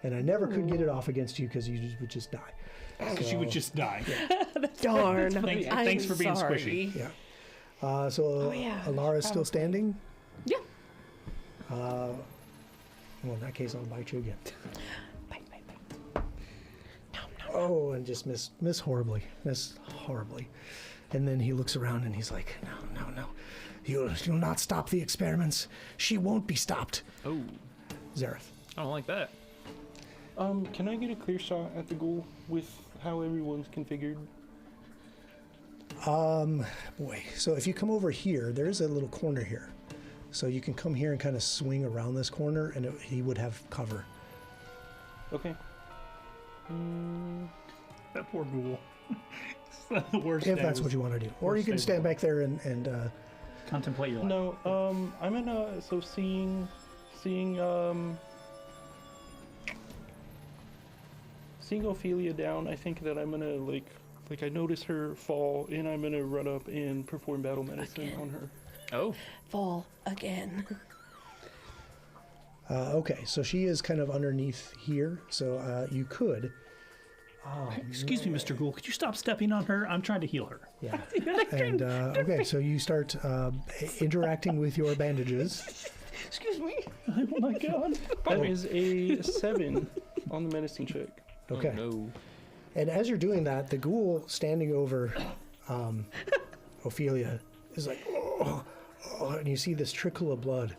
And I never could get it off against you because you would just die. Because you would just die. Darn. Thanks for being sorry. squishy. Yeah. So yeah, Alara's still standing. Yeah. Well, in that case, I'll bite you again. Bite, bite, bite. Oh, and just miss horribly. And then he looks around and he's like, no. You'll not stop the experiments. She won't be stopped. Oh, Zareth. I don't like that. Can I get a clear shot at the ghoul with how everyone's configured? Boy, so if you come over here, there's a little corner here. So you can come here and kind of swing around this corner, and he would have cover. Okay. That poor ghoul. It's the worst. If day that's was- what you want to do. Or worst you can day stand of back there and Contemplate your life. No, I'm gonna seeing Ophelia down. I think that I'm gonna like I notice her fall, and I'm gonna run up and perform battle medicine on her. Oh, Fall again. okay, so she is kind of underneath here. So you could. Excuse me, Mr. Ghoul. Could you stop stepping on her? I'm trying to heal her. Yeah. And okay, so you start interacting with your bandages. Excuse me. Oh my god. That is a 7 on the medicine check. Okay. Oh, no. And as you're doing that, the ghoul standing over Ophelia is like, oh, and you see this trickle of blood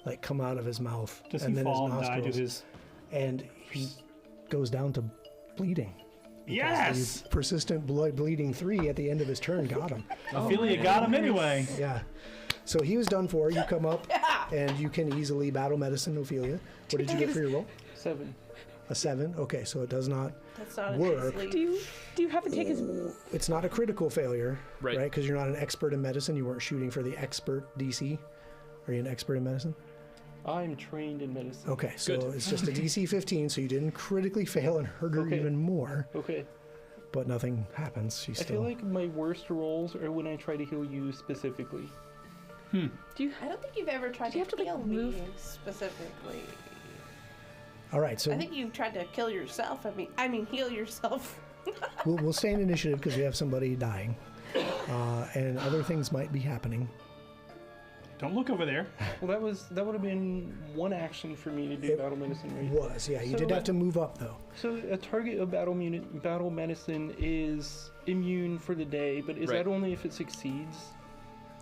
like come out of his mouth Does and he then fall his and die to nostrils, his? and he goes down to bleeding. Yes! The persistent blood bleeding 3 at the end of his turn got him. Ophelia got him anyway. Yeah. So he was done for. You come up, and you can easily battle medicine Ophelia. What did you get for your roll? 7. A 7? Okay, so it does not That's not work. easily- Do you have to take his? It's not a critical failure, Right. Because you're not an expert in medicine. You weren't shooting for the expert DC. Are you an expert in medicine? I'm trained in medicine. Okay, so Good. it's just a DC 15, so you didn't critically fail and hurt her Okay. even more, Okay. but nothing happens. She's I still. feel like my worst rolls are when I try to heal you specifically. Do you? I don't think you've ever tried Do you to have to, like, kill me move? specifically. All right, so I think you've tried to kill yourself. I mean, heal yourself. we'll stay in initiative because we have somebody dying, and other things might be happening. Don't look over there. Well, that would have been one action for me to do It battle medicine, right? Was, yeah. You So did have to move up though. So a target of battle medicine is immune for the day, but is Right. that only if it succeeds?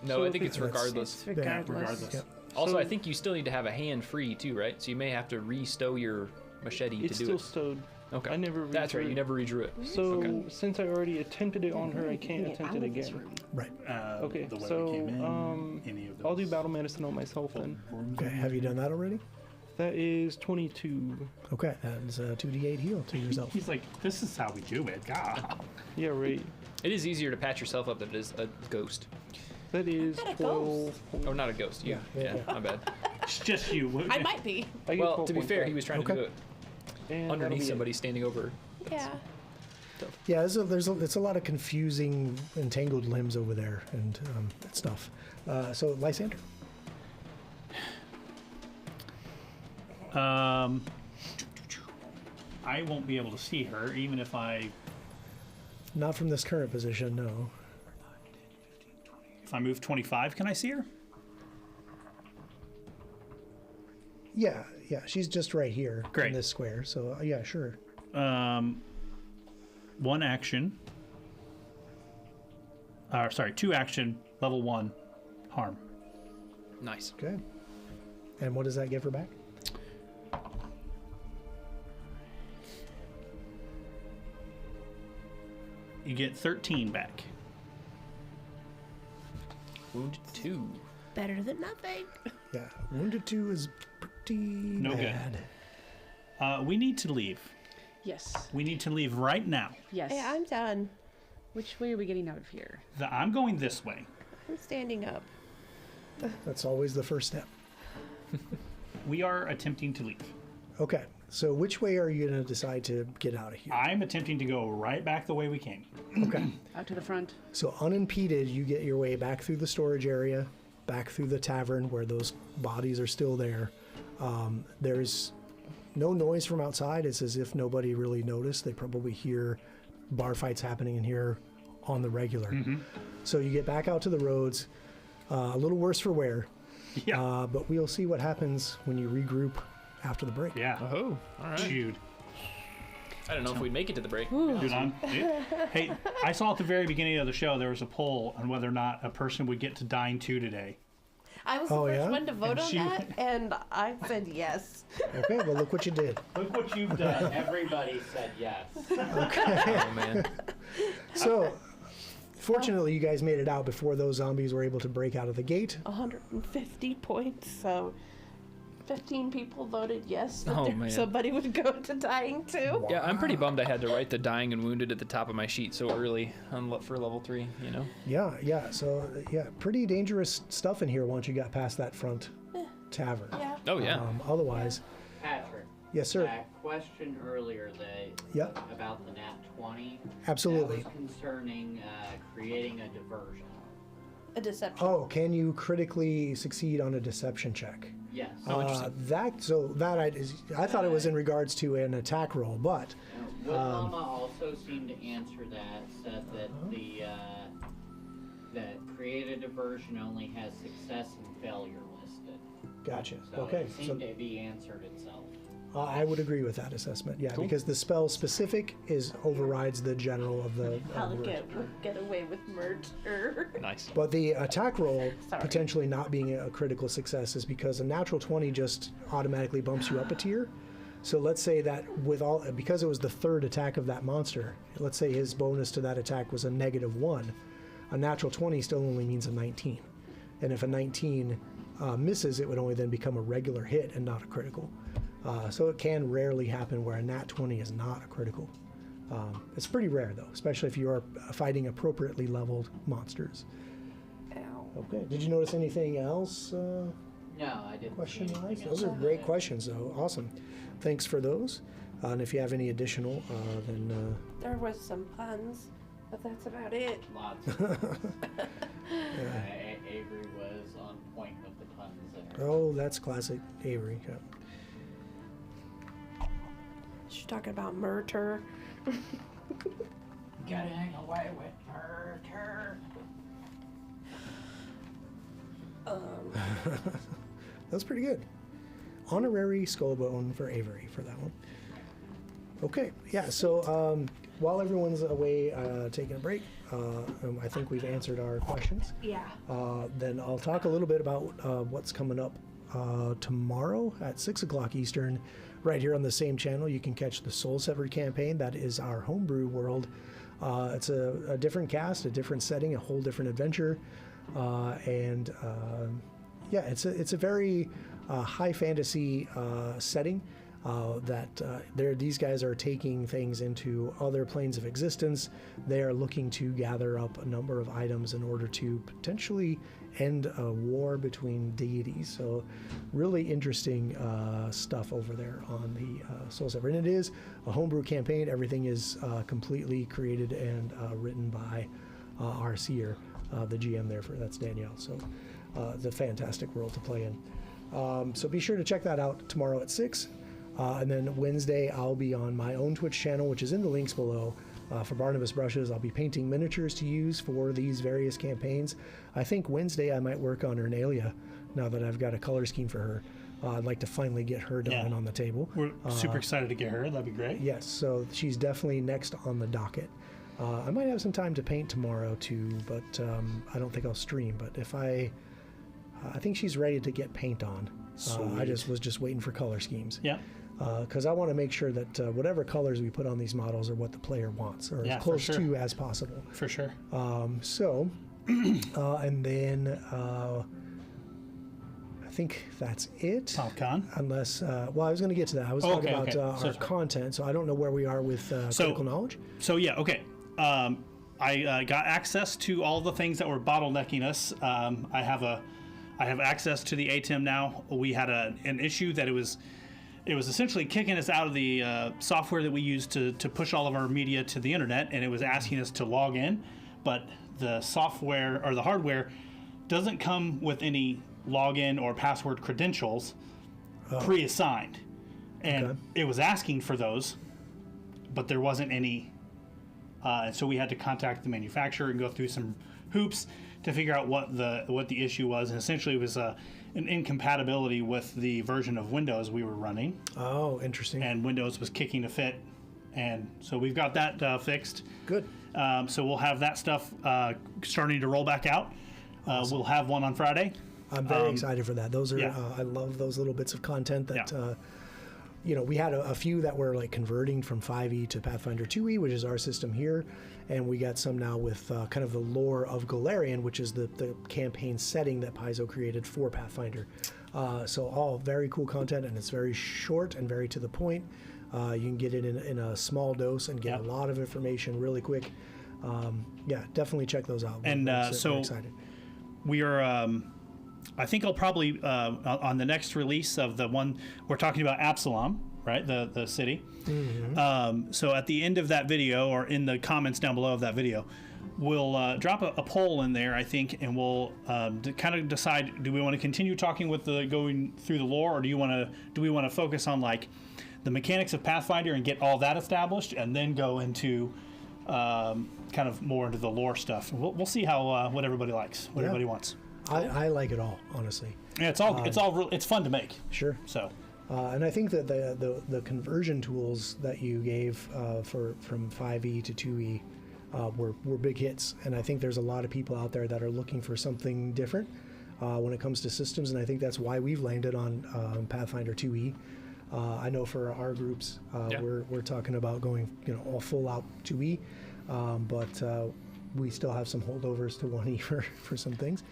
No, So I if think it's it's- regardless. Regardless. Yep. Also, So- I think you still need to have a hand free too, right? So you may have to re-stow your machete It's to do still it. stowed. Okay. I never. That's right. redrew You it. never redrew it. So Okay. since I already attempted it on her, I can't Get attempt out it of this again. room. Right. Okay, The way so we came in, any of I'll do those battle medicine on myself then. rooms Okay. Have you done that already? That is 22. Okay. That is a 2d8 heal to yourself. He's like, this is how we do it. God. Yeah, right. It is easier to patch yourself up than it is a ghost. That is Not a 12. Oh, not a ghost. You. Yeah, Yeah, my bad. It's just you. I might be. I get Well, 12 to be points fair, back. he was trying Okay. to do it And that'll underneath be it. somebody standing over. Yeah. Yeah, it's a lot of confusing, entangled limbs over there and stuff. So Lysander. I won't be able to see her, even if I Not from this current position, no. move 25. Can I see her? Yeah, she's just right here Great. in this square. So yeah, sure. One action. Sorry, 2 action. Level 1 harm. Nice. Okay. And what does that give her back? You get 13 back. Wounded 2. Better than nothing. Yeah, wounded 2 is pretty No good. bad. We need to leave. Yes. We need to leave right now. Yes. Hey, I'm done. Which way are we getting out of here? I'm going this way. I'm standing up. That's always the first step. We are attempting to leave. Okay, so which way are you going to decide to get out of here? I'm attempting to go right back the way we came. Okay, Out to the front. so unimpeded, you get your way back through the storage area, back through the tavern where those bodies are still there. There's no noise from outside. It's as if nobody really noticed. They probably hear bar fights happening in here on the regular. So you get back out to the roads, a little worse for wear, Yeah. but we'll see what happens when you regroup after the break. Yeah. Oh, all right. Dude. I don't know if we'd make it to the break. Dude, hey, I saw at the very beginning of the show there was a poll on whether or not a person would get to Dine 2 today. I was Oh, the first yeah? one to vote And on she- that, and I said yes. Okay, well, look what you did. Look what you've done. Everybody said yes. Oh man. So, fortunately, you guys made it out before those zombies were able to break out of the gate. 150 points, so 15 people voted yes that Oh, man. somebody would go to dying too. Yeah, I'm pretty bummed I had to write the dying and wounded at the top of my sheet so early for level 3. You know. Yeah. So, yeah, pretty dangerous stuff in here once you got past that front tavern. Yeah. Oh yeah. Otherwise, Patrick, yes, sir. that question earlier Yep, about the nat 20, absolutely. that was concerning creating a diversion. A deception. Oh, can you critically succeed on a deception check? Yes. I thought it was in regards to an attack roll, but Wilhelma also seemed to answer that, said that that create a diversion only has success and failure listed. gotcha. So Okay, it seemed to be answered itself. I would agree with that assessment. Yeah, because the spell specific overrides the general of the. How to word. get away with murder. Nice. But the attack roll Sorry. potentially not being a critical success is because a natural 20 just automatically bumps you up a tier. So let's say that because it was the third attack of that monster, let's say his bonus to that attack was a -1, a natural 20 still only means a 19. And if a 19 misses, it would only then become a regular hit and not a critical. So it can rarely happen where a nat 20 is not a critical. It's pretty rare though, especially if you are fighting appropriately leveled monsters. Ow. Okay, did you notice anything else? No, I didn't. Question-wise? Those are great questions, though. Awesome. Thanks for those. And if you have any additional, then... There was some puns, but that's about it. Lots. Avery was on point with the puns there. Oh, that's classic Avery. Yeah. She's talking about murder. Getting away with murder. That's pretty good. Honorary skullbone for Avery for that one. Okay, yeah, so while everyone's away taking a break, I think we've answered our questions. Yeah. Then I'll talk a little bit about what's coming up tomorrow at 6 o'clock Eastern, right here on the same channel. You can catch the Soul Severed campaign. That is our homebrew world. It's a different cast, a different setting, a whole different adventure. Yeah, it's a very high fantasy setting these guys are taking things into other planes of existence. They are looking to gather up a number of items in order to potentially end a war between deities. So really interesting stuff over there on the Soul Sever. And it is a homebrew campaign. Everything is completely created and written by our seer, the GM there, that's Danielle. So it's a fantastic world to play in. So be sure to check that out tomorrow at 6. And then Wednesday, I'll be on my own Twitch channel, which is in the links below. For Barnabas Brushes, I'll be painting miniatures to use for these various campaigns. I think Wednesday I might work on Ernalia, now that I've got a color scheme for her. I'd like to finally get her done on the table. We're super excited to get her. That'd be great. Yes, so she's definitely next on the docket. I might have some time to paint tomorrow too, but I don't think I'll stream. But if I think she's ready to get paint on. I was just waiting for color schemes. Yeah. Because I want to make sure that whatever colors we put on these models are what the player wants, or as close to as possible. For sure. And then I think that's it. PopCon. Unless, I was going to get to that. I was talking about our content, so I don't know where we are with critical knowledge. So yeah, okay. I got access to all the things that were bottlenecking us. I have access to the ATEM now. We had an issue that it was essentially kicking us out of the software that we use to push all of our media to the internet, and it was asking us to log in, but the software or the hardware doesn't come with any login or password credentials pre-assigned. And it was asking for those, but there wasn't any. And so we had to contact the manufacturer and go through some hoops to figure out what the issue was. And essentially it was an incompatibility with the version of Windows we were running. Oh, interesting. And Windows was kicking a fit. And so we've got that fixed. Good. So we'll have that stuff starting to roll back out. We'll have one on Friday. I'm very excited for that. Those are I love those little bits of content that we had a few that were like converting from 5e to Pathfinder 2e, which is our system here, and we got some now with kind of the lore of Golarion, which is the campaign setting that Paizo created for Pathfinder. So all very cool content, and it's very short and very to the point. You can get it in a small dose and get a lot of information really quick. Definitely check those out. And so excited. We are. I think I'll probably on the next release of the one we're talking about, Absalom, right? The city. Mm-hmm. So at the end of that video, or in the comments down below of that video, we'll drop a poll in there, I think, and we'll kind of decide: do we want to continue talking with going through the lore, or do we want to focus on like the mechanics of Pathfinder and get all that established, and then go into kind of more into the lore stuff? We'll see how what everybody likes, what everybody wants. I like it all, honestly. Yeah, it's fun to make. Sure. So, and I think that the conversion tools that you gave from 5e to 2e were big hits, and I think there's a lot of people out there that are looking for something different when it comes to systems, and I think that's why we've landed on Pathfinder 2e. I know for our groups, Yeah. we're talking about going, all full out 2E, but we still have some holdovers to 1E for some things.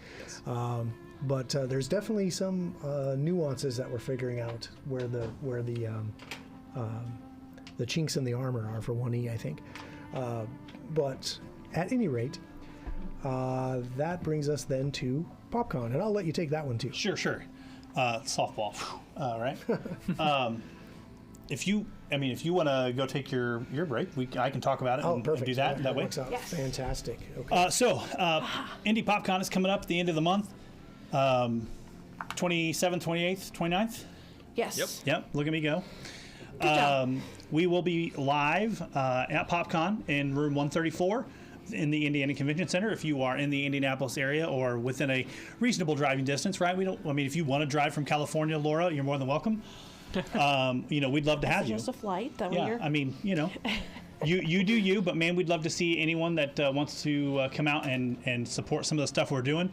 But there's definitely some nuances that we're figuring out where the chinks in the armor are for 1E, I think. But at any rate, that brings us then to PopCon, and I'll let you take that one too. Sure. Softball. All right. If you want to go take your break, I can talk about it and Perfect. do that way. Works out. Yes. Fantastic. Okay. Indie PopCon is coming up at the end of the month. 27th, 28th, 29th. Yes. Yep. Look at me go. Good job. We will be live at PopCon in room 134 in the Indiana Convention Center. If you are in the Indianapolis area or within a reasonable driving distance, right? If you want to drive from California, Laura, you're more than welcome. We'd love to have you. Just a flight. That Yeah, you do you, but man, we'd love to see anyone that wants to come out and support some of the stuff we're doing.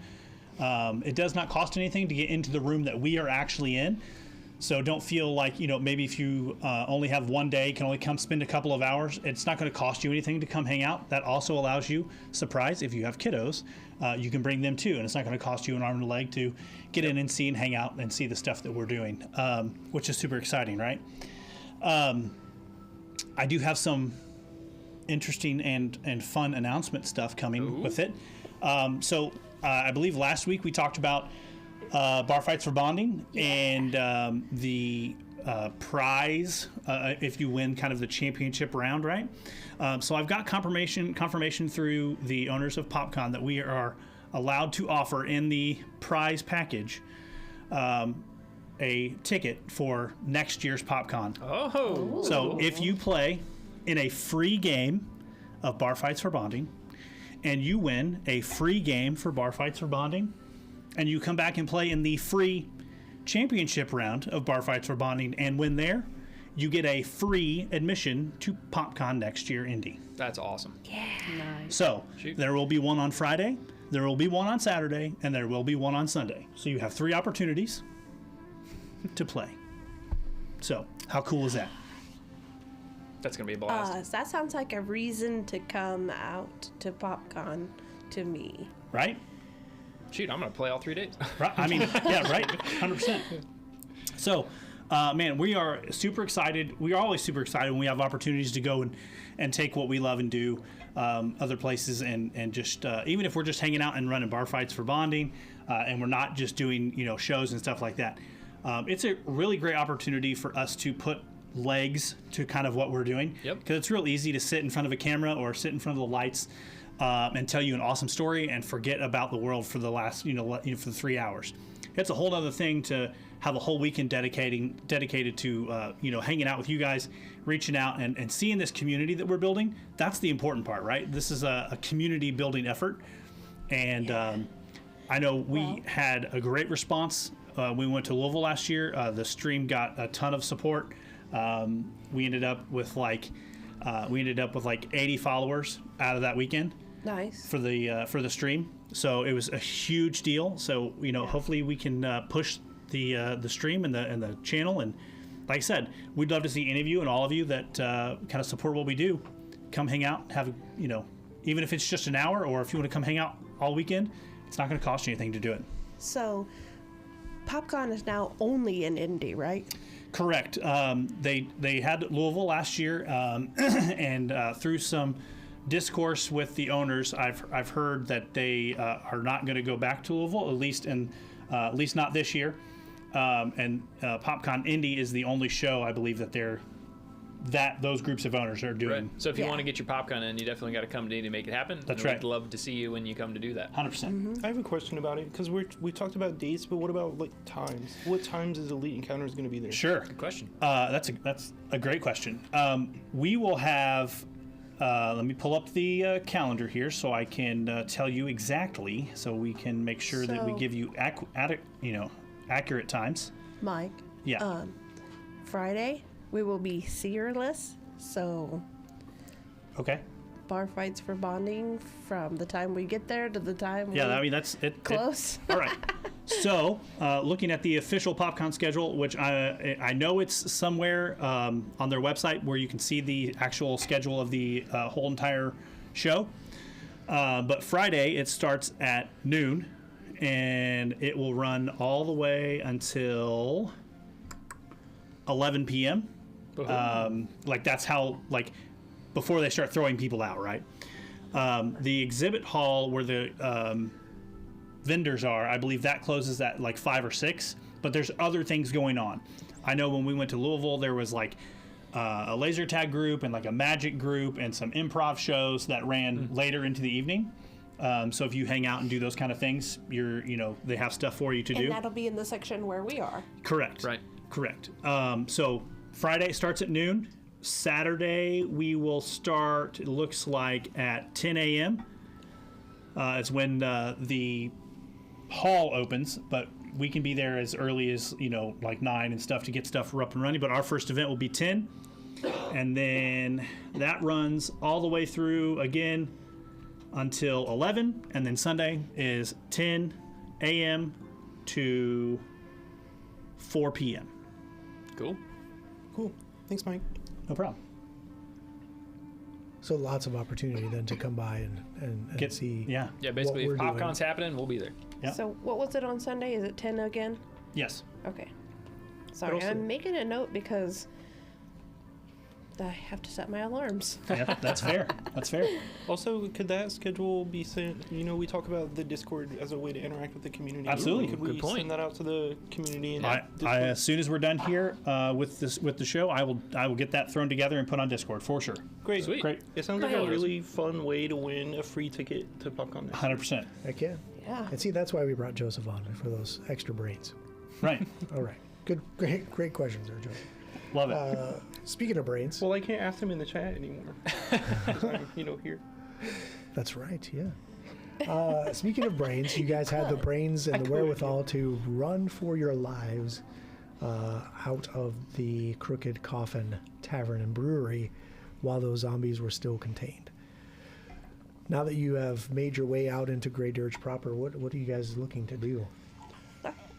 It does not cost anything to get into the room that we are actually in. So don't feel like, maybe if you only have one day, can only come spend a couple of hours, it's not going to cost you anything to come hang out. That also allows you, surprise, if you have kiddos, you can bring them too. And it's not going to cost you an arm and a leg to get in and see and hang out and see the stuff that we're doing, which is super exciting, right? I do have some interesting and fun announcement stuff coming with it. I believe last week we talked about bar fights for bonding and the prize if you win kind of the championship round, right? So I've got confirmation through the owners of PopCon that we are allowed to offer in the prize package a ticket for next year's PopCon. Oh. So if you play in a free game of bar fights for bonding and you win a free game for bar fights for bonding, and you come back and play in the free championship round of bar fights for bonding and win there, you get a free admission to PopCon next year, Indy. That's awesome. Nice. So Shoot. there will be one on Friday, there will be one on Saturday, and there will be one on Sunday. So you have 3 opportunities to play. So how cool is that? That's going to be a blast. That sounds like a reason to come out to PopCon to me. Right? Shoot, I'm going to play all 3 days. Right. Yeah, right. 100%. So, man, we are super excited. We are always super excited when we have opportunities to go and take what we love and do other places and just even if we're just hanging out and running bar fights for bonding and we're not just doing shows and stuff like that. It's a really great opportunity for us to put legs to kind of what we're doing. Yep. Because it's real easy to sit in front of a camera or sit in front of the lights and tell you an awesome story and forget about the world for the last, for the 3 hours. It's a whole other thing to have a whole weekend dedicated to, hanging out with you guys, reaching out and seeing this community that we're building. That's the important part, right? This is a community building effort. And I know we had a great response. We went to Louisville last year. The stream got a ton of support. We ended up with like 80 followers out of that weekend. Nice. For the stream, so it was a huge deal. So hopefully we can push the stream and the channel. And like I said, we'd love to see any of you and all of you that kind of support what we do. Come hang out, have even if it's just an hour, or if you want to come hang out all weekend, it's not going to cost you anything to do it. So, PopCon is now only in Indy, right? Correct. They had Louisville last year, and through some discourse with the owners, I've heard that they are not going to go back to Louisville, at least not this year. And PopCon Indy is the only show I believe that those groups of owners are doing. Right. So if you want to get your PopCon in, you definitely got to come to Indy to make it happen. That's and right. We'd love to see you when you come to do that. 100%. I have a question about it because we talked about dates, but what about like times? What times is Elite Encounters going to be there? Sure. Good question. That's a great question. We will have. Let me pull up the calendar here so I can tell you exactly, so we can make sure that we So- give you accurate times. Mike. Yeah. Friday, we will be seerless, so Okay. bar fights for bonding from the time we get there to the time we Yeah. That's it. close. All right. So, looking at the official PopCon schedule, which I know it's somewhere on their website where you can see the actual schedule of the whole entire show. But Friday, it starts at noon, and it will run all the way until 11 p.m. Like, that's how, like, before they start throwing people out, right? The exhibit hall where the vendors are, I believe that closes at like 5 or 6, but there's other things going on. I know when we went to Louisville, there was like a laser tag group and like a magic group and some improv shows that ran later into the evening. So if you hang out and do those kind of things, they have stuff for you to do. And that'll be in the section where we are. Correct. Right. Correct. So Friday starts at noon. Saturday we will start, it looks like, at 10 a.m. It's when the hall opens, but we can be there as early as, like 9 and stuff to get stuff up and running. But our first event will be 10. And then that runs all the way through again until 11. And then Sunday is 10 a.m. to 4 p.m. Cool. Cool. Thanks, Mike. No problem. So lots of opportunity then to come by and see. Yeah. Yeah, basically, if we're doing. PopCon's happening, we'll be there. Yep. So what was it on Sunday? Is it 10 again? Yes. Okay. Sorry, also- I'm making a note because I have to set my alarms. Yeah, that's fair. That's fair. Also, could that schedule be sent? We talk about the Discord as a way to interact with the community. Absolutely. Could we Good point. send that out to the community? And I as soon as we're done here with the show, I will get that thrown together and put on Discord for sure. Great. Sweet. Great. It sounds like Great. a really fun way to win a free ticket to PopCon. 100%. Heck yeah. Yeah. And see, that's why we brought Joseph on, for those extra brains. Right. All right. Good, great questions there, Joseph. Love it. Speaking of brains, Well, I can't ask him in the chat anymore. 'Cause I'm, here. that's right, yeah. Speaking of brains, you guys had the brains and the could, wherewithal to run for your lives out of the Crooked Coffin Tavern and Brewery while those zombies were still contained. Now that you have made your way out into Grey Dirge proper, what are you guys looking to do?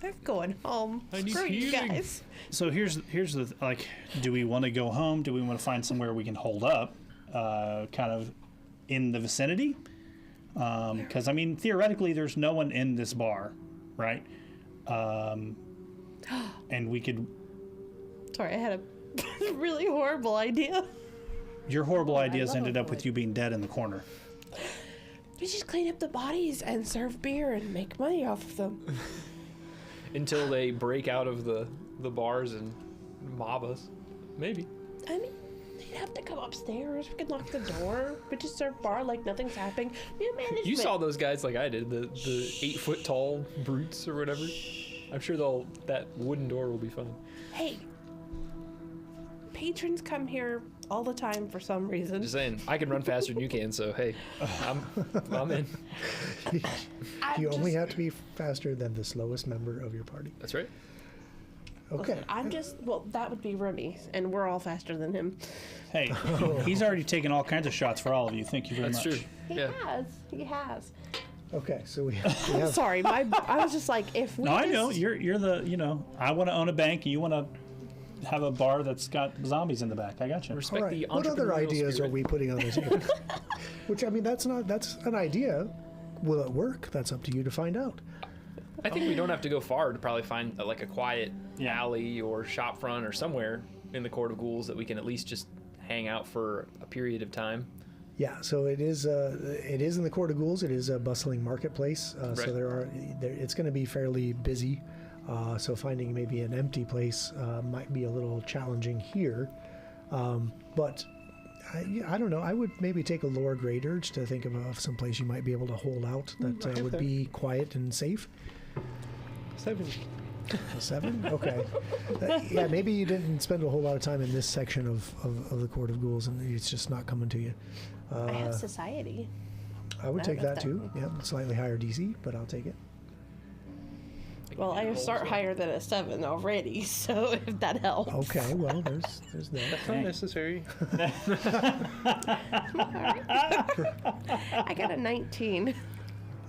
I'm going home. I need Screw you healing. guys. So here's the like, do we want to go home? Do we want to find somewhere we can hold up, kind of in the vicinity? Because I mean, theoretically, there's no one in this bar, right? And we could. Sorry, I had a really horrible idea. Your horrible ideas love ended a up with point. you being dead in the corner. We just clean up the bodies and serve beer and make money off of them. Until they break out of the bars and mob us. Maybe. I mean, they'd have to come upstairs. We could lock the door. We just serve bar like nothing's happening. New management. You saw those guys like I did, the 8-foot tall brutes or whatever. I'm sure that wooden door will be fun. Hey, patrons come here all the time for some reason. Just saying, I can run faster than you can, so hey, I'm in. You only have to be faster than the slowest member of your party. That's right. Okay. Well, that would be Remy, and we're all faster than him. Hey, he's already taken all kinds of shots for all of you. Thank you very That's much. true. He Yeah. has. He has. Okay, so we have Sorry, I was just like, if we No, I just, know you're the I want to own a bank and you want to have a bar that's got zombies in the back. I got you. Respect All right. the What other entrepreneurial ideas spirit. are we putting on the table? Which, I mean, that's an idea. Will it work? That's up to you to find out. I think we don't have to go far to probably find like a quiet Yeah. alley or shop front or somewhere in the Court of Ghouls that we can at least just hang out for a period of time. Yeah, so it is in the Court of Ghouls. It is a bustling marketplace. So Right. it's going to be fairly busy. So finding maybe an empty place might be a little challenging here. But I don't know. I would maybe take a lower grade urge to think of some place you might be able to hold out that would be quiet and safe. 7. A 7? Okay. Yeah, maybe you didn't spend a whole lot of time in this section of the Court of Ghouls, and it's just not coming to you. I have society. I would I take don't know that if too. Yeah, slightly higher DC, but I'll take it. Well, I start higher than a 7 already, so if that helps. Okay, well, there's that. That's not necessary. I got a 19.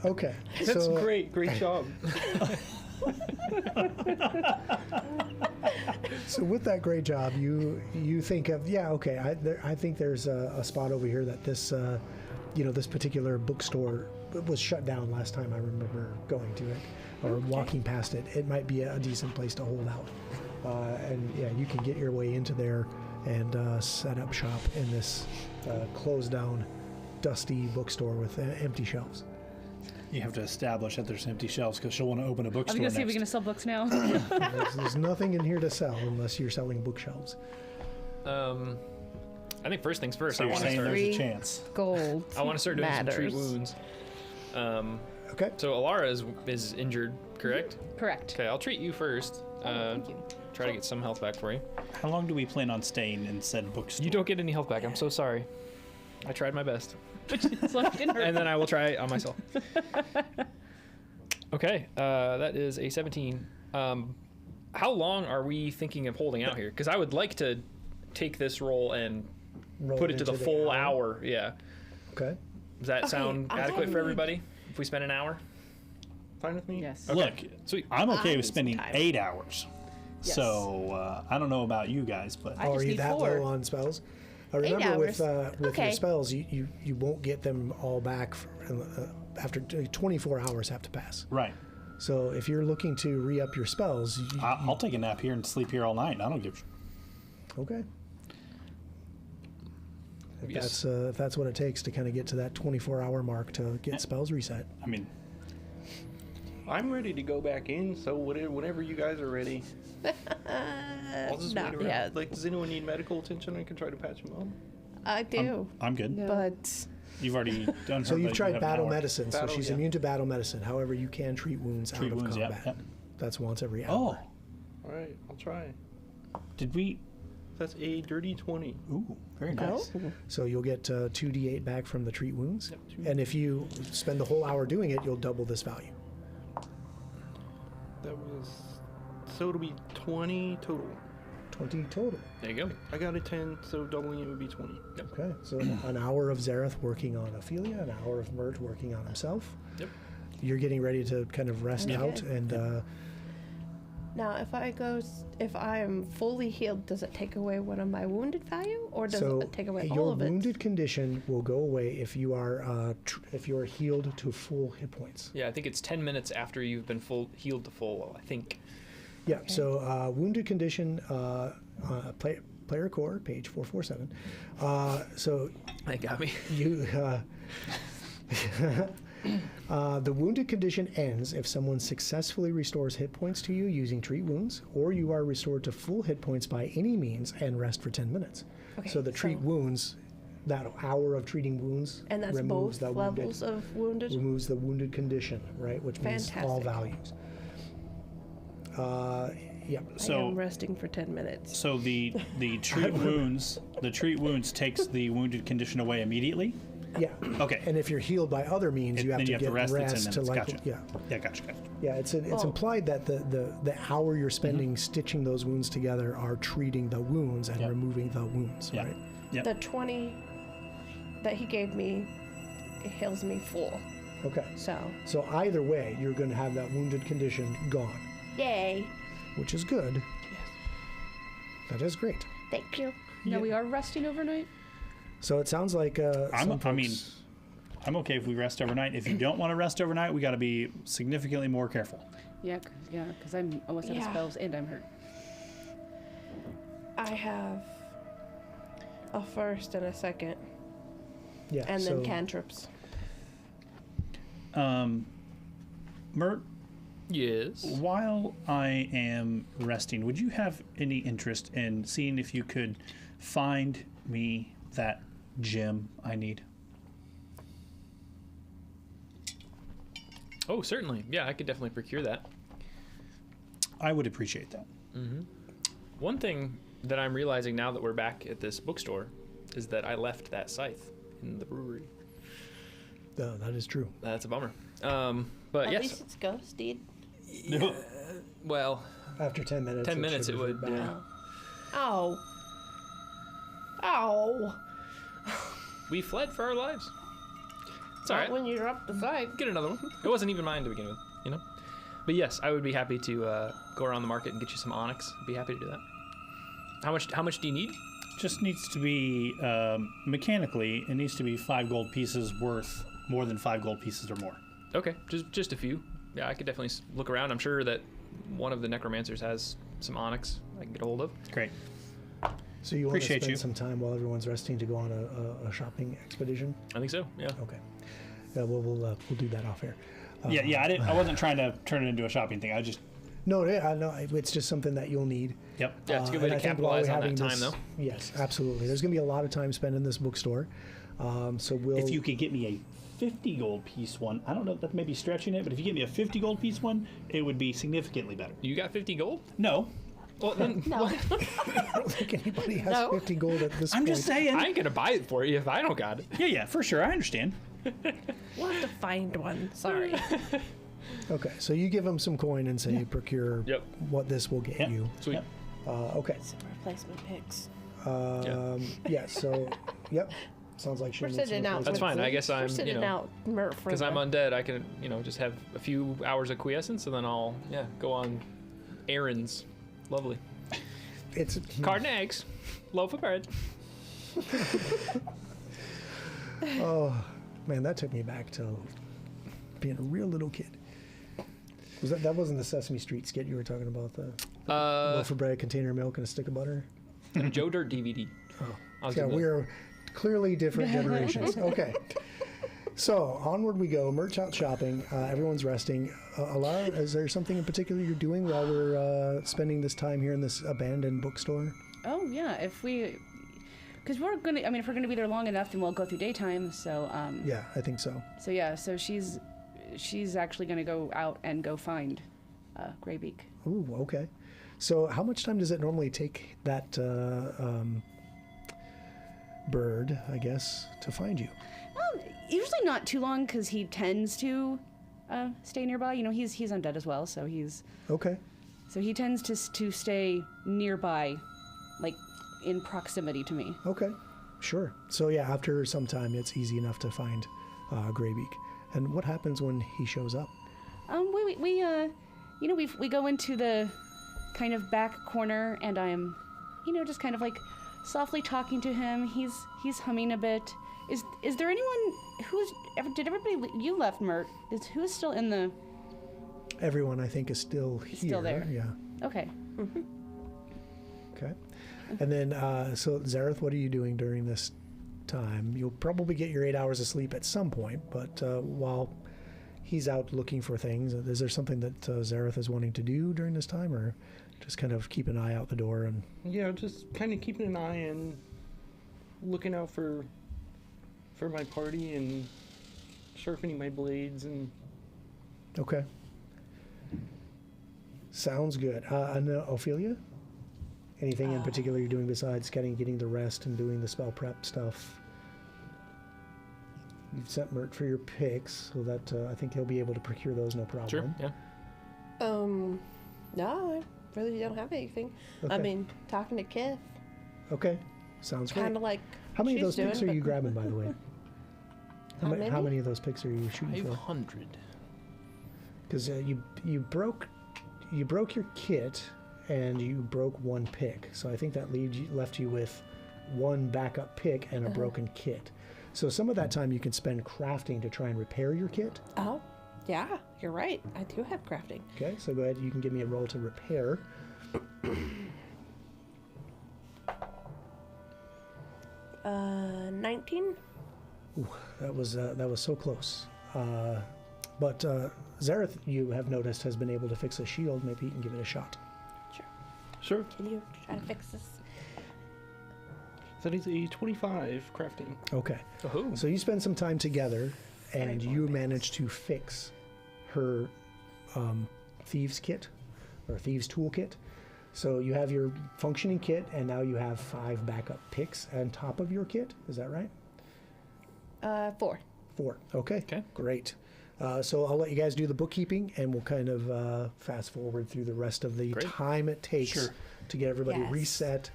Okay, That's so great. Great job. So with that great job, you think of okay. I think there's a spot over here that this this particular bookstore was shut down last time I remember going to it or walking past it. It might be a decent place to hold out, and yeah, you can get your way into there and set up shop in this closed down, dusty bookstore with empty shelves. You have to establish that there's empty shelves because she'll want to open a I was bookstore gonna see if next. we're gonna sell books now. There's nothing in here to sell unless you're selling bookshelves. I think first things first. So I you're want to saying start. there's a Three. chance. Gold. I want to start doing some treat matters. wounds. Okay. So Alara is injured, correct? Correct. Okay, I'll treat you first. Thank you. Try to get some health back for you. How long do we plan on staying in said bookstore? You don't get any health back. I'm so sorry. I tried my best. As long as it didn't hurt. And then I will try on myself. Okay, that is a 17. How long are we thinking of holding out here? Because I would like to take this roll and Roll put it to the into full hour. Yeah. Okay. Does that Okay, sound I adequate for need- everybody? If we spend an hour? Fine with me? Yes. Okay. Look, Sweet. I'm okay I with need some spending time. 8 hours. Yes. So I don't know about you guys, but I Oh, just are you need that 4. low on spells? Remember with hours. your Okay. spells, you won't get them all back after 24 hours have to pass. right. So if you're looking to re-up your spells, I'll take a nap here and sleep here all night. I don't give. okay. Yes. If that's what it takes to kind of get to that 24-hour mark to get spells reset. I mean, I'm ready to go back in, so whenever you guys are ready. I'll just Not wait around. yet. Like, does anyone need medical attention? I can try to patch him up. I do, I'm good. No. but You've already done. So her, you've but tried you have an battle hour. medicine, so Battle, she's yeah. immune to battle medicine. However, you can treat wounds Treat out wounds, of yeah, combat. yeah. That's once every Oh, hour. All right, I'll try. did we? That's a dirty 20. Ooh, very nice. So you'll get 2d8 back from the treat wounds. Yep, And if you spend the whole hour doing it, you'll double this value. That was. So it'll be 20 total. 20 total. There you go. I got a 10, so doubling it would be 20. Okay, so an hour of Zareth working on Ophelia, an hour of Mert working on himself. Yep. You're getting ready to kind of rest Okay. out, and now if I am fully healed, does it take away one of my wounded value, or does so it take away your all of it? wounded condition will go away if you are if you are healed to full hit points. Yeah, I think it's 10 minutes after you've been healed to full, I think. Yeah. So wounded condition, player core, page 447. So That got me. you. The wounded condition ends if someone successfully restores hit points to you using treat wounds, or you are restored to full hit points by any means and rest for 10 minutes. Okay, So the treat so- wounds, that hour of treating wounds, And that's removes both the levels of wounded. removes the wounded condition, right? Which means all Fantastic. values. Yep. I So- am resting for 10 minutes. So the treat wounds takes the wounded condition away immediately. Yeah. Okay. And if you're healed by other means, you have then to you have get to rest, rest the 10 to minutes. like Gotcha. yeah. Gotcha. Yeah, it's Oh. implied that the hour you're spending stitching those wounds together are treating the wounds and Yep. removing the wounds, Yeah. right? Yep. The 20 that he gave me, it heals me full. Okay. So, either way, you're going to have that wounded condition gone, yay. which is good. That is great. Thank you. No, we are resting overnight. So it sounds like I'm okay if we rest overnight. If you don't want to rest overnight, we got to be significantly more careful. Yeah, because I'm almost out of Yeah. spells and I'm hurt. I have a first and a second, yeah, and so then cantrips. Mert, Yes. while I am resting, would you have any interest in seeing if you could find me that gem I need? Oh, certainly. Yeah, I could definitely procure that. I would appreciate that. One thing that I'm realizing now that we're back at this bookstore is that I left that scythe in the brewery. that is true. That's a bummer. But At yes, least it's ghosted. well, After 10 minutes. 10 minutes should it would. revert back. Yeah. Oh. Oh. We fled for our lives. It's all Not right. when you're up the side. Get another one. It wasn't even mine to begin with, you know. But yes, I would be happy to go around the market and get you some onyx. I'd be happy to do that. How much do you need? Just needs to be mechanically. It needs to be 5 gold pieces worth more than 5 gold pieces or more. Okay, just a few. Yeah, I could definitely look around. I'm sure that one of the necromancers has some onyx I can get a hold of. Great. So you want to Appreciate spend you. some time while everyone's resting to go on a shopping expedition? I think so. Yeah. Okay. Yeah, we'll do that off air. Yeah. I wasn't trying to turn it into a shopping thing. I just. No, I know it's just something that you'll need. Yep. Yeah, it's a good way And to I think while capitalize we're on that having time, this- though. Yes, absolutely. There's going to be a lot of time spent in this bookstore. So we'll. If you could get me a 50 gold piece one, I don't know if that may be stretching it, but if you get me a 50 gold piece one, it would be significantly better. You got 50 gold? No. Well, then No. I don't think anybody has No. 50 gold at this I'm point. just saying. I ain't gonna buy it for you if I don't got it. Yeah, for sure. I understand. We'll have to find one. Sorry. Okay, so you give them some coin and say procure Yep. what this will get Yep. you. Sweet. Yep. Okay. Some replacement picks. Yeah. So, yep. Sounds like she We're needs some sitting out. replacement. That's fine. I guess We're I'm, sitting out Mert for because I'm the- undead, I can, just have a few hours of quiescence, and then I'll, go on errands. Lovely. It's Card and eggs, loaf of bread. Oh, man, that took me back to being a real little kid. That wasn't the Sesame Street skit you were talking about? The loaf of bread, container of milk, and a stick of butter? And a Joe Dirt DVD. Oh, I was yeah, doing that. we're clearly different generations. Okay. So, onward we go. Merch out shopping. Everyone's resting. Alara, is there something in particular you're doing while we're spending this time here in this abandoned bookstore? Oh yeah, because we're gonna. I mean, if we're gonna be there long enough, then we'll go through daytime. So Yeah, I think so. So she's actually gonna go out and go find Greybeak. Ooh, okay. So, how much time does it normally take that bird, I guess, to find you? Usually not too long, because he tends to stay nearby. He's undead as well, so Okay. he tends to stay nearby, like in proximity to me. Okay. Sure. So, yeah, after some time, it's easy enough to find Greybeak. And what happens when he shows up? We go into the kind of back corner, and I'm, just kind of like softly talking to him. He's humming a bit. Is there anyone did everybody you left, Mert? Who's still in the? Everyone, I think, is still here. Still there. Yeah. Okay. Okay. And then, so Zareth, what are you doing during this time? You'll probably get your 8 hours of sleep at some point, but while he's out looking for things, is there something that Zareth is wanting to do during this time, or just kind of keep an eye out the door and? Yeah, just kind of keeping an eye and looking out for my party and sharpening my blades and. Okay. Sounds good. And Ophelia? Anything in particular you're doing besides getting the rest and doing the spell prep stuff? You've sent Mert for your picks, so that I think he'll be able to procure those no problem. Sure. Yeah. No, I really don't have anything. I Okay. mean, talking to Kith, Okay. Sounds great. kind of like. How many of she's those picks doing, are you but- grabbing, by the way? How many? many of those picks are you shooting for? 500. Because you broke your kit and you broke one pick, so I think that left you with one backup pick and a broken kit. So some of that time you can spend crafting to try and repair your kit. Oh, yeah, you're right. I do have crafting. Okay, so go ahead. You can give me a roll to repair. 19. Ooh, that was so close. But Zareth, you have noticed, has been able to fix a shield. Maybe you can give it a shot. Sure. Can you try to fix this? That is a 25 crafting. Okay. Oh. So you spend some time together, and you manage to fix her thieves kit or thieves toolkit. So you have your functioning kit, and now you have 5 backup picks on top of your kit. Is that right? 4. 4. Okay. Okay. Great. So I'll let you guys do the bookkeeping, and we'll kind of fast forward through the rest of the Great. time it takes Sure. to get everybody Yes. reset,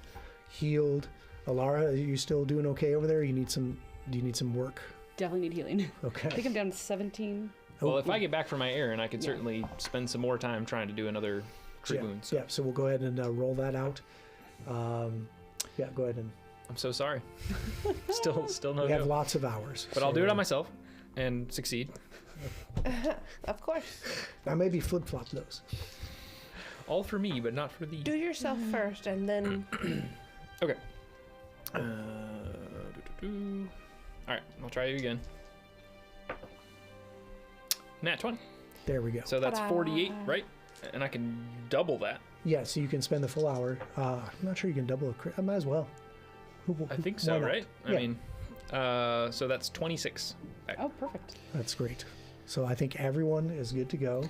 healed. Alara, are you still doing okay over there? Do you need some work? Definitely need healing. I Okay. think I'm down to 17. Well, if I get back from my errand, I could certainly spend some more time trying to do another crit wound. So. Yeah, so we'll go ahead and roll that out. Yeah, go ahead and. I'm so sorry. still no We have go. lots of hours. But I'll do it on myself and succeed. Of course. I maybe flip flop those. All for me, but not for thee. Do yourself first, and then. Okay. All right, I'll try you again. Nat 20. There we go. So that's Ta-da. 48, right? And I can double that. Yeah, so you can spend the full hour. I'm not sure you can double a crit. I might as well. I think why so, not? right? Yeah. I mean, so that's 26. Back. Oh, perfect. That's great. So I think everyone is good to go.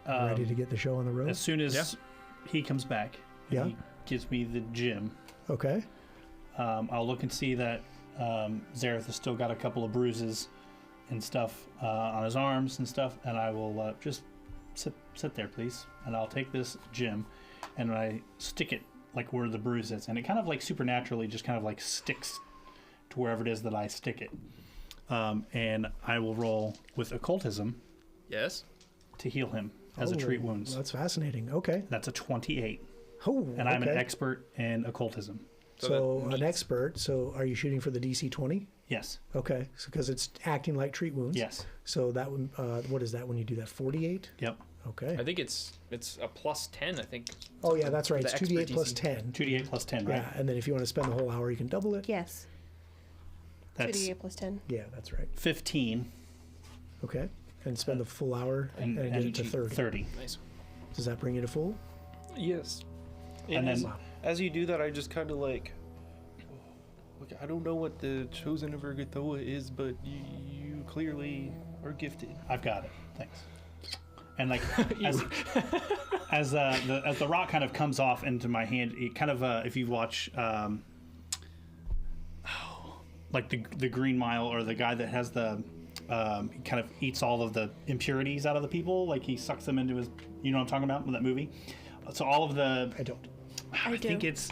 Ready to get the show on the road. As soon as he comes back, and Yeah. he gives me the gem. Okay. I'll look and see that Zareth has still got a couple of bruises and stuff on his arms and stuff, and I will just sit there, please, and I'll take this gem and I stick it like where the bruise is, and it kind of like supernaturally just kind of like sticks to wherever it is that I stick it, and I will roll with occultism Yes. to heal him as a treat wounds. That's fascinating. Okay. That's a 28, Oh, and I'm an okay. expert in occultism. So that an expert. So are you shooting for the DC 20? Yes. Okay. So because it's acting like treat wounds. Yes. So that one, what is that when you do that? 48? Yep. Okay. I think it's a plus 10, I think. Oh yeah, that's right. the It's 2d8 expert plus DC. 10. 2d8 plus 10, right? Yeah, and then if you want to spend the whole hour, you can double it. Yes. That's 2d8 plus 10. Yeah, that's right. 15 Okay. And spend the full hour and, and get it to 30. 30. Nice. Does that bring you to full? Yes. And as, then- as you do that, I just kind of like. Look, I don't know what the chosen of Urgathoa is, but you clearly are gifted. I've got it. Thanks. And like as the rock kind of comes off into my hand, it kind of if you watch like the Green Mile, or the guy that has the he kind of eats all of the impurities out of the people, like he sucks them into his, you know what I'm talking about with that movie. So all of the I don't. I do. think it's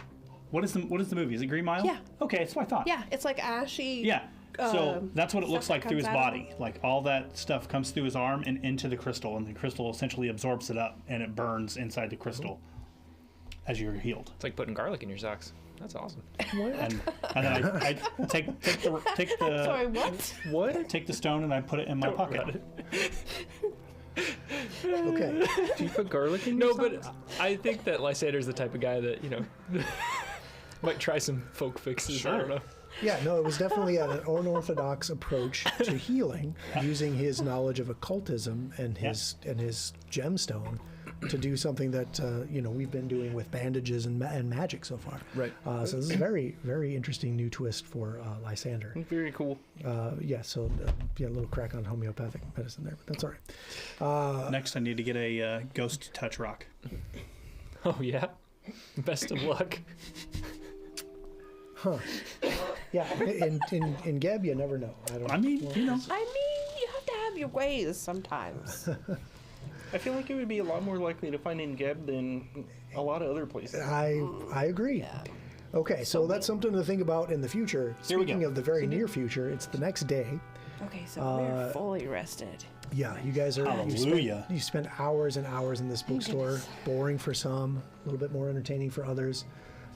what is the movie? Is it Green Mile? Yeah. Okay, that's what I thought. Yeah, it's like ashy. Yeah. So that's what it looks stuff that like through his comes out of body. Like all that stuff comes through his arm and into the crystal, and the crystal essentially absorbs it up, and it burns inside the crystal as you're healed. It's like putting garlic in your socks. That's awesome. And then I take the Sorry, what? What? take the stone and I put it in my pocket. Okay. Do you put garlic in No, your but socks? I think that Lysander's the type of guy that, might try some folk fixes. I don't know. Yeah, no, it was definitely an unorthodox approach to healing, using his knowledge of occultism and his gemstone to do something that we've been doing with bandages and magic so far. Right. So this is a very, very interesting new twist for Lysander. Very cool. So a little crack on homeopathic medicine there, but that's all right. Next, I need to get a ghost touch rock. Oh, yeah? Best of luck. Huh. Yeah, in Geb, you never know. I mean, you know. I mean, you have to have your ways sometimes. I feel like it would be a lot more likely to find in Geb than a lot of other places. I agree. Okay, so that's something to think about in the future. Here we Speaking go. of the very near future, it's the next day. Okay, so we're fully rested. Yeah, you guys are. Hallelujah. You spent hours and hours in this bookstore, boring for some, a little bit more entertaining for others.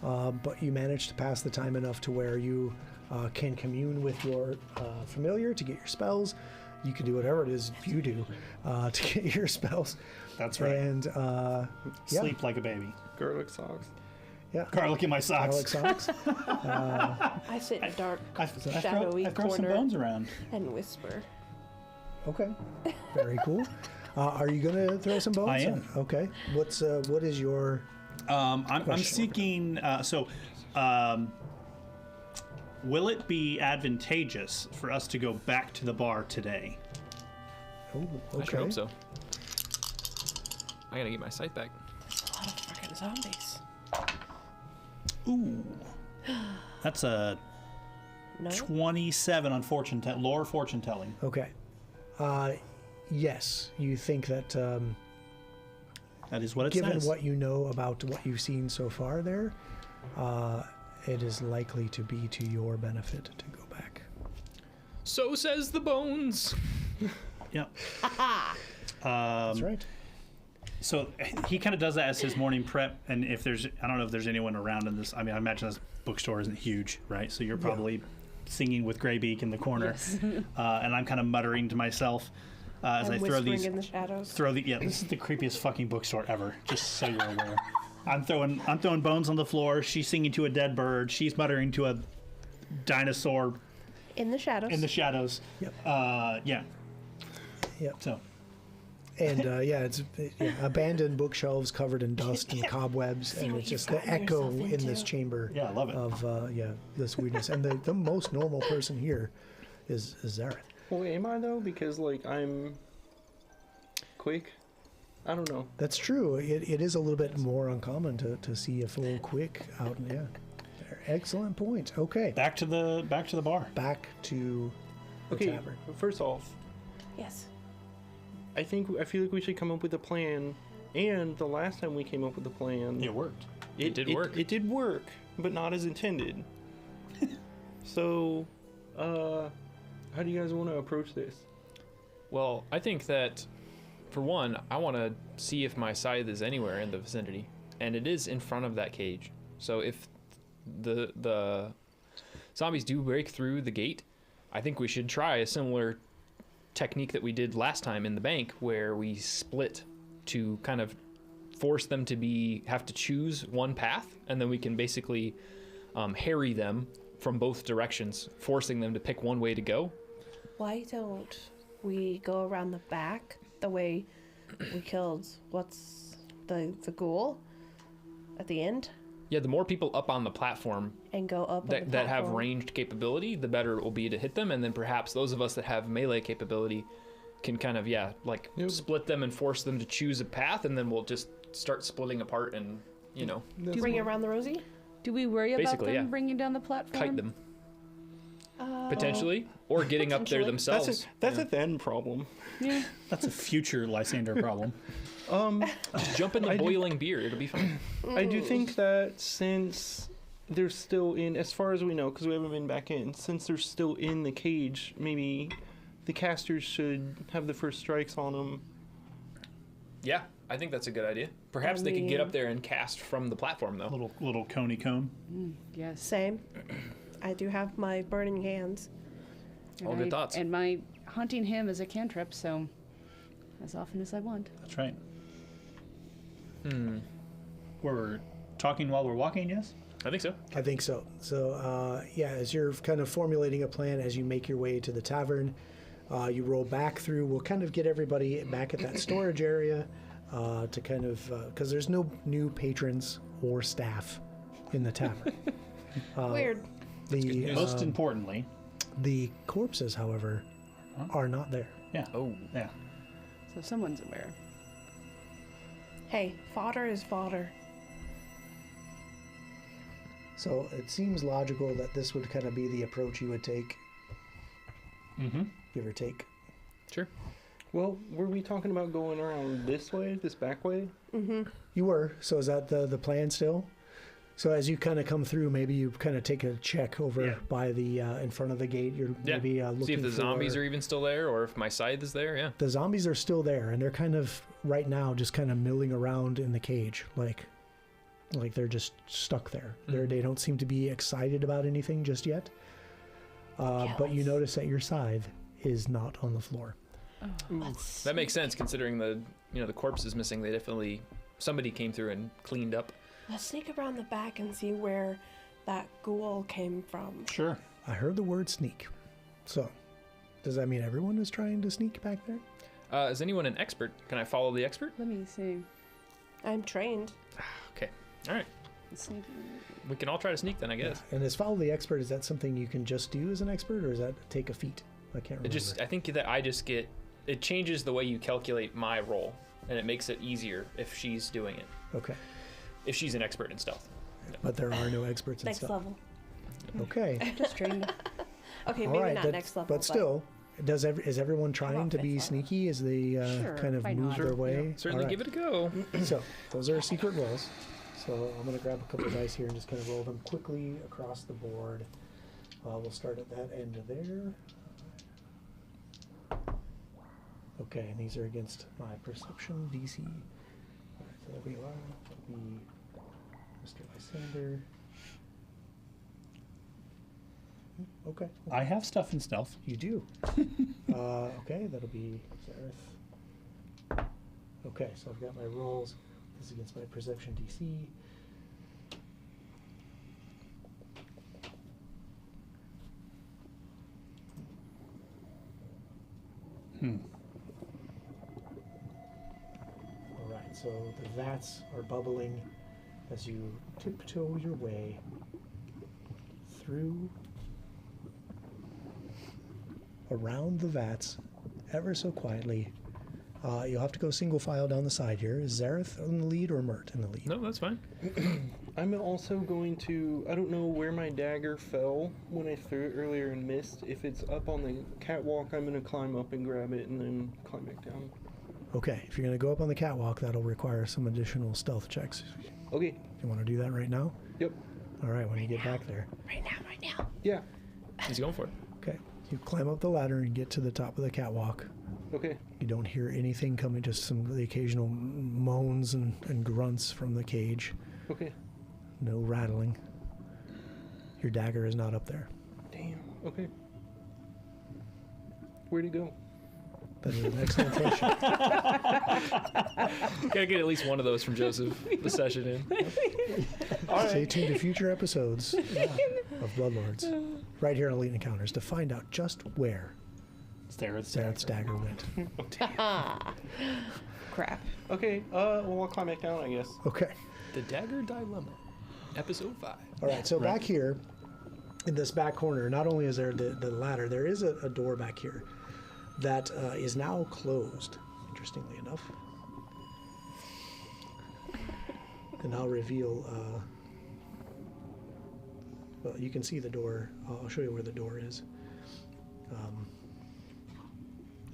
But you managed to pass the time enough to where you can commune with your familiar to get your spells. You can do whatever it is you do to get your spells. That's right. And Sleep like a baby. Garlic socks. yeah, Garlic in my socks. garlic socks. I sit in a dark, I throw shadowy some corner bones around. and whisper. Okay, very cool. Are you gonna throw some bones? I am. Okay. What is your? I'm seeking. Will it be advantageous for us to go back to the bar today? Oh, okay. I sure hope so. I gotta get my sight back. There's a lot of freaking zombies. Ooh, that's a No? 27 on lore fortune telling. Okay. Yes, you think that That is what it given says. what you know about what you've seen so far there, it is likely to be to your benefit to go back. So says the bones. Yep. That's right. So he kind of does that as his morning prep, and if there's, I don't know if there's anyone around in this. I mean, I imagine this bookstore isn't huge, right? So you're probably singing with Greybeak in the corner, and I'm kind of muttering to myself as I throw these. In the shadows. This is the creepiest fucking bookstore ever. Just so you're aware. I'm throwing bones on the floor. She's singing to a dead bird. She's muttering to a dinosaur In the shadows. in the shadows. Yep. Yeah. Yep. So. And it's abandoned bookshelves covered in dust and cobwebs, and what it's you've just the gotten echo yourself in this into. chamber. Yeah, I love it. Of this weirdness. And the most normal person here is Zareth. Well, am I though? Because like I'm quick. I don't know. That's true. It is a little bit more uncommon to see a full quick out. Yeah. Excellent point. Okay. Back to the bar. Back to the Okay. tavern. First off, Yes. I feel like we should come up with a plan. And the last time we came up with a plan, It worked. It did work. It did work, but not as intended. So, how do you guys want to approach this? Well, I think that, for one, I want to see if my scythe is anywhere in the vicinity, and it is in front of that cage. So if the zombies do break through the gate, I think we should try a similar technique that we did last time in the bank, where we split to kind of force them to have to choose one path, and then we can basically harry them from both directions, forcing them to pick one way to go. Why don't we go around the back the way we killed the ghoul at the end Yeah, the more people up on the platform and go up on the that have platform? ranged capability, the better it will be to hit them, and then perhaps those of us that have melee capability can kind of split them and force them to choose a path, and then we'll just start splitting apart and Bring around the Rosie? Do we worry about Basically, them yeah. bringing down the platform? kite them potentially, or getting up there Potentially. themselves. That's a then problem. Yeah. That's a future Lysander problem. Just jump in the boiling beer; it'll be fine. I do think that since they're still in, as far as we know, because we haven't been back in, since they're still in the cage, maybe the casters should have the first strikes on them. Yeah, I think that's a good idea. Perhaps they could get up there and cast from the platform, though. little coney cone. Yes. Same. I do have my burning hands. All good thoughts. And my hunting him is a cantrip, so as often as I want. That's right. We're talking while we're walking, yes? I think so. I think so. So, as you're kind of formulating a plan as you make your way to the tavern, you roll back through. We'll kind of get everybody back at that storage area to kind of, because there's no new patrons or staff in the tavern. Weird. Most importantly, The corpses, however, are not there. yeah. Oh, Yeah. So someone's aware. Hey, fodder is fodder. So it seems logical that this would kind of be the approach you would take, give or take. sure. Well, were we talking about going around this way, this back way? You were. So is that the plan still? So as you kind of come through, maybe you kind of take a check over by the in front of the gate. You're maybe looking See if the for, zombies are even still there, or if my scythe is there. Yeah. The zombies are still there, and they're kind of right now just kind of milling around in the cage, like they're just stuck there. They don't seem to be excited about anything just yet. But you notice that your scythe is not on the floor. That makes sense considering the corpse is missing. They definitely somebody came through and cleaned up. Let's sneak around the back and see where that ghoul came from. Sure. I heard the word sneak. So does that mean everyone is trying to sneak back there? Is anyone an expert? Can I follow the expert? Let me see. I'm trained. Okay. All right. Sneak- We can all try to sneak then, I guess. And as follow the expert, is that something you can just do as an expert, or is that take a feat? I can't remember. I think that I just get it changes the way you calculate my roll, and it makes it easier if she's doing it. Okay. If she's an expert in stealth. But there are no experts in Next stuff. level. Okay. Just trained. Okay, All maybe right. not next level. But still, is everyone trying about to be fifth level? sneaky as they Sure, kind of why move not? their way? Certainly All right. give it a go. So those are secret rolls. So I'm going to grab a couple of dice here and just kind of roll them quickly across the board. We'll start at that end there. Okay, and these are against my perception DC. Alright, so that'll be Lara, that'll be Mr. Lysander. Okay. I have stuff in stealth. You do. Okay, that'll be Zareth. Okay, so I've got my rolls. This is against my perception DC. Alright, so the vats are bubbling as you tiptoe your way through, around the vats, ever so quietly. You'll have to go single file down the side here. Is Zareth in the lead or Mert in the lead? No, that's fine. I'm also going to, I don't know where my dagger fell when I threw it earlier and missed. If it's up on the catwalk, I'm going to climb up and grab it and then climb back down. Okay, if you're going to go up on the catwalk, that'll require some additional stealth checks. Okay. You want to do that right now? Yep. All right, when you get back there. Right now. Yeah. He's going for it. Okay, you climb up the ladder and get to the top of the catwalk. Okay. You don't hear anything coming, just some of the occasional moans and grunts from the cage. Okay. No rattling. Your dagger is not up there. Damn. Okay. Where'd it go? That is an excellent question. Gotta get at least one of those from Joseph the session in. Stay tuned to future episodes of Bloodlords, right here on Elite Encounters, to find out just where Zareth's dagger went. Crap. Okay. Well, I'll climb back down, I guess. Okay. The Dagger Dilemma, episode 5. All right, so back here, in this back corner, not only is there the ladder, there is a door back here that is now closed, interestingly enough. And I'll reveal, well, you can see the door. I'll show you where the door is.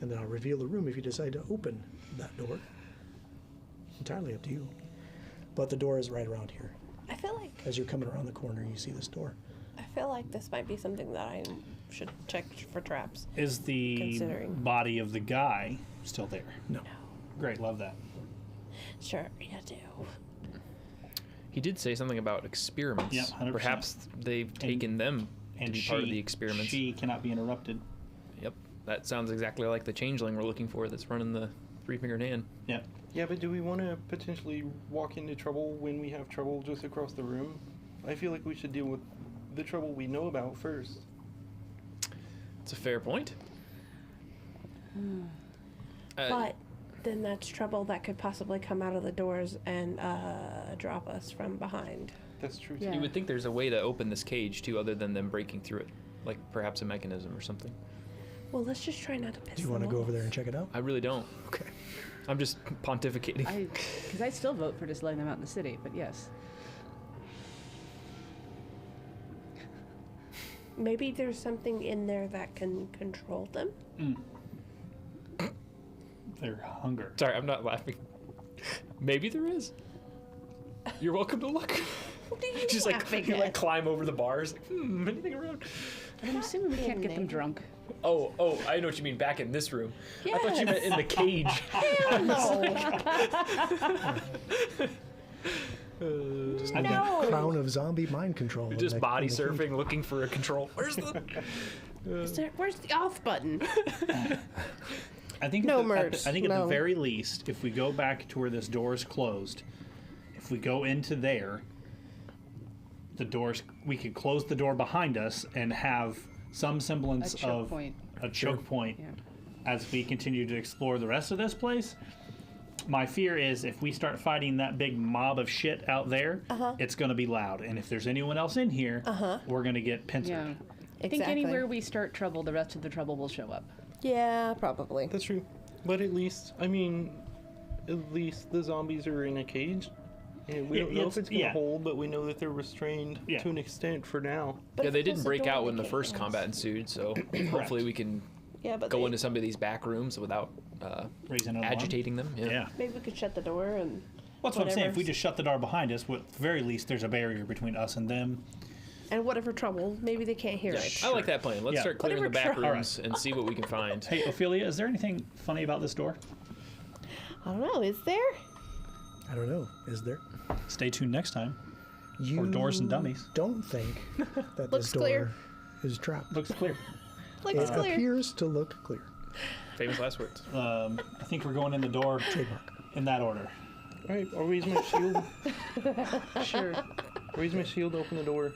And then I'll reveal the room if you decide to open that door. Entirely up to you. But the door is right around here. I feel like As you're coming around the corner, you see this door. this might be something that I should check for traps. Is the Considering. body of the guy still there? No. Great, love that. Sure, you do. He did say something about experiments. Yep, 100%. Perhaps they've taken them to be part of the experiments. She cannot be interrupted. Yep. That sounds exactly like the changeling we're looking for that's running the three-fingered hand. Yep. Yeah, but do we want to potentially walk into trouble when we have trouble just across the room? I feel like we should deal with the trouble we know about first. It's a fair point. But then that's trouble that could possibly come out of the doors and drop us from behind. That's true, too. Yeah. You would think there's a way to open this cage, too, other than them breaking through it. Like perhaps a mechanism or something. Well, let's just try not to piss Do you them want to go off. over there and check it out? I really don't. Okay. I'm just pontificating. Because I still vote for just letting them out in the city, but yes. Maybe there's something in there that can control them. Their hunger. Sorry, I'm not laughing. Maybe there is. You're welcome to look. What are you Just laughing you at? climb over the bars. Like, anything around? I'm assuming we can't get them drunk. Oh, I know what you mean. Back in this room. I thought you meant in the cage. Just need that crown of zombie mind control. in Just that- body in the cage. surfing, looking for a control. Where's the? Where's the off button? I think No at the, merch, I think at no. the very least, if we go back to where this door is closed, if we go into there, the doors, we could close the door behind us and have some semblance A choke of point. a choke point Yeah. as we continue to explore the rest of this place. My fear is if we start fighting that big mob of shit out there, it's going to be loud. And if there's anyone else in here, we're going to get pincered. Yeah. I think Exactly. anywhere we start trouble, the rest of the trouble will show up. Yeah, probably. That's true. But at least, I mean, at least the zombies are in a cage. And we don't know if it's going to hold, but we know that they're restrained to an extent for now. But Yeah, if they there's didn't a break door out in when the first cage- combat ensued, so hopefully we can Yeah, but go they- into some of these back rooms without Raising an alarm. agitating them. Yeah. maybe we could shut the door and. Well, that's what I'm saying. If we whatever. just shut the door behind us, at the very least, there's a barrier between us and them. And whatever trouble, maybe they can't hear it. I like that plan. Let's Yeah. start clearing the back Whatever rooms and see what we can find. Hey, Ophelia, is there anything funny about this door? I don't know, is there? I don't know. Is there? Stay tuned next time. You Or doors and dummies. don't think that Looks this door clear. is trapped. Looks clear. Like It it's clear. appears to look clear. Famous last words. I think we're going in the door Trademark. in that order. All right, I'll raise my shield. Sure. Raise my shield, open the door.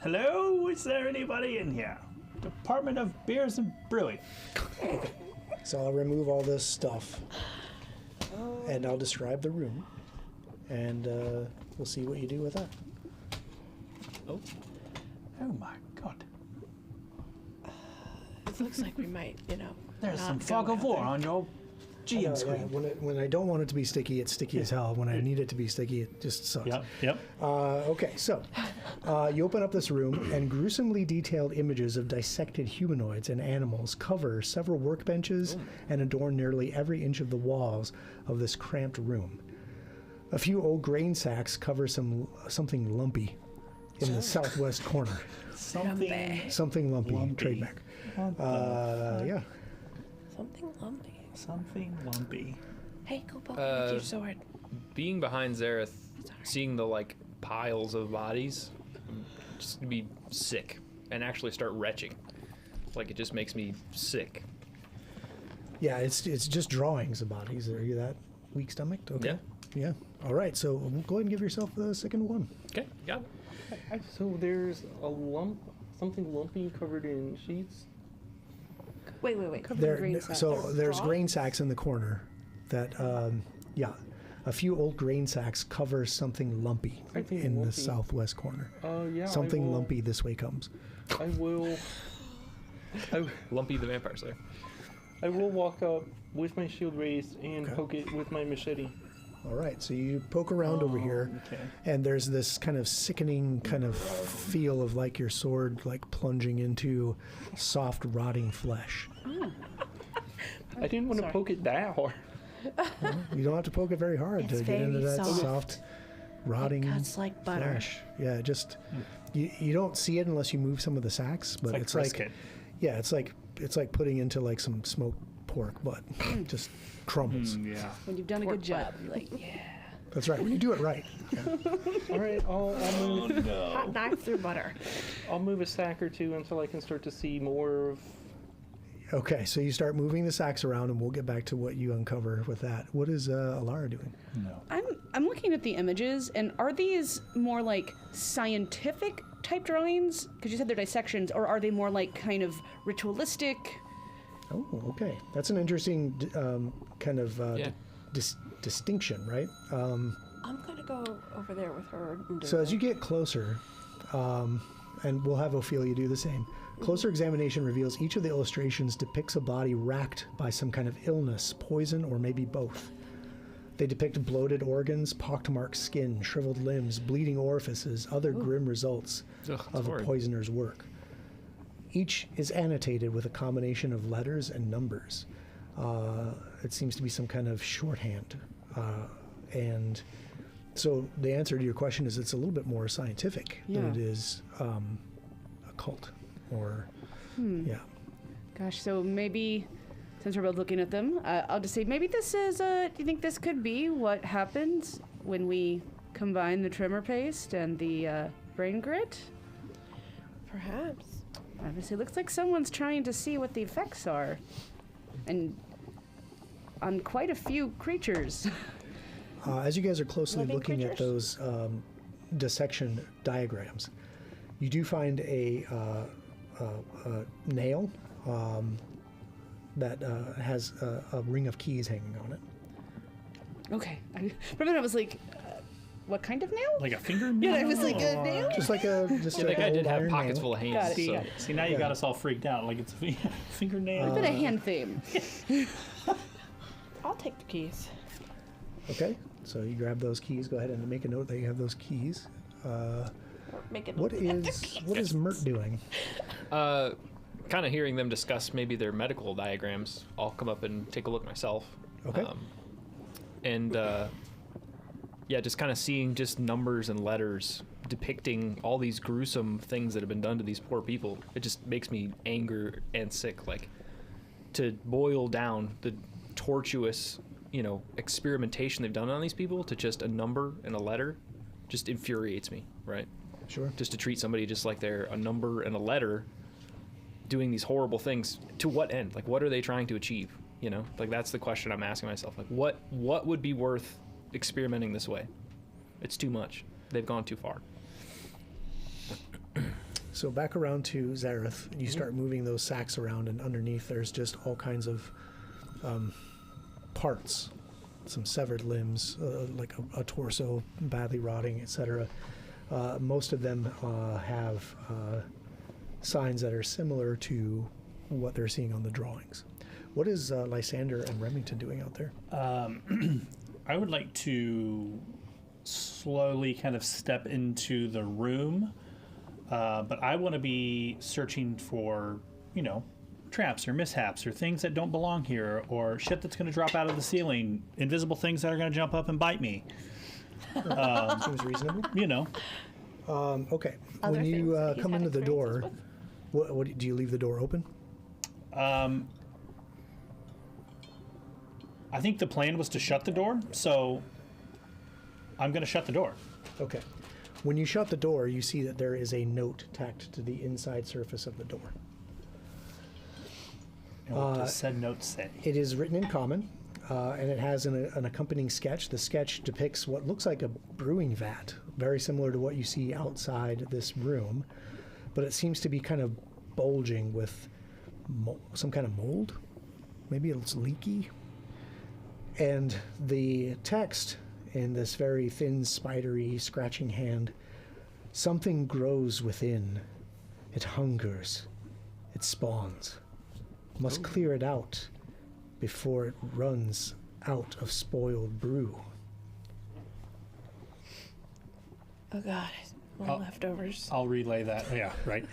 Hello, is there anybody in here? Department of Beers and Brewing. So I'll remove all this stuff, and I'll describe the room, and we'll see what you do with that. Oh my God. It looks like we might, There's not some go fog of out war there. on your GM Yeah, screen. when I don't want it to be sticky, it's sticky as hell. When I need it to be sticky, it just sucks. Yep. Okay, so you open up this room, and gruesomely detailed images of dissected humanoids and animals cover several workbenches and adorn nearly every inch of the walls of this cramped room. A few old grain sacks cover something lumpy in the southwest corner. Something lumpy. Trademark. Yeah. Something lumpy. Something lumpy. Hey, go poke it with your sword. Being behind Zareth, seeing the like piles of bodies, I'm just gonna be sick and actually start retching. Like it just makes me sick. Yeah, it's just drawings of bodies. Are you that weak stomached? Okay. Yeah. All right. So go ahead and give yourself the second one. Okay, got it. So there's something lumpy covered in sheets. Wait. There's grain sacks in the corner. That a few old grain sacks cover something lumpy Something in the lumpy. southwest corner. Yeah. Something I will, lumpy this way comes. I will. Lumpy the Vampire Slayer. I will walk up with my shield raised and Okay. poke it with my machete. All right, so you poke around over here, okay. and there's this kind of sickening kind of feel of like your sword like plunging into soft, rotting flesh. I didn't want to poke it that hard. You don't have to poke it very hard It's to get into very that soft. soft, rotting Cuts like butter. flesh. Yeah, just you don't see it unless you move some of the sacks, but It's like brisket. yeah, it's like putting into like some smoked pork, but just crumbles. Yeah. When you've done a good job, you're like, yeah. That's right. When you do it right. All right, I'll move. Hot knife through butter. I'll move a sack or two until I can start to see more of. Okay, so you start moving the sacks around, and we'll get back to what you uncover with that. What is Alara doing? No. I'm looking at the images, and are these more like scientific type drawings? Because you said they're dissections, or are they more like kind of ritualistic? Oh, okay. That's an interesting kind of Yeah. distinction, right? I'm gonna go over there with her. And do So as it. you get closer, and we'll have Ophelia do the same, closer examination reveals each of the illustrations depicts a body racked by some kind of illness, poison, or maybe both. They depict bloated organs, pockmarked skin, shriveled limbs, bleeding orifices, other grim results Ugh, that's of a horrid. poisoner's work. Each is annotated with a combination of letters and numbers. It seems to be some kind of shorthand. And so the answer to your question is it's a little bit more scientific than it is occult or, yeah. Gosh, so maybe, since we're both looking at them, I'll just say maybe this is, do you think this could be what happens when we combine the tremor paste and the brain grit? Perhaps. Obviously, it looks like someone's trying to see what the effects are. And on quite a few creatures. As you guys are closely Living looking at creatures? those dissection diagrams, you do find a nail that has a ring of keys hanging on it. Okay. For a minute, I was like, what kind of nail? Like a fingernail? Yeah, I was like, a Or- nail? Just like a just Yeah, like that guy an did old have iron pockets nail. full of hands. Got it. So. See, now you got us all freaked out. Like it's a fingernail. A bit of hand theme. I'll take the keys. Okay, so you grab those keys. Go ahead and make a note that you have those keys. Or make it. What is Mert doing? Kind of hearing them discuss maybe their medical diagrams. I'll come up and take a look myself. Okay. And yeah, just kind of seeing just numbers and letters depicting all these gruesome things that have been done to these poor people, it just makes me angry and sick. Like, to boil down the tortuous, experimentation they've done on these people to just a number and a letter just infuriates me, right? Sure. Just to treat somebody just like they're a number and a letter doing these horrible things. To what end? Like, what are they trying to achieve? Like, that's the question I'm asking myself. Like, what would be worth experimenting this way? It's too much. They've gone too far. So back around to Zareth, you start moving those sacks around, and underneath there's just all kinds of parts, some severed limbs, like a torso badly rotting, etc. Most of them have signs that are similar to what they're seeing on the drawings. What is Lysander and Remington doing out there? I would like to slowly kind of step into the room, but I want to be searching for, traps or mishaps or things that don't belong here, or shit that's going to drop out of the ceiling, invisible things that are going to jump up and bite me. Seems reasonable. Okay. Other When you things that he's come had into the door, experiences what do you leave the door open? I think the plan was to shut the door, so I'm going to shut the door. Okay. When you shut the door, you see that there is a note tacked to the inside surface of the door. And what does said note say? It is written in common, and it has an accompanying sketch. The sketch depicts what looks like a brewing vat, very similar to what you see outside this room, but it seems to be kind of bulging with some kind of mold. Maybe it's leaky. And the text in this very thin, spidery, scratching hand, something grows within. It hungers. It spawns. Must clear it out before it runs out of spoiled brew. Oh God, more leftovers. I'll relay that. Yeah, right.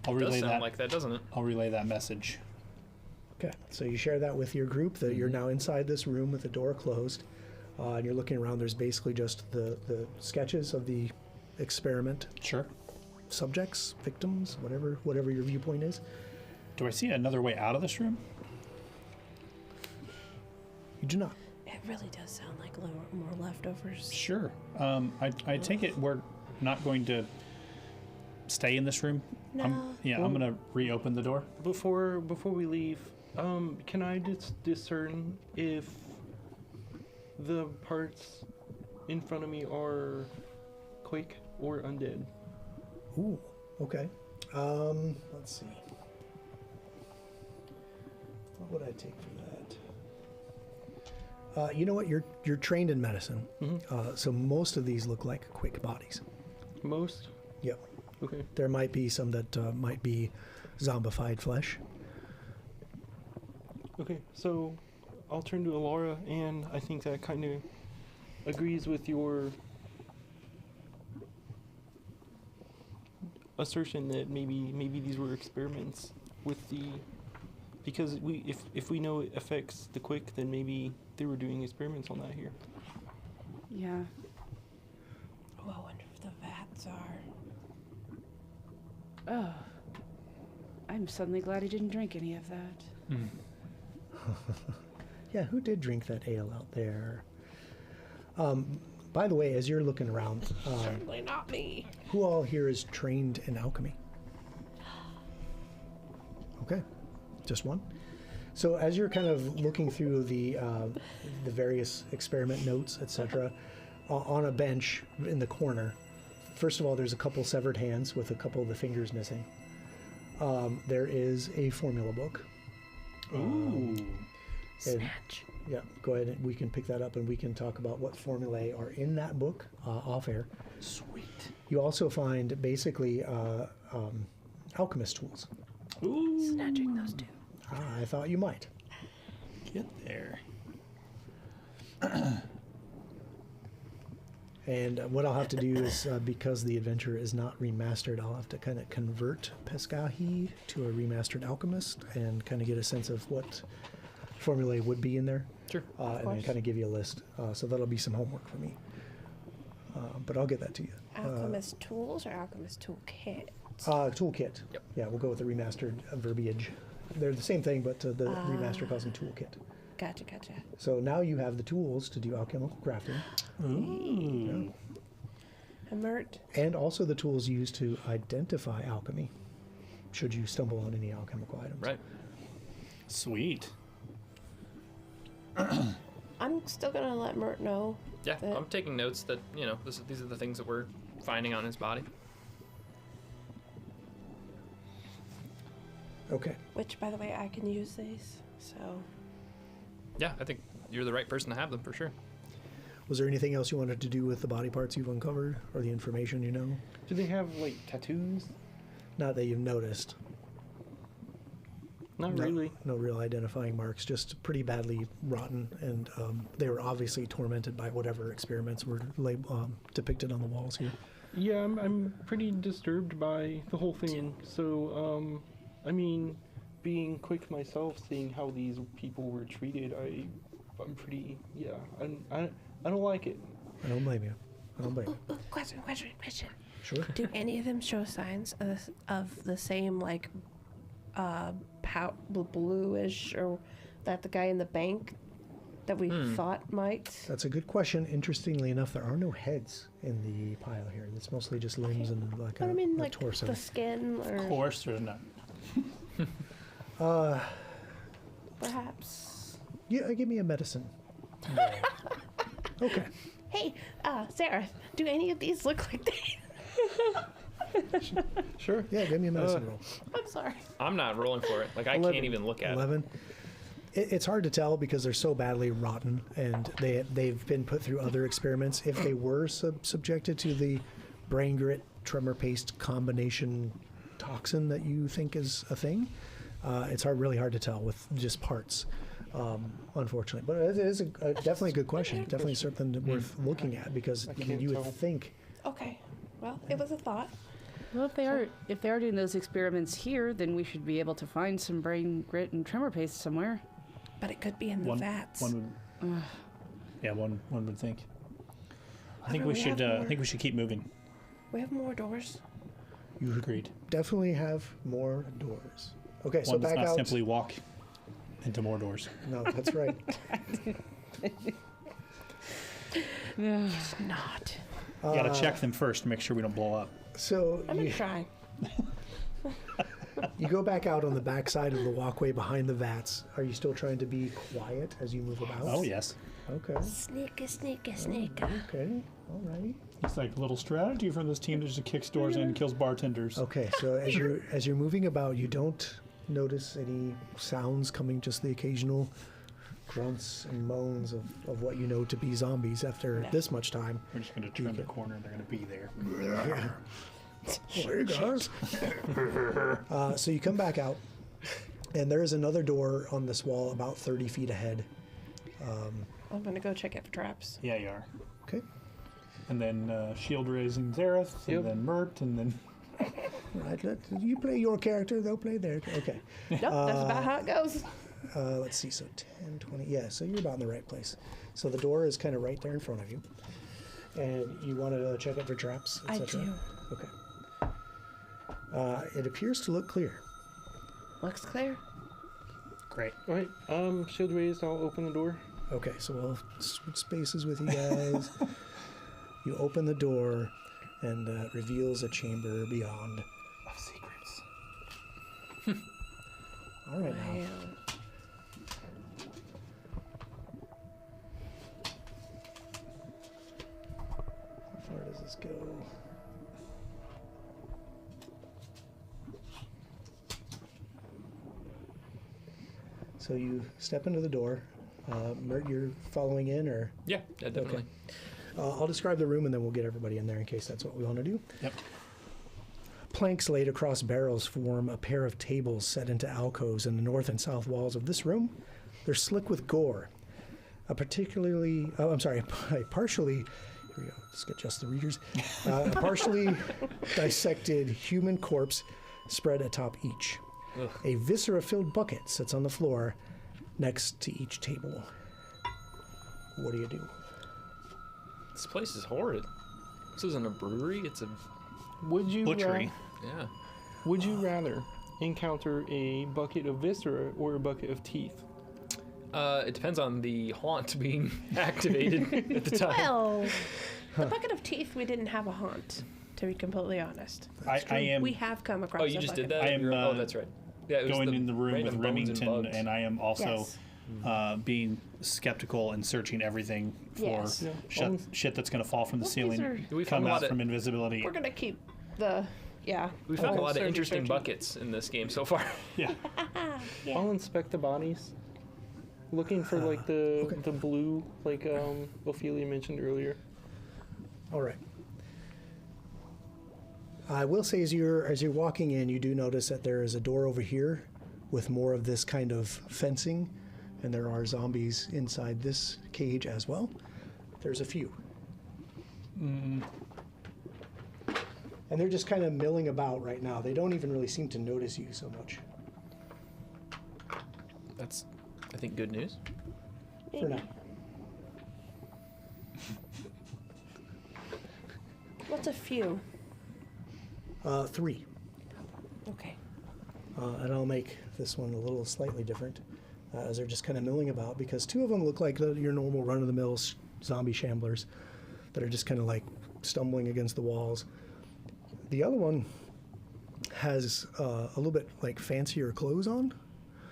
I'll Does relay sound that. like that, doesn't it? I'll relay that message. Okay, so you share that with your group, that you're now inside this room with the door closed, and you're looking around. There's basically just the sketches of the experiment Sure. subjects, victims, whatever your viewpoint is. Do I see another way out of this room? You do not. It really does sound like more leftovers. Sure. I take it we're not going to stay in this room. No. I'm going to reopen the door. Before we leave, can I discern if the parts in front of me are quake or undead? Ooh, okay. Let's see. What would I take for that? You know what? You're trained in medicine, so most of these look like quick bodies. Most? Yep. Okay. There might be some that might be zombified flesh. Okay, so I'll turn to Alara, and I think that kind of agrees with your assertion that maybe these were experiments with the, because if we know it affects the quick, then maybe they were doing experiments on that here. Yeah. Oh, I wonder if the vats are. Oh. I'm suddenly glad I didn't drink any of that. Yeah, who did drink that ale out there? By the way, as you're looking around, Certainly not me. who all here is trained in alchemy? Okay, just one. So as you're kind of looking through the various experiment notes, etc., on a bench in the corner, first of all, there's a couple severed hands with a couple of the fingers missing. There is a formula book. Ooh. Snatch. Yeah, go ahead and we can pick that up and we can talk about what formulae are in that book off air. Sweet. You also find basically alchemist tools. Ooh. Snatching those two. I thought you might. Get there. And what I'll have to do is, because the adventure is not remastered, I'll have to kind of convert Pescahi to a remastered alchemist and kind of get a sense of what formulae would be in there. Sure. And then kind of give you a list. So that'll be some homework for me. but I'll get that to you. Alchemist tools or alchemist toolkit? Toolkit. Yep. Yeah, we'll go with the remastered verbiage. They're the same thing, but the remaster calls them toolkit. Gotcha. So now you have the tools to do alchemical crafting. Ooh. Emert. And also the tools used to identify alchemy, should you stumble on any alchemical items. Right. Sweet. I'm still gonna let Mert know. Yeah, that- I'm taking notes that, these are the things that we're finding on his body. Okay. Which, by the way, I can use these. So Yeah, I think you're the right person to have them for sure. Was there anything else you wanted to do with the body parts you've uncovered, or the information you know? Do they have like tattoos? Not that you've noticed. Not No- really. No real identifying marks, just pretty badly rotten, and they were obviously tormented by whatever experiments were depicted on the walls here. Yeah, I'm pretty disturbed by the whole thing. So, I mean, being quick myself, seeing how these people were treated, I'm pretty, yeah, I don't like it. I don't blame you. question. Sure. Do any of them show signs of the same like bluish or that the guy in the bank that we thought might? That's a good question. Interestingly enough, there are no heads in the pile here. It's mostly just limbs and like But I mean, a like torso. the skin or Of course, there's not. perhaps. Yeah, give me a medicine. Okay. Hey, Sarah, do any of these look like they? Sure. Yeah, give me a medicine roll. I'm sorry. I'm not rolling for it. Like, I 11. can't even look at it. 11. It's hard to tell because they're so badly rotten, and they've been put through other experiments. If they were subjected to the brain grit tremor paste combination toxin that you think is a thing, it's really hard to tell with just parts, unfortunately. But it is definitely a good question. Definitely something worth looking at, because can't you would tell. think. Okay. Well, it was a thought. Well, if they are doing those experiments here, then we should be able to find some brain grit and tremor paste somewhere. But it could be in the vats. One would think. I think do we we should. have I think we should keep moving. We have more doors. You Agreed. definitely have more doors. Okay, so One does back not out. simply walk into more doors. No, that's right. It's not. You gotta check them first to make sure we don't blow up. So I'm gonna try. you go back out on the back side of the walkway behind the vats. Are you still trying to be quiet as you move about? Oh yes. Okay. Sneaker. Okay. All right. It's like a little strategy from this team that just kicks doors in and kills bartenders. Okay. So as you're moving about, you don't notice any sounds coming. Just the occasional grunts and moans of what you know to be zombies after this much time. We're just gonna turn the corner and they're gonna be there. Yeah. Hey guys. So you come back out, and there is another door on this wall about 30 feet ahead. I'm gonna go check it for traps. Yeah, you are. Okay. And then shield raising Zareth, Yep. and then Mert, and then Right. You play your character, they'll play their. Okay. Nope, that's about how it goes. Let's see. So 10, 20. Yeah. So you're about in the right place. So the door is kind of right there in front of you, and you want to check it for traps, I etc. do. Okay. It appears to look clear. Looks clear. great. All right. Shield raised. I'll open the door. Okay, so we'll switch spaces with you guys. You open the door, and it reveals a chamber beyond. Of secrets. All right, now. Wow. How far does this go? So you step into the door. Mert, you're following in, or? Yeah, definitely. I'll describe the room, and then we'll get everybody in there in case that's what we want to do. Yep. Planks laid across barrels form a pair of tables set into alcoves in the north and south walls of this room. They're slick with gore. A partially, here we go, let's get just the readers. A partially dissected human corpse spread atop each. Ugh. A viscera-filled bucket sits on the floor next to each table. What do you do? This place is horrid. This isn't a brewery. It's a Would you Butchery. yeah. Would you rather encounter a bucket of viscera or a bucket of teeth? It depends on the haunt being activated at the time. Well, the bucket of teeth, we didn't have a haunt, to be completely honest. I am We have come across Oh, you a just bucket. did that? I am, Oh, that's right. Yeah, it was going in the room with random bones and Remington, bugs. and I am also Yes. being skeptical and searching everything for Yes. Yeah. shit that's going to fall from the Well, ceiling, these are- We come found a out lot of- from invisibility. We're gonna keep the, yeah. We the found a whole lot of searchy, interesting searchy. buckets in this game so far. Yeah. I'll inspect the bodies. Looking for like the blue, like Ophelia mentioned earlier. All right. I will say, as you're walking in, you do notice that there is a door over here with more of this kind of fencing, and there are zombies inside this cage as well. There's a few. And they're just kind of milling about right now. They don't even really seem to notice you so much That's, I think, good news. for now. What's a few? 3. Okay. And I'll make this one a little slightly different, as they're just kind of milling about, because 2 of them look like your normal run-of-the-mill zombie shamblers that are just kind of like stumbling against the walls. The other one has a little bit like fancier clothes on,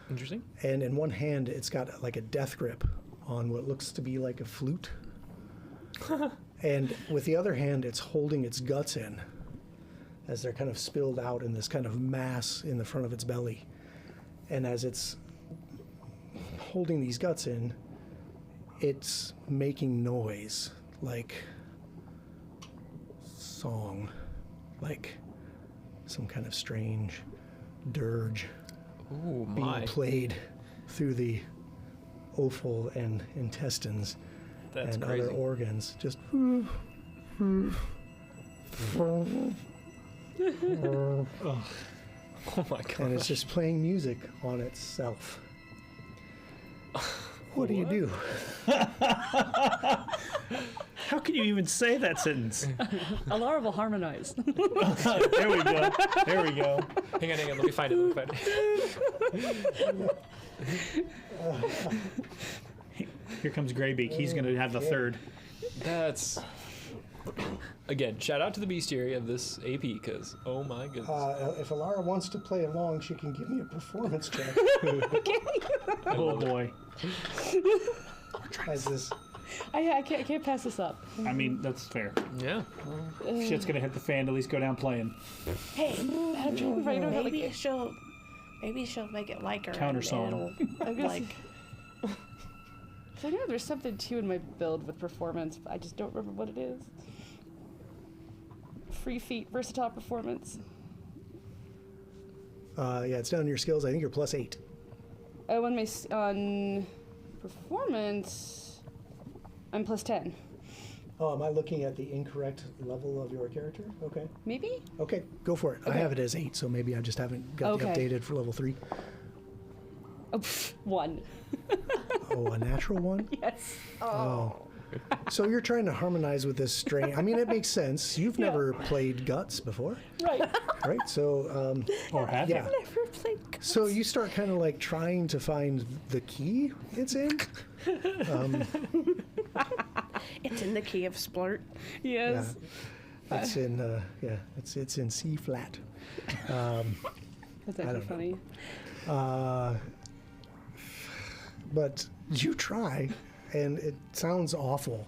Interesting. and in one hand it's got like a death grip on what looks to be like a flute, and with the other hand it's holding its guts in, as they're kind of spilled out in this kind of mass in the front of its belly. And as it's holding these guts in, it's making noise, like song, like some kind of strange dirge Oh being my. played through the offal and intestines That's and crazy. other organs. Just Oh my god. and it's just playing music on itself. What do you do? How can you even say that sentence? Alara will harmonize. There we go. There we go. Hang on. Let me find it. Here comes Greybeak. He's going to have the third. That's... Again, shout out to the bestiary of this AP, because, oh my goodness. If Alara wants to play along, she can give me a performance check. Oh boy. As this, I can't pass this up. I mean, that's fair. Yeah. Shit's going to hit the fan, at least go down playing. Hey, I'm trying to find out how to maybe she'll make it like her. Counter and song. it'll, like, I know there's something too in my build with performance, but I just don't remember what it is. Free feat, versatile performance. yeah, it's down in your skills. I think you're +8. Oh, on performance, I'm +10. Oh, am I looking at the incorrect level of your character? Okay. Maybe? Okay, go for it. I Okay. have it as 8, so maybe I just haven't got the Okay. updated for level 3. Oh, 1. Oh, a natural one? Yes. Oh. So you're trying to harmonize with this strain. I mean, it makes sense. You've Yeah. never played Guts before, Right. right? So, Or have yeah. you? never played. So you start kind of like trying to find the key it's in. It's in the key of splurt. Yes. Yeah. It's in, it's in C flat. That's actually don't know. funny. But you try, and it sounds awful.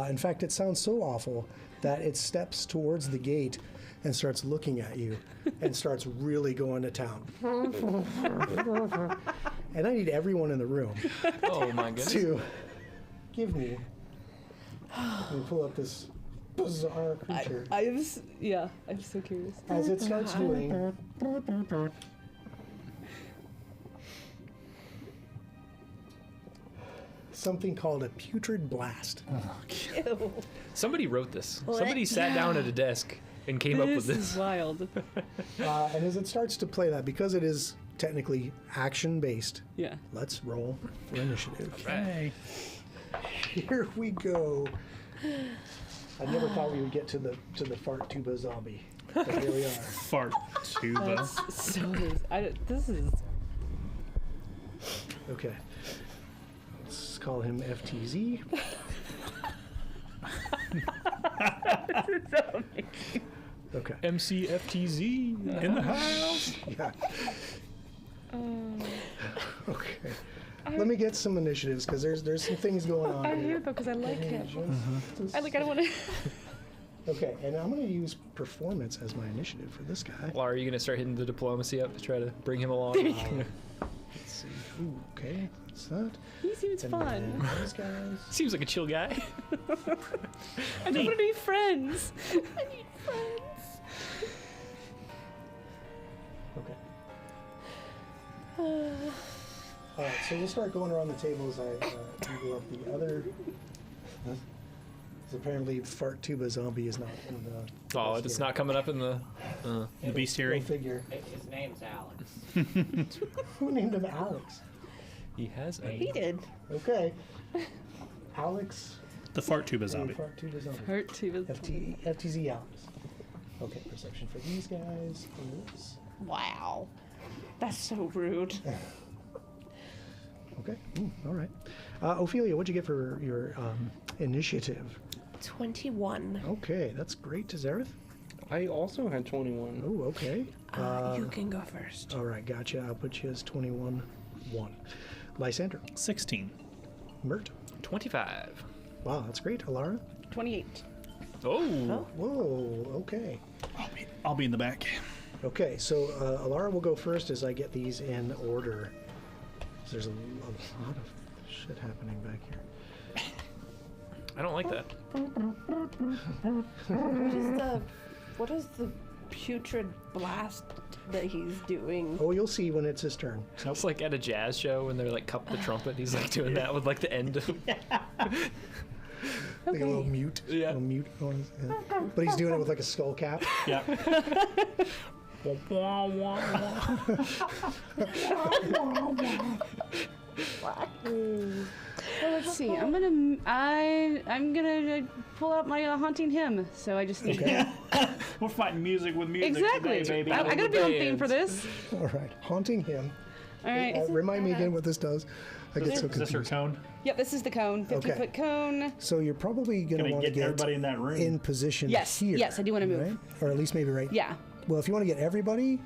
In fact, it sounds so awful that it steps towards the gate and starts looking at you and starts really going to town. And I need everyone in the room Oh my goodness. to give me and pull up this bizarre creature. I'm so curious. As it starts doing, something called a putrid blast. Ew. Somebody wrote this. What? Somebody sat down at a desk and came up with This this. is wild. And as it starts to play that, because it is technically action-based, Yeah. let's roll for initiative. Hey. Here we go. I never thought we would get to the fart tuba zombie, but here we are. Fart tuba. That's so. This is. Okay. Let's call him FTZ. Okay. MCFTZ in the house. Yeah. Okay. Let me get some initiatives because there's some things going on I'm here. here though because I like him. Mhm. I don't want to. Okay, and I'm going to use performance as my initiative for this guy. Laura, are you gonna start hitting the diplomacy up to try to bring him along? Let's see. Ooh, okay, that's that. He seems And fun. then these guys. Seems like a chill guy. I just want to be friends. I need friends. Okay. All right, so we'll start going around the table as I Google up the other. Apparently, fart tuba zombie is not in the. Oh, it's not coming up in the. The Go bestiary. figure. His name's Alex. Who named him Alex? He has a. He did. Okay. Alex. The fart tuba a zombie. Fart tuba zombie. Hurt too. FTZ Alex. Okay, perception for these guys is. Wow. That's so rude. Okay. All right. Ophelia, what'd you get for your initiative? 21. Okay, that's great. Zareth? I also had 21. Oh, okay. You can go first. All right, gotcha. I'll put you as 21-1. Lysander. 16. Mert. 25. Wow, that's great. Alara. 28. Oh. Whoa, okay. I'll be in the back. Okay, so Alara will go first as I get these in order. So there's a lot of shit happening back here. I don't like that. What is the putrid blast that he's doing? Oh, you'll see when it's his turn. It's like at a jazz show when they're like cup the trumpet. He's like doing that with like the end of. Like a little mute. Yeah. Little mute on his, yeah. But he's doing it with like a skull cap. Yeah. Well, let's see. I'm gonna pull out my haunting hymn. So I just need. Okay. We're fighting music with music Exactly. today, baby. I gotta be on theme for this. All right. Haunting him. All right. Remind me again what this does. I get so Is this her confused. cone? Yep, this is the cone. 50-foot cone. So you're probably going to Gonna want to get get everybody in that room. in position Yes, here. yes, I do wanna move. Right? Or at least maybe right. Yeah. Well, if you want to get everybody,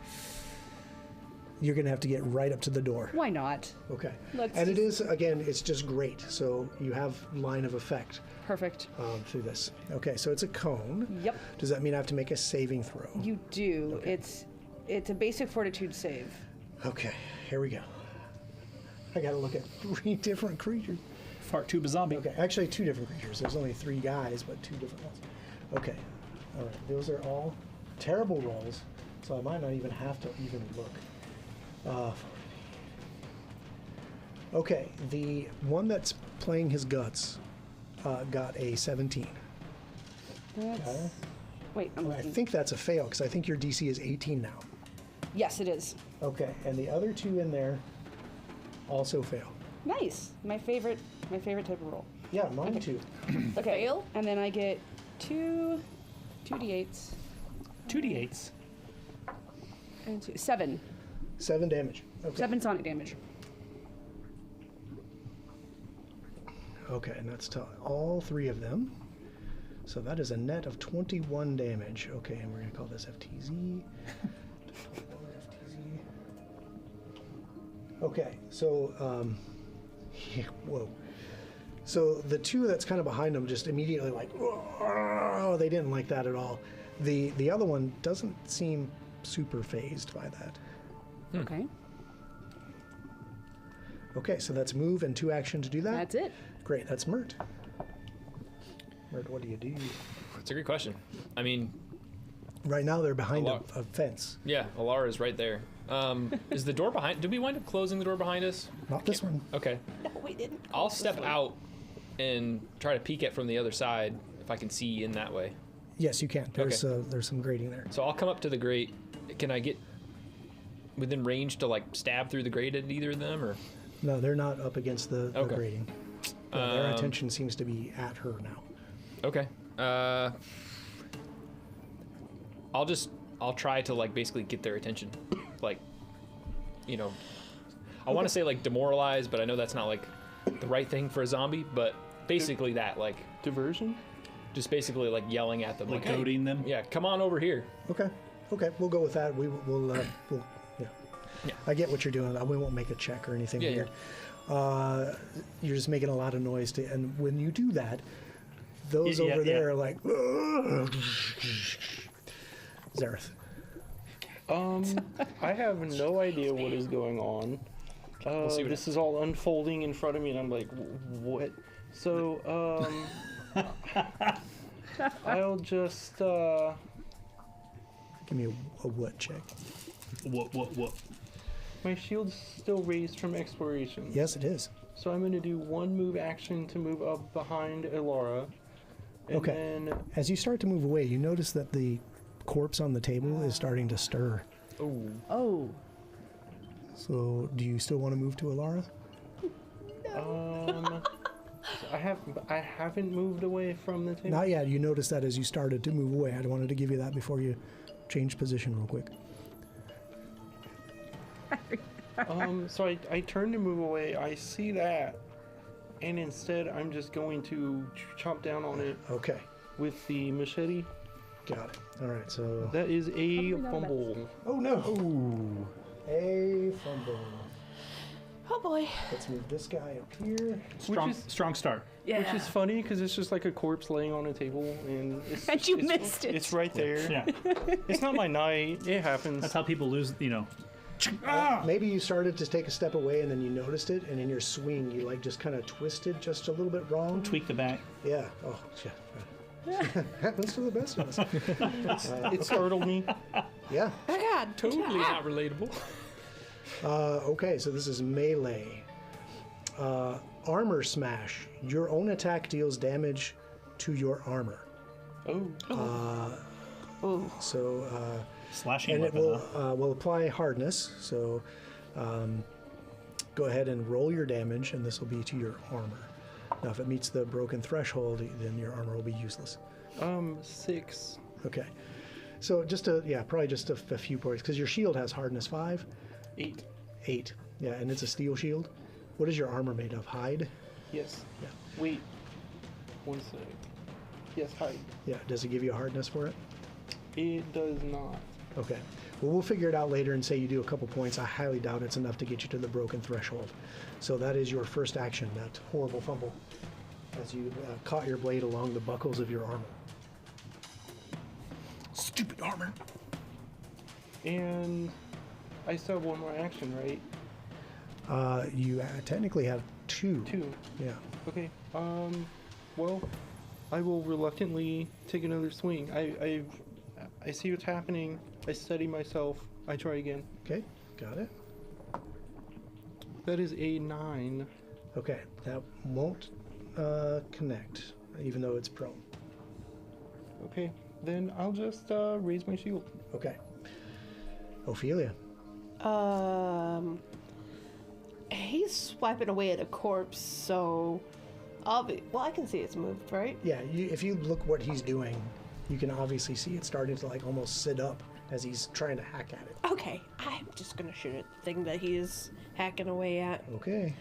you're going to have to get right up to the door. Why not? Okay. Let's And it is, again, it's just great. So you have line of effect Perfect. through this. Okay, so it's a cone. Yep. Does that mean I have to make a saving throw? You do. It's a basic fortitude save. Okay, here we go. I got to look at 3 different creatures. Fart tuba zombie. Okay, actually 2 different creatures. There's only 3 guys, but 2 different ones. Okay, all right. Those are all terrible rolls, so I might not even have to even look. Okay, the one that's playing his guts got a 17. That's, Okay. wait, I'm I looking. think that's a fail because I think your DC is 18 now. Yes, it is. Okay, and the other 2 in there also fail. Nice. My favorite type of roll. Yeah, mine too. Okay. Fail. And then I get 2 d8s 2d8s. and 7. 7 damage. Okay. 7 sonic damage. Okay, and that's to all 3 of them. So that is a net of 21 damage. Okay, and we're going to call this FTZ. Okay, so, whoa. So the 2 that's kind of behind them just immediately like, oh, they didn't like that at all. The other one doesn't seem super phased by that. Okay. Okay, so that's move and 2 action to do that. That's it. Great, that's Mert. Mert, what do you do? That's a great question. I mean, Right now they're behind A a fence. yeah, Alara is right there. Is the door behind? Did we wind up closing the door behind us? Not this one. Okay. No, we didn't. I'll step out and try to peek at from the other side if I can see in that way. Yes, you can. There's some grading there. So I'll come up to the grate. Can I get within range to like stab through the grate at either of them, or? No, they're not up against the Okay. grading. Their attention seems to be at her now. Okay. I'll try to like basically get their attention, like, you know, I want to say like demoralize, but I know that's not like the right thing for a zombie. But basically that, like, Diversion? just basically like yelling at them, Like hey, goading them? Yeah, come on over here. Okay. Okay, we'll go with that. We'll yeah. Yeah. I get what you're doing. We won't make a check or anything Yeah, weird. You're just making a lot of noise, and when you do that, those Yeah, over yeah. there are like, Zareth. I have no idea what is going on. see what This is all unfolding in front of me, and I'm like, what? So, I'll just, Give me a what check. What? my shield's still raised from exploration. Yes, it is. So I'm going to do one move action to move up behind Elara. And Okay. then, As you start to move away, you notice that the corpse on the table is starting to stir. Oh. So, do you still want to move to Alara? I haven't moved away from the table. Not yet. You noticed that as you started to move away. I wanted to give you that before you change position real quick. So I turn to move away. I see that, and instead I'm just going to chomp down on it Okay. with the machete. Got it. All right. So. That is a know fumble. Oh no. A fumble. Oh boy. Let's move this guy up here. Strong start. Yeah. Which is funny because it's just like a corpse laying on a table, and it's, And you it's, missed it. It's right there. Yeah. It's not my night. It happens. That's how people lose, you know. Maybe you started to take a step away and then you noticed it, and in your swing you like just kind of twisted just a little bit wrong. Tweak the back. Yeah. Oh, yeah. Happens to the best of us. It startled me. Yeah. Oh god. Totally not relatable. Okay, so this is melee. Armor smash. Your own attack deals damage to your armor. Oh. So, Slashing and it weapon. will apply hardness. So, go ahead and roll your damage, and this will be to your armor. Now, if it meets the broken threshold, then your armor will be useless. 6. Okay. So probably just a few points, because your shield has hardness 5. 8. 8. Yeah, and it's a steel shield. What is your armor made of? Hide? Yes. Yeah. Wait. 1 sec. Yes, hide. Yeah. Does it give you a hardness for it? It does not. Okay. Well, we'll figure it out later and say you do a couple points. I highly doubt it's enough to get you to the broken threshold. So that is your first action, that horrible fumble, as you caught your blade along the buckles of your armor. Stupid armor. And I still have one more action, right? You technically have 2. 2. Yeah. Okay. Well, I will reluctantly take another swing. I see what's happening. I steady myself. I try again. Okay. Got it. That is a 9. Okay. That won't connect, even though it's prone. Okay. Then I'll just raise my shield. Okay. Ophelia. He's swiping away at a corpse, so I can see it's moved, right? Yeah, if you look what he's doing, you can obviously see it starting to like almost sit up as he's trying to hack at it. Okay, I'm just gonna shoot at the thing that he is hacking away at. Okay.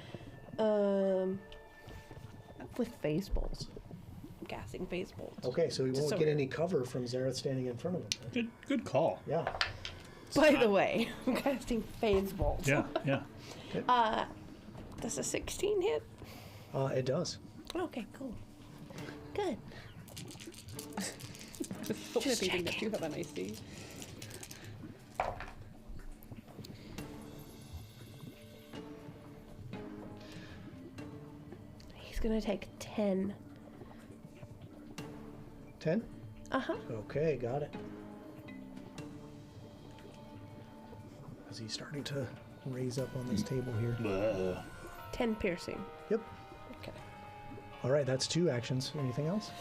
With phase bolts. I'm casting phase bolts. Okay, so he won't So- get any cover from Zareth standing in front of him. Good call. Yeah. By the way, I'm casting phase bolts. Yeah. Does a 16 hit? It does. Okay, cool. Good. Just thinking that you have an IC. He's gonna take 10. 10? Uh-huh. Okay, got it. As he's starting to raise up on this table here. 10 piercing. Yep. Okay. All right, that's 2 actions. Anything else?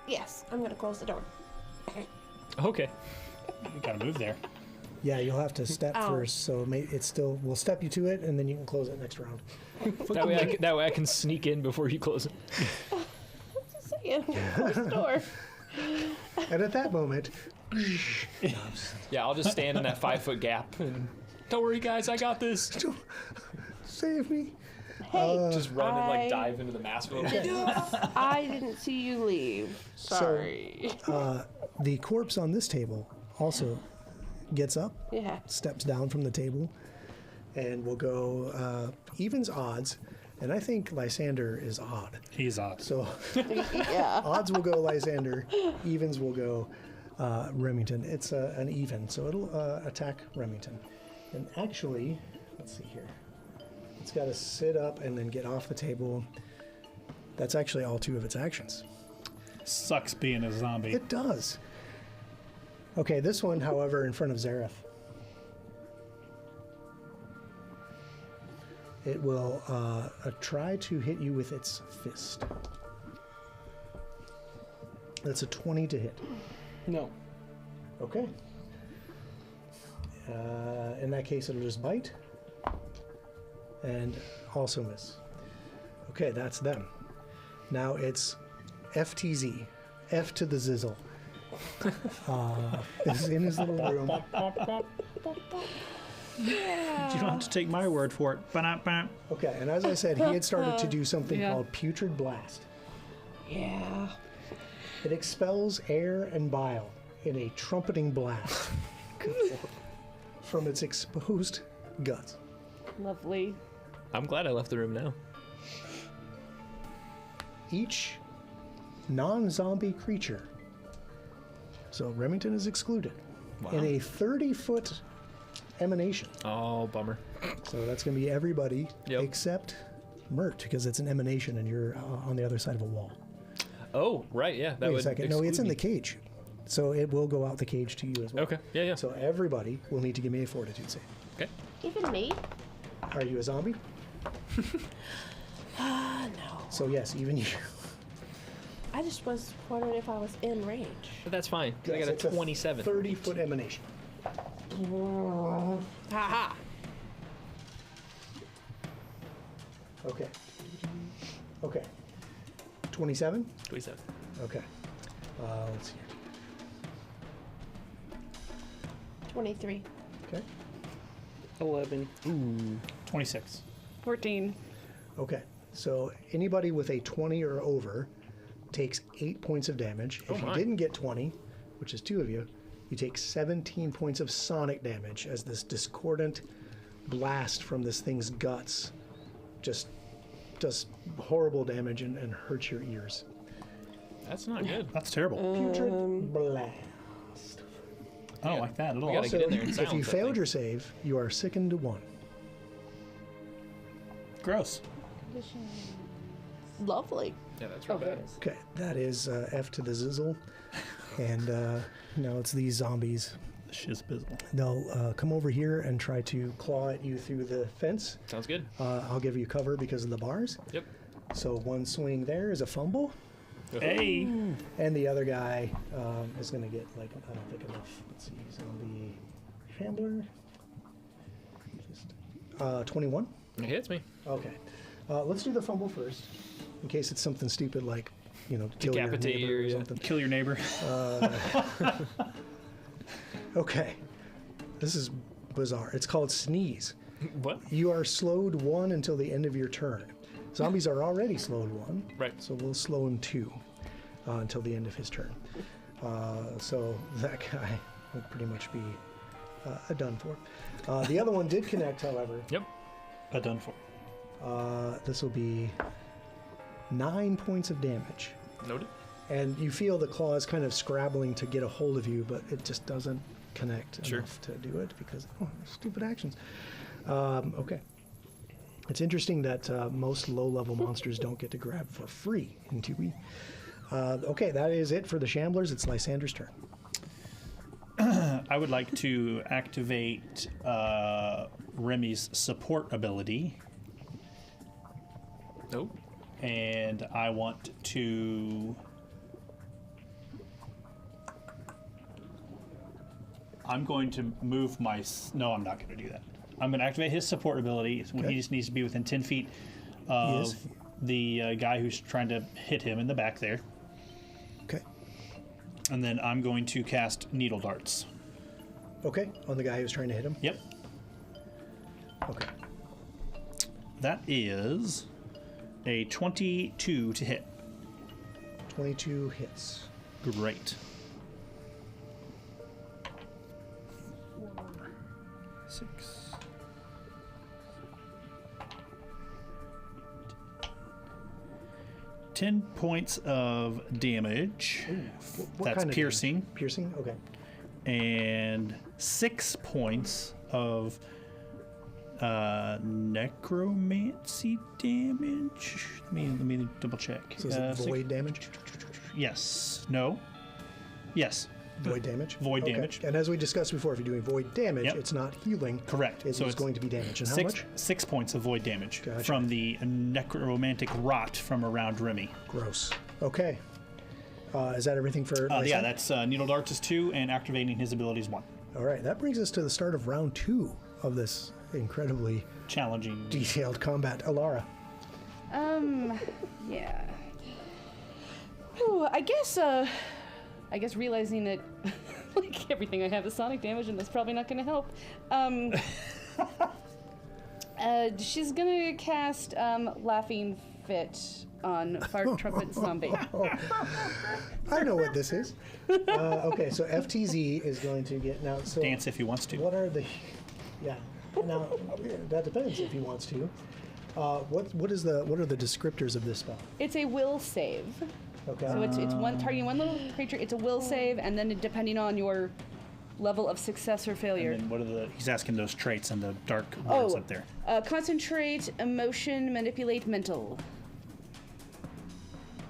Yes, I'm gonna close the door. Okay. You gotta move there. Yeah, you'll have to step first, so it still will step you to it, and then you can close it next round. That way I can sneak in before you close it. Saying, close the door. And at that moment, Yeah, I'll just stand in that 5-foot gap and don't worry, guys, I got this. save me. Just run and like dive into the mask. I didn't see you leave. Sorry. The corpse on this table also gets up, Yeah. steps down from the table, and will go evens, odds, and I think Lysander is odd. He's odd. So Yeah. odds will go Lysander, evens will go Remington. It's an even, so it'll attack Remington. And actually, let's see here. It's got to sit up and then get off the table. That's actually all 2 of its actions. Sucks being a zombie. It does. Okay, this one, however, in front of Zareth. It will try to hit you with its fist. That's a 20 to hit. No. Okay. In that case, it'll just bite. And also miss. Okay, that's them. Now it's FTZ. F to the Zizzle. This is in his little room. You don't have to take my word for it. Ba-da-ba. Okay, and as I said, he had started to do something Yeah. called Putrid Blast. Yeah. It expels air and bile in a trumpeting blast from its exposed guts. Lovely. I'm glad I left the room now. Each non-zombie creature, so Remington is excluded, in a 30-foot emanation. Oh, bummer. So that's going to be everybody Yep. except Mert, because it's an emanation and you're on the other side of a wall. Oh, right, yeah. That Wait a would second. No, it's in exclude the cage. So it will go out the cage to you as well. Okay, yeah, yeah. So everybody will need to give me a fortitude save. Okay. Even me? Are you a zombie? No. So yes, even you. I just was wondering if I was in range. But that's fine. 'Cause I Yes, got it's a 27. 30-foot emanation. Haha. Okay. Okay. 27? 27. Okay. Let's see here. 23. Okay. 11. 26. 14. Okay. So anybody with a 20 or over takes 8 points of damage. Oh If you my. didn't get 20, which is 2 of you, you take 17 points of sonic damage as this discordant blast from this thing's guts just does horrible damage and hurts your ears. That's not good. That's terrible. Putrid blast. I don't like that at all. gotta Also, get in there and if silence you that failed thing. your save, you are sickened to 1. Gross. Lovely. Yeah, that's real bad. Okay, that is F to the Zizzle. And now it's these zombies. The shizbizzle. They'll come over here and try to claw at you through the fence. Sounds good. I'll give you cover because of the bars. Yep. So one swing there is a fumble. Hey. And the other guy is going to get, like, I don't think enough. Let's see, zombie shambler. 21. It hits me. Okay. Let's do the fumble first, in case it's something stupid like, kill your Decapitate neighbor or you, yeah. something. Kill your neighbor. Okay. This is bizarre. It's called Sneeze. What? You are slowed 1 until the end of your turn. Zombies are already slowed 1. Right. So we'll slow him 2 until the end of his turn. So that guy will pretty much be done for. The other one did connect, however. Yep. Done for. This will be 9 points of damage. Noted. And you feel the claws kind of scrabbling to get a hold of you, but it just doesn't connect Sure. enough to do it because stupid actions. Okay. It's interesting that most low-level monsters don't get to grab for free in 2E. Okay, that is it for the Shamblers. It's Lysander's turn. I would like to activate Remy's support ability, Nope. and I want to. I'm going to move my. No, I'm not going to do that. I'm going to activate his support ability. Okay. He just needs to be within 10 feet He of is? the guy who's trying to hit him in the back there. Okay. And then I'm going to cast Needle Darts. Okay. On the guy who's trying to hit him. Yep. Okay. That is a 22 to hit. 22 hits. Great. 6. 10 points of damage. What That's kind of piercing. damage? Piercing. Okay. And 6 points of necromancy damage. Let me double check. So is it void damage? Yes. No. Yes. Void damage. Void Okay. damage. And as we discussed before, if you're doing void damage, Yep. it's not healing. Correct. It's So just it's going to be damage. And how much? 6 points of void damage Gotcha. from the necromantic rot from around Remy. Gross. Okay. Is that everything for? Yeah, Lysa? that's Needle Darts is 2, and activating his abilities 1. All right. That brings us to the start of round 2 of this incredibly Challenging. detailed combat. Alara. Yeah. Ooh, I guess realizing that like everything I have is sonic damage and that's probably not gonna help. She's gonna cast Laughing Fit on Fart Trumpet Zombie. I know what this is. Okay, so FTZ is going to get now. So Dance if he wants to. what are the? Yeah. Now that depends if he wants to. What are the descriptors of this spell? It's a will save. Okay. So it's one targeting one little creature. It's a will save, and then depending on your level of success or failure. And then what are the? He's asking those traits and the dark words up there. Concentrate, emotion, manipulate, mental.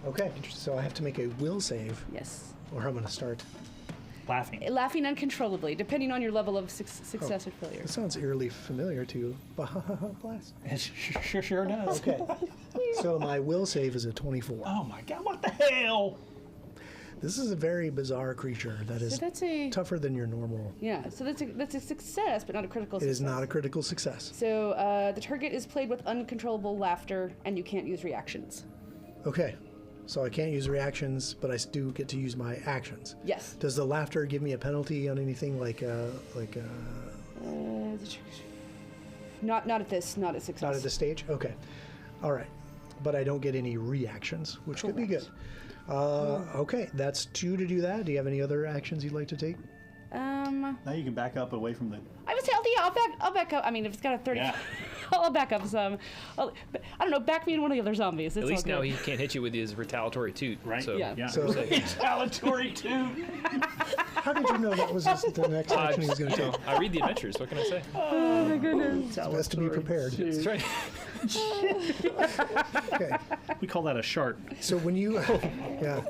Okay. So I have to make a will save, Yes. or I'm going to start. Laughing. Laughing uncontrollably, depending on your level of success or failure. It sounds eerily familiar to Blast. It sure does. Okay. So my will save is a 24. Oh my god! What the hell? This is a very bizarre creature that is So that's a tougher than your normal. yeah. So that's a success, but not a critical It success. is not a critical success. So the target is played with uncontrollable laughter, and you can't use reactions. Okay. So I can't use reactions, but I do get to use my actions. Yes. Does the laughter give me a penalty on anything Not at this. Not at success. not at this stage? Okay. All right. But I don't get any reactions, which could be good. Okay, that's 2 to do that. Do you have any other actions you'd like to take? Now you can back up away from the. I would say I'll back up. I mean, if it's got a 30, Yeah. I'll back up some. I don't know, back me in one of the other zombies. It's At least all now good. he can't hit you with his retaliatory toot. Right. So, Yeah. Yeah. So Retaliatory too. how did you know that was the next action he was going to take? I read the adventures. What can I say? Oh my goodness. It's best to be prepared. That's right. Okay. We call that a shart. So when you, yeah,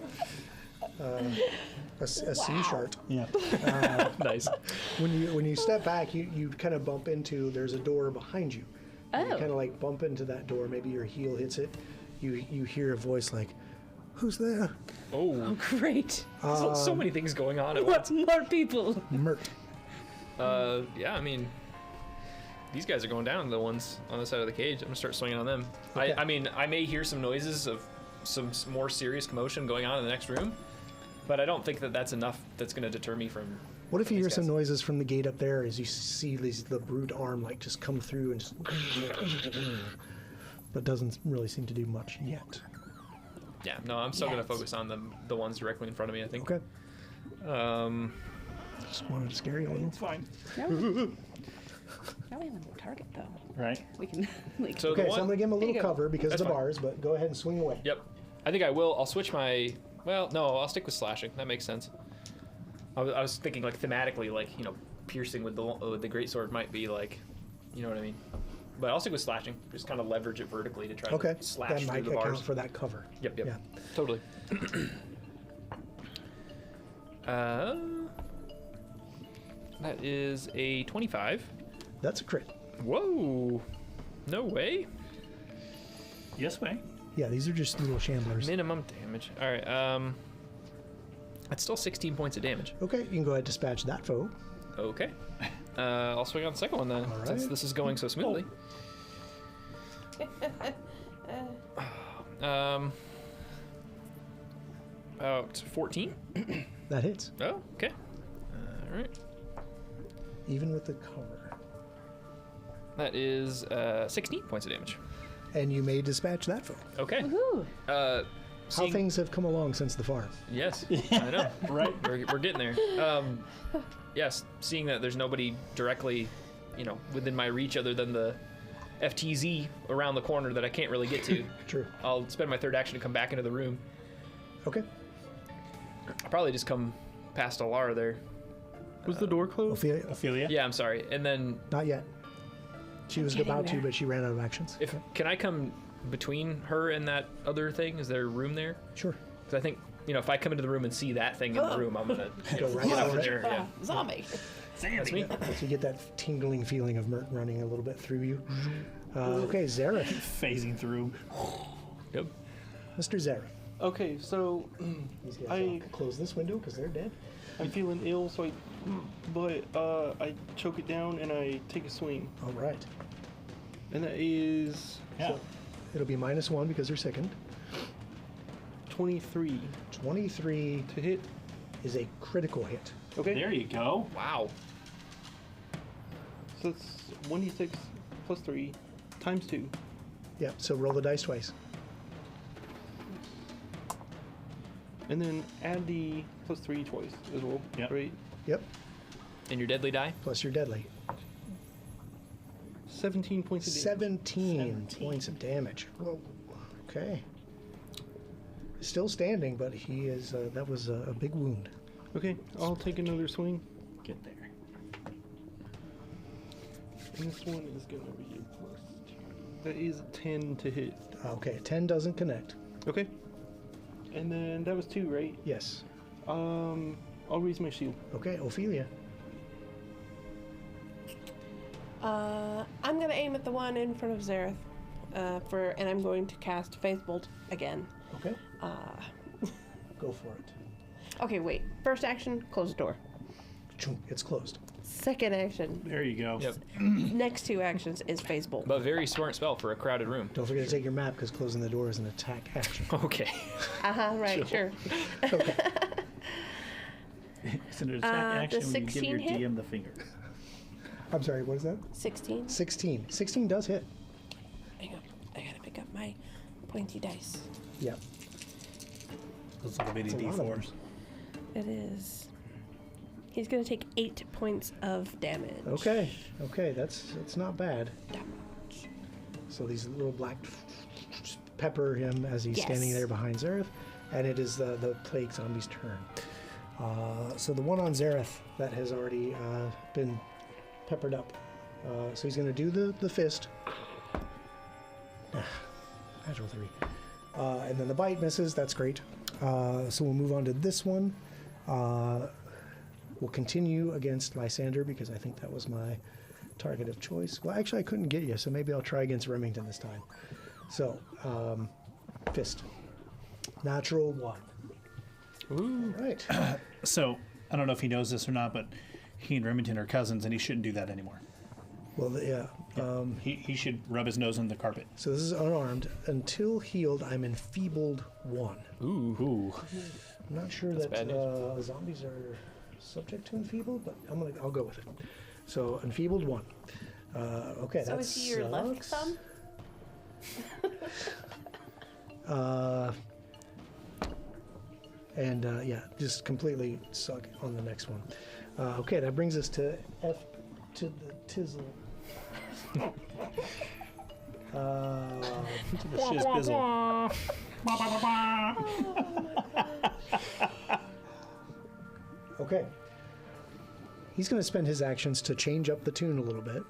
a sea shark. Yeah. Nice. When you step back, you kind of bump into. There's a door behind you. And you Oh. kind of like bump into that door. Maybe your heel hits it. You hear a voice like, "Who's there?" Oh, Great. so many things going on at What once. more people? Mert. Yeah, I mean, these guys are going down. The ones on the side of the cage. I'm gonna start swinging on them. Okay. I mean, I may hear some noises of some more serious commotion going on in the next room, but I don't think that that's enough. That's gonna deter me from. What if you These hear some guys. noises from the gate up there as you see the brute arm like just come through and just, but doesn't really seem to do much yet. Yeah, no, I'm still gonna Yes. focus on the ones directly in front of me. I think. Okay. Um, Just wanted to scare you a little. It's fine. Now we have a target though. Right. We can like. so Okay, the so I'm one. gonna give him a There little you go. cover because of That's the fine. bars, but go ahead and swing away. Yep. I think I will. I'll switch my. Well, no, I'll stick with slashing. That makes sense. I was thinking like thematically, like piercing with the greatsword might be like, you know what I mean. But I'll stick with slashing. Just kind of leverage it vertically to try Okay. to slash That through might the account bars. for that cover. Yep. Yeah. Totally. That is a 25. That's a crit. Whoa. No way. Yes, way. Yeah, these are just little shamblers. Minimum damage. All right. That's still 16 points of damage. Okay, you can go ahead and dispatch that foe. Okay. I'll swing on the second one then, All since right. this is going so smoothly. About 14. That hits, Oh, okay. All right. even with the cover. That is 16 points of damage. And you may dispatch that foe. Okay. Woohoo! How Seeing- things have come along since the farm. Yes, I know. Right. We're getting there. Yes, seeing that there's nobody directly, within my reach other than the FTZ around the corner that I can't really get to, True. I'll spend my third action to come back into the room. Okay. I'll probably just come past Alara there. Was the door closed? Ophelia? Ophelia? Yeah, I'm sorry. And then Not yet. She was Getting about to, there. but she ran out of actions. can I come between her and that other thing? Is there room there? Sure. Because I think, if I come into the room and see that thing in the room, I'm going to Go right get over over it. there. Yeah. Zombie. That's me. So you get that tingling feeling of Mert running a little bit through you. Okay, Zareth. Phasing through. Yep. Mr. Zareth. Okay, so These guys I- close this window because they're dead. I'm feeling ill, so I choke it down and I take a swing, All right. and that is Yeah. It'll be -1 because they're sickened. 23 23 to hit. is a critical hit. Okay, There you go. Wow. so it's 1d6 plus 3 times 2. Yep, so roll the dice twice. And then add the plus 3 twice as well, Yep. right? Yep, And your deadly die? plus your deadly. 17 points of damage. 17 points of damage. Whoa. Okay. Still standing, but he is. That was a big wound. Okay, I'll take another swing. Get there. And this one is going to be a plus 2. That is 10 to hit. Okay, 10 doesn't connect. Okay. And then that was 2, right? Yes. I'll raise my shield. Okay, Ophelia. I'm gonna aim at the one in front of Zareth, and I'm going to cast Faith Bolt again. Okay. Go for it. Okay, wait. First action, close the door. Chunk, it's closed. Second action, There you go. Yep. next 2 actions is Faith Bolt. But very smart spell for a crowded room. Don't forget to take your map because closing the door is an attack action. Okay. Right, sure. It's an attack the action when you give 16 your hit? DM the finger. I'm sorry, what is that? 16. 16. 16 does hit. Hang on, I gotta pick up my pointy dice. Yep. Those little bitty That's a lot of D4s. It is. He's gonna take 8 points of damage. Okay. Okay, that's not bad. Damage. So these little black pepper him as he's standing Yes. there behind Zareth, and it is the plague zombie's turn. So the one on Zareth that has already been peppered up. So he's going to do the fist. Natural 3. And then the bite misses. That's great. So we'll move on to this one. We'll continue against Lysander because I think that was my target of choice. Well, actually, I couldn't get you, so maybe I'll try against Remington this time. So, fist. Natural 1. Ooh. All right. So, I don't know if he knows this or not, but he and Remington are cousins, and he shouldn't do that anymore. Well, yeah. He should rub his nose on the carpet. So this is unarmed. Until healed, I'm enfeebled 1. Ooh. I'm not sure That's that bad zombies are subject to enfeebled, but I'll go with it. So enfeebled 1. Okay, So that is he your left sucks. thumb? And yeah, just completely suck on the next one. Okay, that brings us to F to the tizzle. The shiz-bizzle. Okay. He's going to spend his actions to change up the tune a little bit.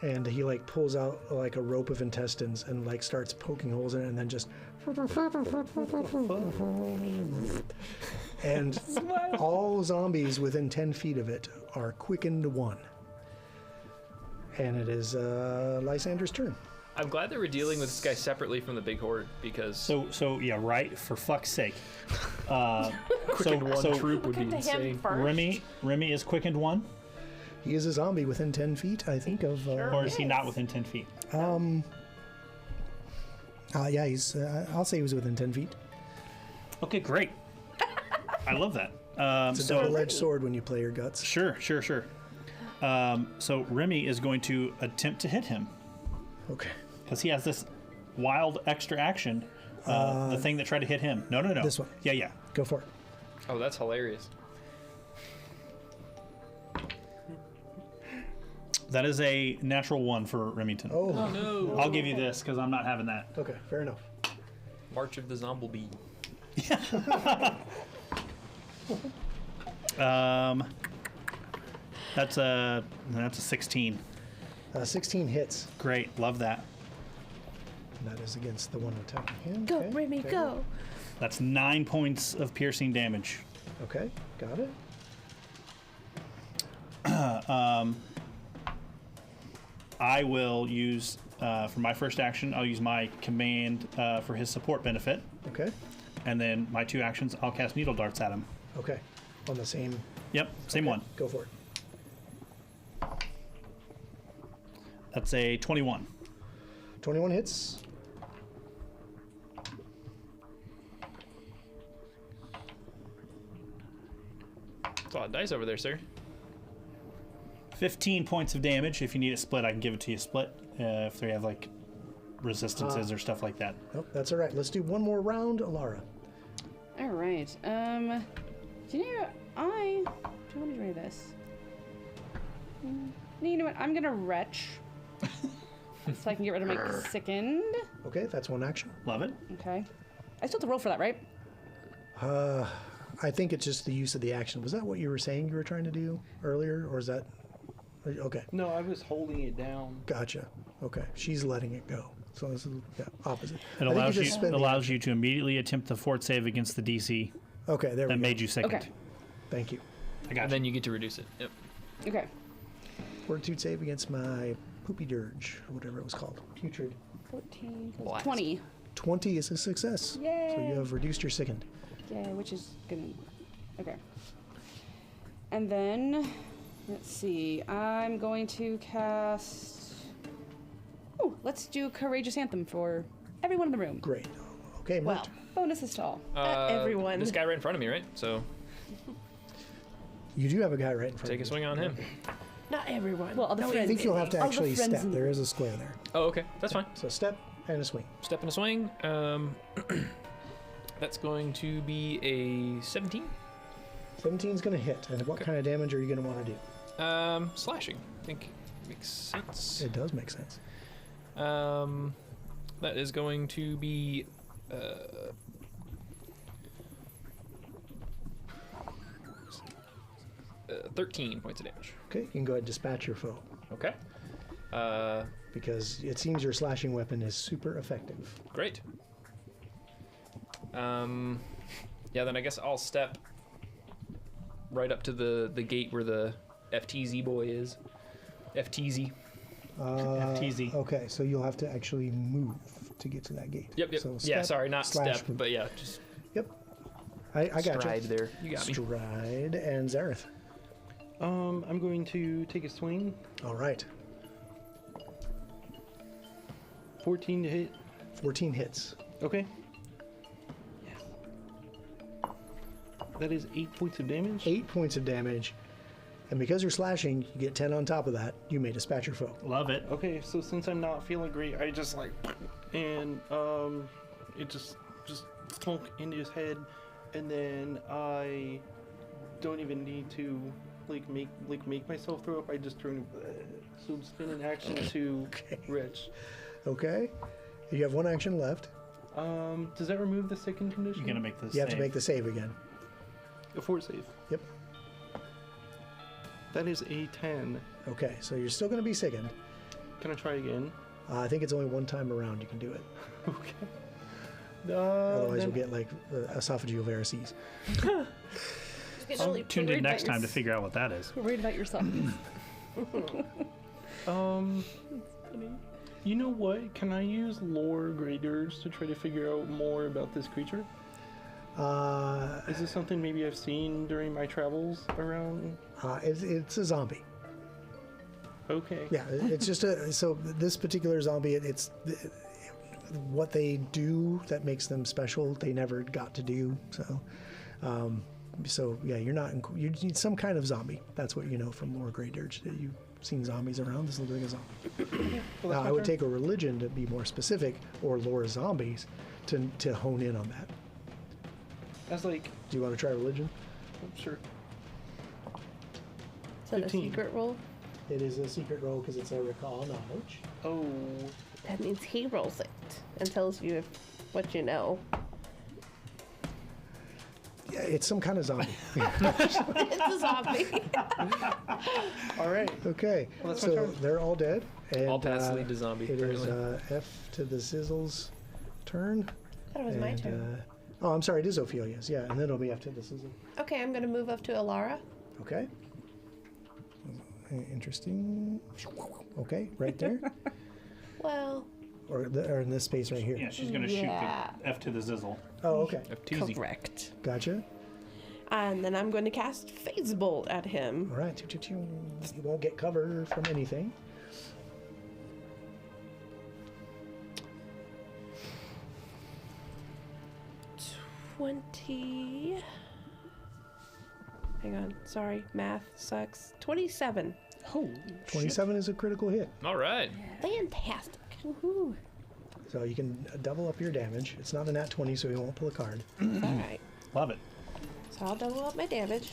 And he like pulls out like a rope of intestines and like starts poking holes in it and then just and all zombies within 10 feet of it are quickened 1. And it is Lysander's turn. I'm glad that we're dealing with this guy separately from the big horde because So yeah, right. For fuck's sake. quickened one so troop would be Look at him insane. first. Remy is quickened 1. He is a zombie within 10 feet, I think, of... Or is he not within 10 feet? yeah, he's... I'll say he was within 10 feet. Okay, great. I love that. It's a double-edged sword when you play your guts. Sure. So Remy is going to attempt to hit him Okay. because he has this wild extra action. The thing that tried to hit him. No. This one. Yeah. Go for it. Oh, that's hilarious. That is a natural 1 for Remington. Oh, No. I'll give you this because I'm not having that. okay, fair enough. March of the Zomblebee. That's a 16. 16 hits. Great, love that. That is against the one attacking him. Go, okay. Remy, okay. go. That's 9 points of piercing damage. Okay, got it. I will use, for my first action, I'll use my command for his support benefit. Okay, And then my 2 actions, I'll cast needle darts at him. okay. On the same... Yep, same okay, one. Go for it. That's a 21. 21 hits. That's a lot of dice over there, sir. 15 points of damage. If you need it split, I can give it to you split. If they have like resistances or stuff like that. Nope, that's all right. Let's do one more round, Alara. All right. Do you know I do want to try this? You know what? I'm gonna retch, so I can get rid of my sickened. Okay, that's one action. Love it. Okay. I still have to roll for that, right? I think it's just the use of the action. Was that what you were saying you were trying to do earlier, or is that... Okay, No, I was holding it down. gotcha. Okay, she's letting it go. So this is opposite. It I think allows you just spend the allows action. you to immediately attempt the fort save against the DC Okay, there we that go. made you second. Okay. Thank you. I got And you. then you get to reduce it. Yep. Okay. Fortitude save against my poopy dirge, or whatever it was called. Putrid. 14 plus Blast. 20. 20 is a success. Yay. So you have reduced your sickened. Yeah, which is gonna. Okay. And then, let's see. I'm going to cast. Oh, let's do Courageous Anthem for everyone in the room. Great. Okay, Well, Mert. Bonuses to all. everyone. This guy right in front of me, right? So You do have a guy right in front take a of you. swing on him. Not everyone. Well, other No, friends. I think you'll have to All the actually friends step. in- There is a square there. Oh, okay. That's fine. So step and a swing. Step and a swing. That's going to be a 17. 17 is going to hit. And what kind of damage are you going to want to do? Slashing. I think makes sense. It does make sense. That is going to be 13 points of damage. Okay, you can go ahead and dispatch your foe. Okay. Because it seems your slashing weapon is super effective. Great. Yeah, then I guess I'll step right up to the gate where the FTZ boy is. FTZ. FTZ. Okay, so you'll have to actually move to get to that gate. Yep. So Yeah, step, sorry, not slash step, move. but yeah, just Yep. I got stride you. there. You got me. Stride and Zareth. I'm going to take a swing. All right. 14 to hit. 14 hits. Okay. That is 8 points of damage. 8 points of damage. And because you're slashing, you get 10 on top of that. You may dispatch your foe. Love it. Okay, so since I'm not feeling great, I just like, and it just thunk into his head, and then I don't even need to make myself throw up. I just turn, so spin an action to Okay. Rich. Okay. You have one action left. Does that remove the second condition? You're gonna make this. You have to make the save again. A fort save. Yep. That is a 10. Okay, so you're still going to be sickened. Can I try again? I think it's only one time around you can do it. Okay. Otherwise, Then- you'll get like esophageal varices. Tune in next time to figure out what that is. We're worried about yourself. You know what? Can I use lore graders to try to figure out more about this creature? Is this something maybe I've seen during my travels around? It's a zombie. Okay. Yeah, it's just so this particular zombie, it's what they do that makes them special. They never got to do so. So yeah, you need some kind of zombie. That's what you know from Lore Grey Dirge. That you've seen zombies around. This looks like a zombie. Well, Now, that's I my would turn. take a religion to be more specific, or lore zombies to hone in on that. That's like, Do you want to try religion? sure. Is that a 15. secret roll? It is a secret roll because it's a recall knowledge. Oh, That means he rolls it and tells you what you know. Yeah, it's some kind of zombie. It's a zombie. all right. Okay, Well, that's my so turn. they're all dead. And, All paths lead to zombie, It is apparently. F to the Sizzle's turn. That was my and, turn. Oh, I'm sorry, it is Ophelia's. Yeah, and then it'll be F to the Sizzle. Okay, I'm gonna move up to Alara. Okay. Interesting. Okay, right there. Well, or in this space right here. Yeah, she's gonna Yeah. shoot the F to the zizzle. Oh, okay. F2Z. correct. Gotcha. And then I'm going to cast Phase Bolt at him. All right. You won't get cover from anything. Hang on, sorry, math sucks. 27. Oh, 27 is a critical hit. all right. Fantastic. Woohoo. So you can double up your damage. It's not a nat 20, so you won't pull a card. All right. Love it. So I'll double up my damage,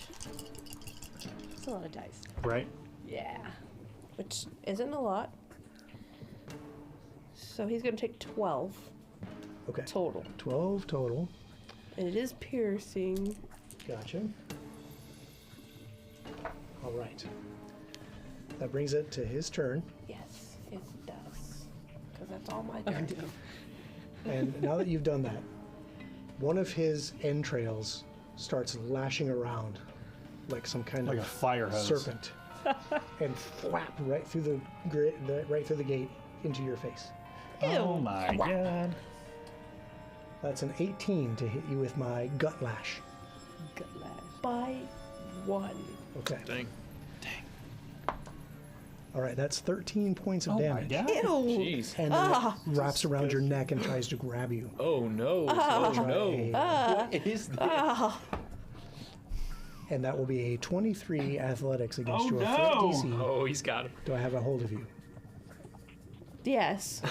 That's a lot of dice. Right? Yeah. which isn't a lot. So he's going to take 12 Okay. total. 12 total. And it is piercing. Gotcha. All right. That brings it to his turn. Yes, it does. Because that's all my turn. And now that you've done that, one of his entrails starts lashing around like some kind Like a of fire hose. serpent, and flap right through right through the gate into your face. Oh my god. That's an 18 to hit you with my gut lash. Good lash. By 1. Okay. Dang. All right. That's 13 points of Oh my damage. god. Ew! Jeez. And then it wraps around your neck and tries to grab you. Oh no. Oh Try no. What is this? And that will be a 23 athletics against Oh, your no. full DC. Oh, he's got him. Do I have a hold of you? Yes.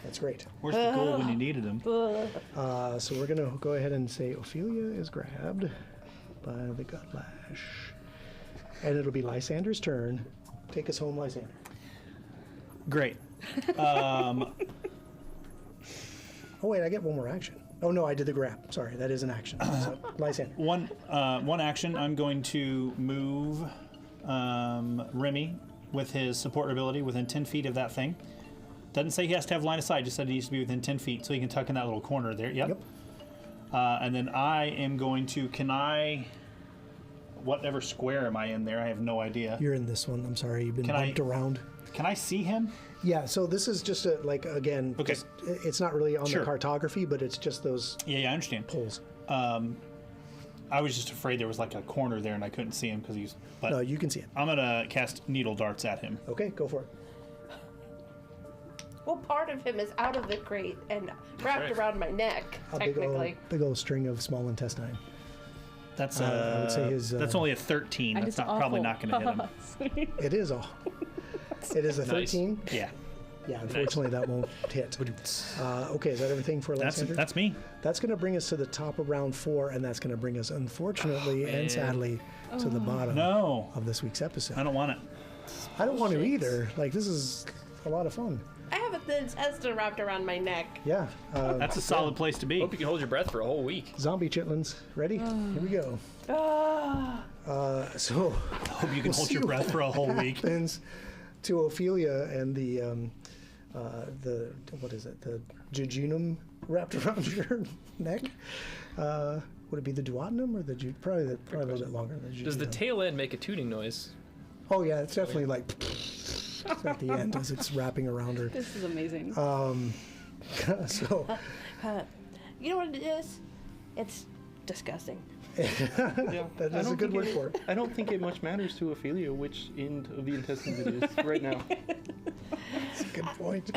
That's great. Where's the goal when you needed him? So we're going to go ahead and say Ophelia is grabbed by the gut lash. And it'll be Lysander's turn. Take us home, Lysander. Great. Oh, wait, I get one more action. Oh, no, I did the grab. Sorry, that is an action. So, Lysander. One action. I'm going to move Remy with his support ability within 10 feet of that thing. Doesn't say he has to have line of sight. Just said he needs to be within 10 feet, so he can tuck in that little corner there. Yep. And then I am going to. Can I? Whatever square am I in there? I have no idea. You're in this one. I'm sorry, you've been Can I- bumped around. Can I see him? Yeah, so this is just a, like, again, Okay. just, it's not really on Sure. the cartography, but it's just those Yeah, I understand. poles. I was just afraid there was like a corner there and I couldn't see him because he's. But No, you can see it. I'm gonna cast needle darts at him. Okay, go for it. Well, part of him is out of the crate and wrapped right. around my neck, A technically. big old string of small intestine. That's I would say his, that's only a 13. And That's it's not probably awful. not going to hit him. It is a. It is a Nice. 13. Yeah, Yeah, unfortunately that won't hit. Okay, is that everything for Lysander? that's me. That's going to bring us to the top of round 4, and that's going to bring us, unfortunately and man. sadly, to the bottom No, of this week's episode. I don't want it. I don't want to either. Like, this is a lot of fun. I have an intestine wrapped around my neck. Yeah. That's a solid place to be. Hope you can hold your breath for a whole week. Zombie chitlins. Ready? Here we go. Ah. So, Hope you can we'll hold see your breath for a whole what week. happens to Ophelia and the what is it? The jejunum wrapped around your neck. Would it be the duodenum or the probably a little bit longer than Does the jejunum. tail end make a tooting noise? Oh yeah, it's definitely like at the end as it's wrapping around her. This is amazing. So You know what it is? It's disgusting. Yeah, That I is a don't good think word for it. I don't think it much matters to Ophelia which end of the intestines it is right now. That's a good point.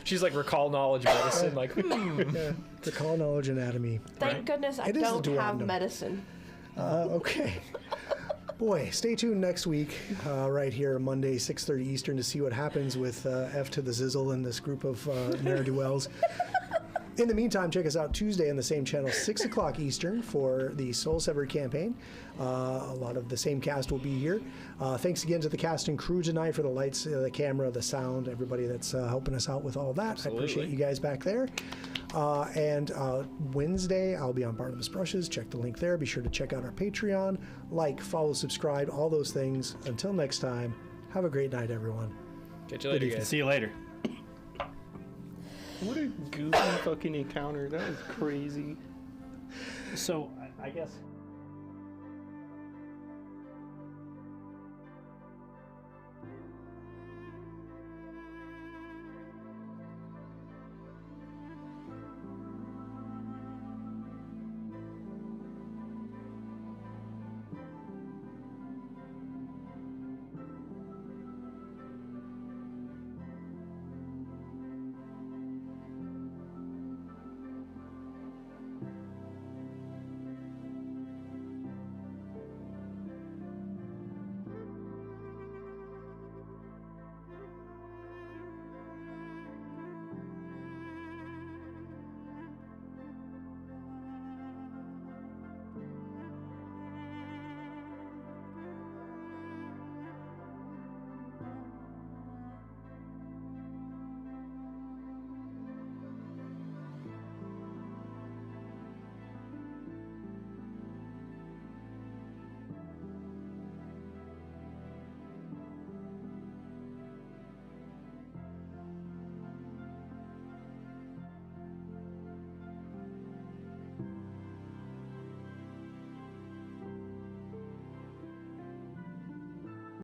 She's like recall knowledge medicine, like, Yeah, recall knowledge anatomy. Thank goodness I It is the don't have duodenum. medicine. Okay. Boy, stay tuned next week, right here, Monday, 6:30 Eastern, to see what happens with F to the Zizzle and this group of ne'er-do-wells. In the meantime, check us out Tuesday on the same channel, 6 o'clock Eastern, for the Soul Severed campaign. A lot of the same cast will be here. Thanks again to the cast and crew tonight for the lights, the camera, the sound, everybody that's helping us out with all that. Absolutely. I appreciate you guys back there. And Wednesday, I'll be on Barnabas Brushes. Check the link there. Be sure to check out our Patreon. Like, follow, subscribe, all those things. Until next time, have a great night, everyone. catch you later, guys. See you later. What a goofy fucking encounter. That was crazy. So, I guess.